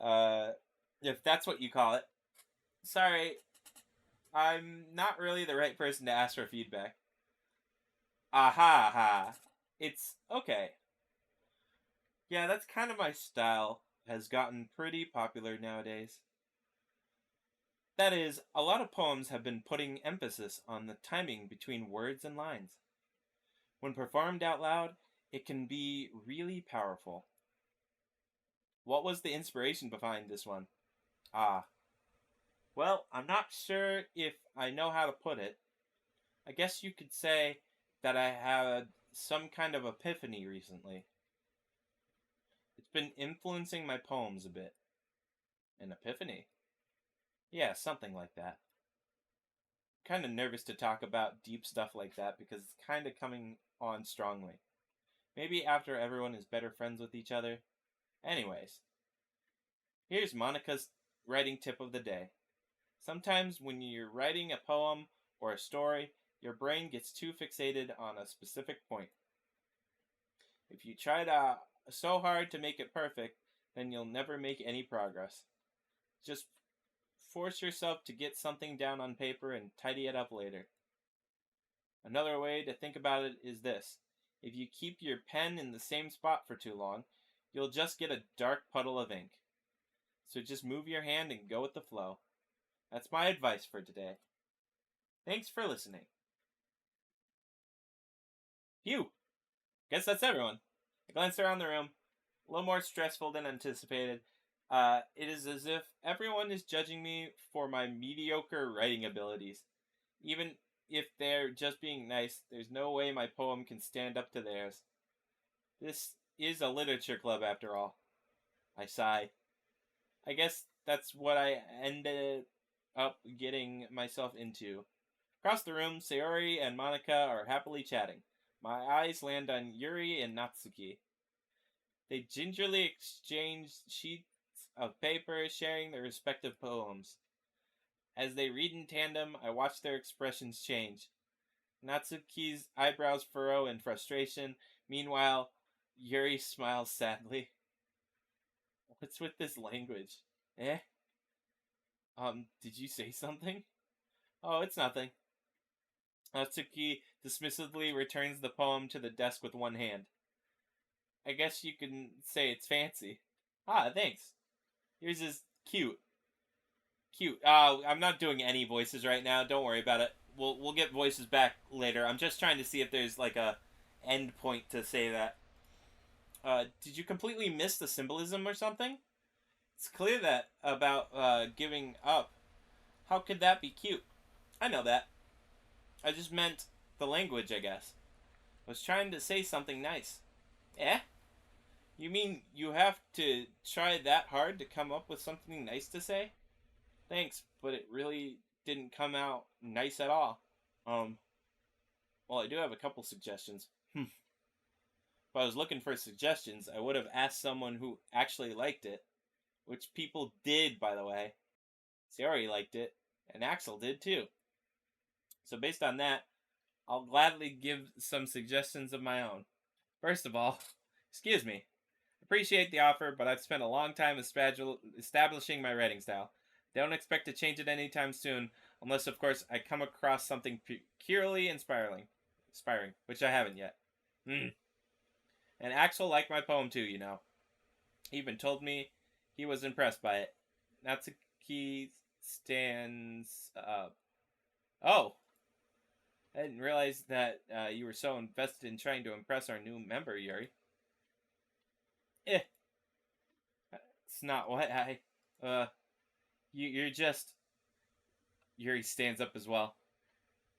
uh, if that's what you call it. Sorry, I'm not really the right person to ask for feedback. Aha, ha. It's okay. Yeah, that's kind of my style. Has gotten pretty popular nowadays. That is, a lot of poems have been putting emphasis on the timing between words and lines. When performed out loud, it can be really powerful. What was the inspiration behind this one? Ah. Well, I'm not sure if I know how to put it. I guess you could say that I had some kind of epiphany recently. It's been influencing my poems a bit. An epiphany? Yeah, something like that. Kind of nervous to talk about deep stuff like that because it's kind of coming on strongly. Maybe after everyone is better friends with each other. Anyways, here's Monica's writing tip of the day. Sometimes when you're writing a poem or a story, your brain gets too fixated on a specific point. If you try so hard to make it perfect, then you'll never make any progress. Just force yourself to get something down on paper and tidy it up later. Another way to think about it is this. If you keep your pen in the same spot for too long, you'll just get a dark puddle of ink. So just move your hand and go with the flow. That's my advice for today. Thanks for listening. Phew! Guess that's everyone. I glanced around the room. A little more stressful than anticipated. It is as if everyone is judging me for my mediocre writing abilities. Even if they're just being nice, there's no way my poem can stand up to theirs. This is a literature club after all. I sigh. I guess that's what I ended up getting myself into. Across the room, Sayori and Monica are happily chatting. My eyes land on Yuri and Natsuki. They gingerly exchange sheets of paper, sharing their respective poems. As they read in tandem, I watch their expressions change. Natsuki's eyebrows furrow in frustration. Meanwhile, Yuri smiles sadly. What's with this language? Eh? Did you say something? Oh, it's nothing. Natsuki dismissively returns the poem to the desk with one hand. I guess you can say it's fancy. Ah, thanks. Yours is cute. Cute. I'm not doing any voices right now. Don't worry about it. We'll get voices back later. I'm just trying to see if there's like a end point to say that. Did you completely miss the symbolism or something? It's clear that about giving up. How could that be cute? I know that. I just meant the language, I guess. I was trying to say something nice. Eh? You mean you have to try that hard to come up with something nice to say? Thanks, but it really didn't come out nice at all. Um, well, I do have a couple suggestions. If I was looking for suggestions, I would have asked someone who actually liked it, which people did, by the way. Sayori liked it, and Axel did too. So based on that, I'll gladly give some suggestions of my own. First of all, excuse me. Appreciate the offer, but I've spent a long time establishing my writing style. Don't expect to change it anytime soon, unless, of course, I come across something purely inspiring, which I haven't yet. And Axel liked my poem too, you know. He even told me he was impressed by it. Natsuki stands up. Oh! I didn't realize that you were so invested in trying to impress our new member, Yuri. It's not what you're just... Yuri stands up as well.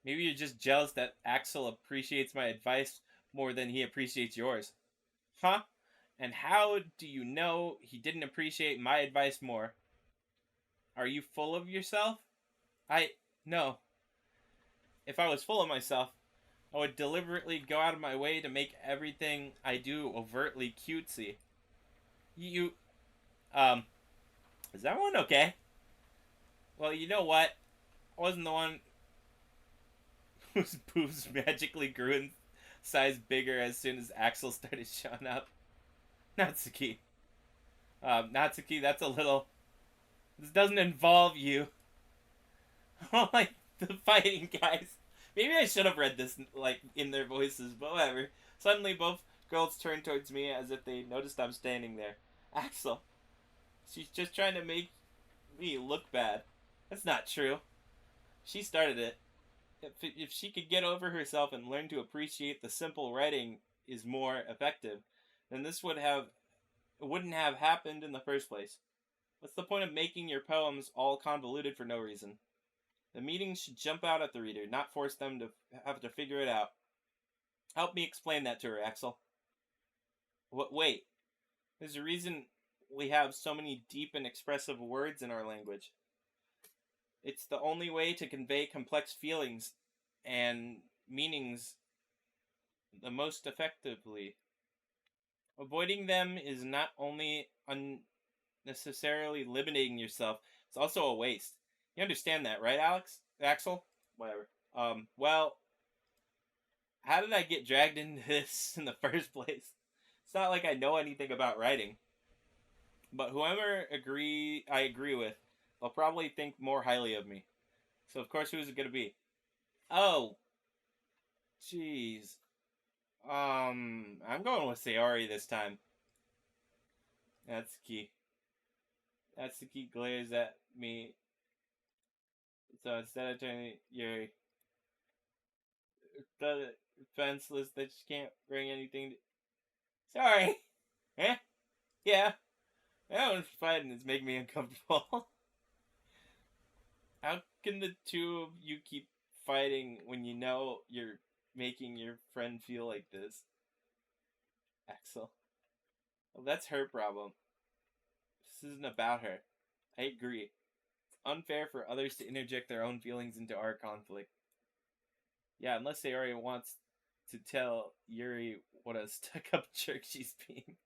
Maybe you're just jealous that Axel appreciates my advice more than he appreciates yours. Huh? And how do you know he didn't appreciate my advice more? Are you full of yourself? No. If I was full of myself, I would deliberately go out of my way to make everything I do overtly cutesy. Is everyone okay? Well, you know what? I wasn't the one whose boobs magically grew in size bigger as soon as Axel started showing up. Natsuki. Natsuki, that's a little... This doesn't involve you. Oh, like, the fighting guys. Maybe I should have read this, like, in their voices, but whatever. Suddenly, both girls turned towards me as if they noticed I'm standing there. Axel. She's just trying to make me look bad. That's not true. She started it. If she could get over herself and learn to appreciate the simple writing is more effective, then this wouldn't have happened in the first place. What's the point of making your poems all convoluted for no reason? The meaning should jump out at the reader, not force them to have to figure it out. Help me explain that to her, Axel. Wait. There's a reason we have so many deep and expressive words in our language. It's the only way to convey complex feelings and meanings the most effectively. Avoiding them is not only unnecessarily limiting yourself, it's also a waste. You understand that, right, Axel? Whatever. Well, how did I get dragged into this in the first place? It's not like I know anything about writing. But whoever I agree with, they'll probably think more highly of me. So of course, who's it gonna be? Oh, jeez. I'm going with Sayori this time. That's the key. That's the key. Glares at me. So instead of turning Yuri, defenseless that she can't bring anything. Sorry. Eh? Yeah. That one's fighting is making me uncomfortable. How can the two of you keep fighting when you know you're making your friend feel like this? Axel. Well, that's her problem. This isn't about her. I agree. It's unfair for others to interject their own feelings into our conflict. Yeah, unless Sayori wants to tell Yuri what a stuck-up jerk she's being.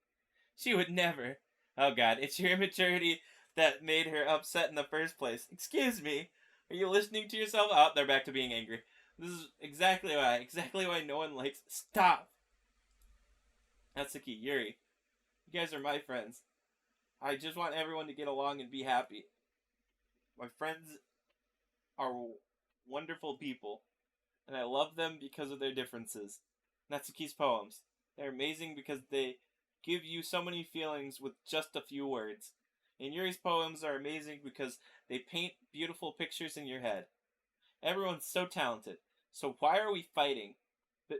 She would never. Oh god, it's your immaturity that made her upset in the first place. Excuse me. Are you listening to yourself? Oh, they're back to being angry. This is exactly why no one likes... Stop! That's the key. Yuri. You guys are my friends. I just want everyone to get along and be happy. My friends are wonderful people, and I love them because of their differences. Natsuki's poems. They're amazing because they give you so many feelings with just a few words. And Yuri's poems are amazing because they paint beautiful pictures in your head. Everyone's so talented. So why are we fighting?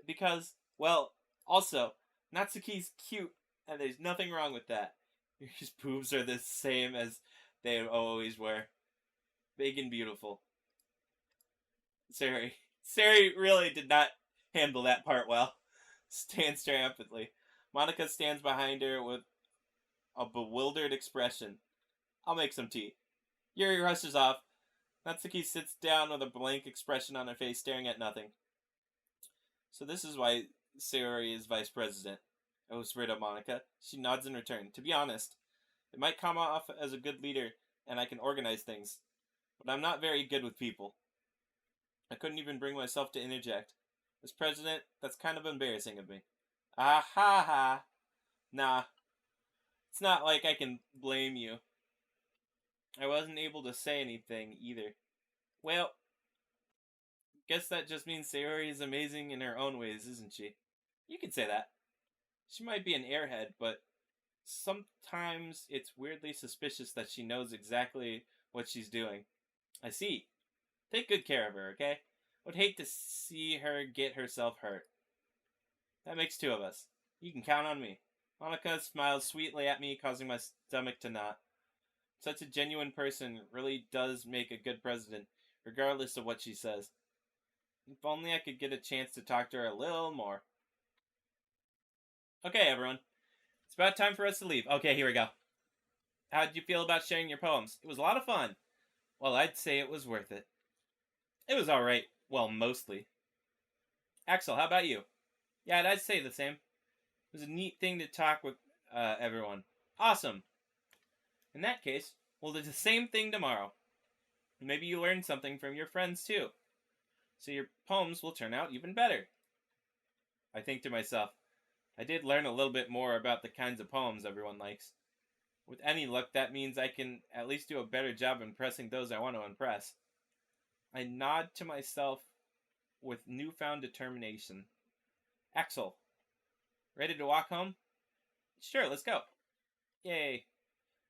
Because, well, also, Natsuki's cute, and there's nothing wrong with that. Yuri's boobs are the same as they always were. Big and beautiful. Sari really did not handle that part well. Stands triumphantly. Monica stands behind her with a bewildered expression. I'll make some tea. Yuri rushes off. Natsuki sits down with a blank expression on her face, staring at nothing. So this is why Sayori is vice president, I whispered to Monica. She nods in return. To be honest, it might come off as a good leader, and I can organize things. But I'm not very good with people. I couldn't even bring myself to interject. As president, that's kind of embarrassing of me. Ah ha ha. Nah, it's not like I can blame you. I wasn't able to say anything either. Well, guess that just means Sayori is amazing in her own ways, isn't she? You could say that. She might be an airhead, but sometimes it's weirdly suspicious that she knows exactly what she's doing. I see. Take good care of her, okay? Would hate to see her get herself hurt. That makes two of us. You can count on me. Monica smiles sweetly at me, causing my stomach to knot. Such a genuine person really does make a good president, regardless of what she says. If only I could get a chance to talk to her a little more. Okay, everyone. It's about time for us to leave. Okay, here we go. How did you feel about sharing your poems? It was a lot of fun. Well, I'd say it was worth it. It was alright. Well, mostly. Axel, how about you? Yeah, I'd say the same. It was a neat thing to talk with everyone. Awesome. In that case, we'll do the same thing tomorrow. Maybe you learned something from your friends too. So your poems will turn out even better. I think to myself, I did learn a little bit more about the kinds of poems everyone likes. With any luck, that means I can at least do a better job impressing those I want to impress. I nod to myself with newfound determination. Axel, ready to walk home? Sure, let's go. Yay.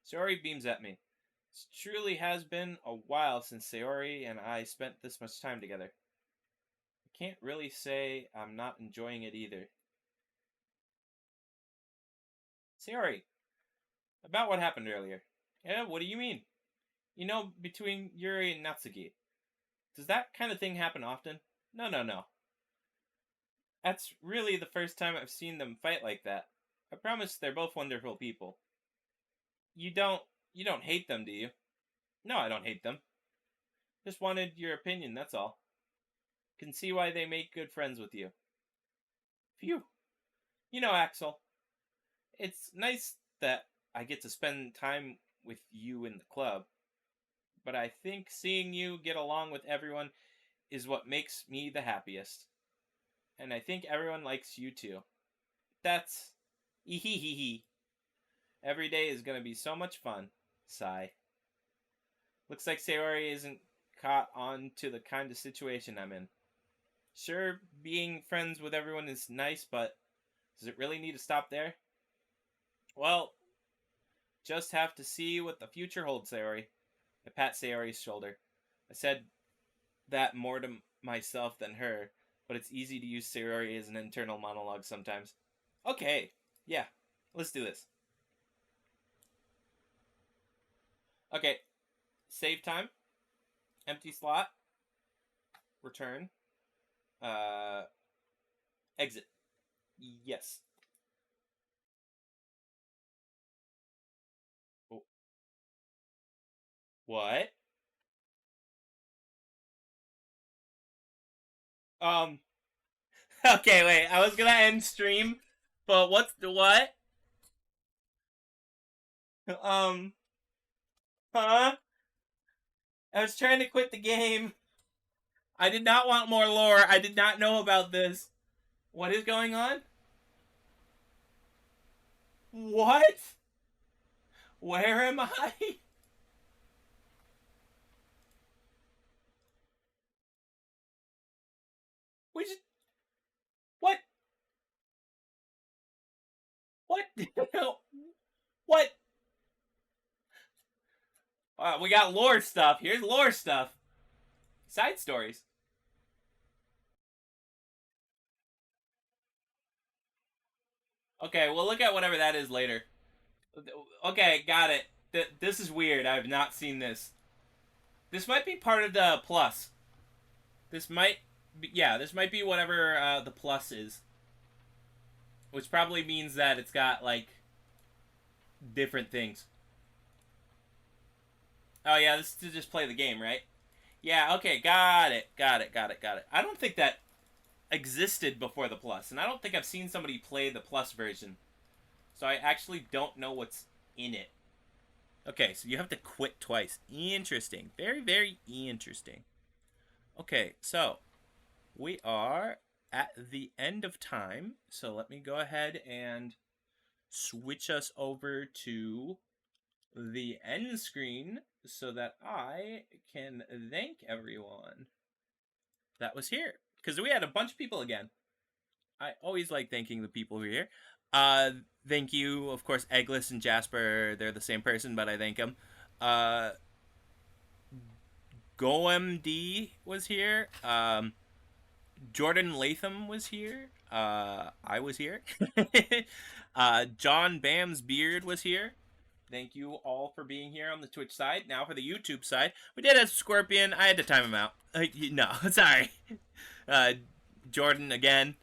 Sayori beams at me. It truly has been a while since Sayori and I spent this much time together. I can't really say I'm not enjoying it either. Sayori, about what happened earlier. Yeah, what do you mean? You know, between Yuri and Natsuki. Does that kind of thing happen often? No. That's really the first time I've seen them fight like that. I promise they're both wonderful people. You don't hate them, do you? No, I don't hate them. Just wanted your opinion, that's all. Can see why they make good friends with you. Phew. You know, Axel, it's nice that I get to spend time with you in the club, but I think seeing you get along with everyone is what makes me the happiest. And I think everyone likes you too. That's hee. Every day is gonna be so much fun. Sigh. Looks like Sayori isn't caught on to the kind of situation I'm in. Sure, being friends with everyone is nice, but does it really need to stop there? Well, just have to see what the future holds, Sayori. I pat Sayori's shoulder. I said that more to myself than her, but it's easy to use Sayori as an internal monologue sometimes. Okay, yeah, let's do this. Okay, save time, empty slot, return, uh, exit. Yes. What? Um, okay, wait, I was gonna end stream, but what's the what? Um, huh? I was trying to quit the game. I did not want more lore. I did not know about this. What is going on? What? Where am I? Which what? What? What? We got lore stuff. Here's lore stuff. Side stories. Okay, we'll look at whatever that is later. Okay, got it. This is weird. I have not seen this. This might be part of the plus. This might, yeah, this might be whatever the plus is, which probably means that it's got like different things. Oh yeah, this is to just play the game, right? Yeah. Okay. Got it. Got it. Got it. Got it. I don't think that existed before the plus, and I don't think I've seen somebody play the plus version, so I actually don't know what's in it. Okay, so you have to quit twice. Interesting. Very, very interesting. Okay, so we are at the end of time. So let me go ahead and switch us over to the end screen so that I can thank everyone that was here. Because we had a bunch of people again. I always like thanking the people who are here. Uh, Thank you, of course, Eggless and Jasper. They're the same person, but I thank them. Uh, GoMD was here. Jordan Latham was here. I was here. John Bam's Beard was here. Thank you all for being here on the Twitch side. Now for the YouTube side, we did have Scorpion. I had to time him out. No, sorry. Uh, Jordan again.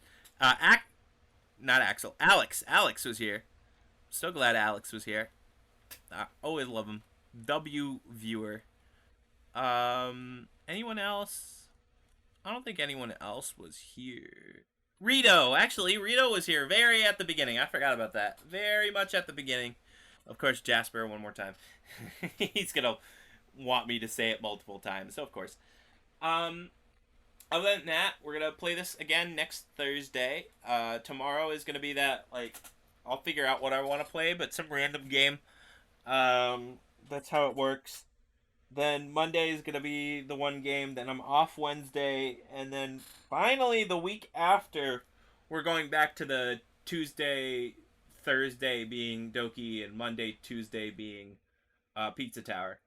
Not Axel. Alex. Alex was here. So glad Alex was here. Always love him. W viewer. Anyone else? I don't think anyone else was here. Rito, actually, Rito was here very at the beginning. I forgot about that. Very much at the beginning. Of course, Jasper, one more time. He's gonna want me to say it multiple times, so of course. Um, Other than that, we're gonna play this again next Thursday. Tomorrow is gonna be that, like, I'll figure out what I want to play, but some random game. That's how it works. Then Monday is going to be the one game. Then I'm off Wednesday. And then finally, the week after, we're going back to the Tuesday, Thursday being Doki, and Monday, Tuesday being Pizza Tower.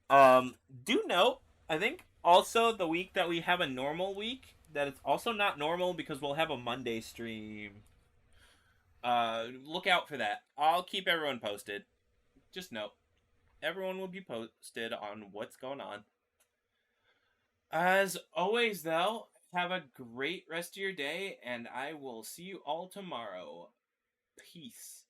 Do note, I think also the week that we have a normal week, that it's also not normal because we'll have a Monday stream. Look out for that. I'll keep everyone posted. Just note, everyone will be posted on what's going on. As always, though, have a great rest of your day, and I will see you all tomorrow. Peace.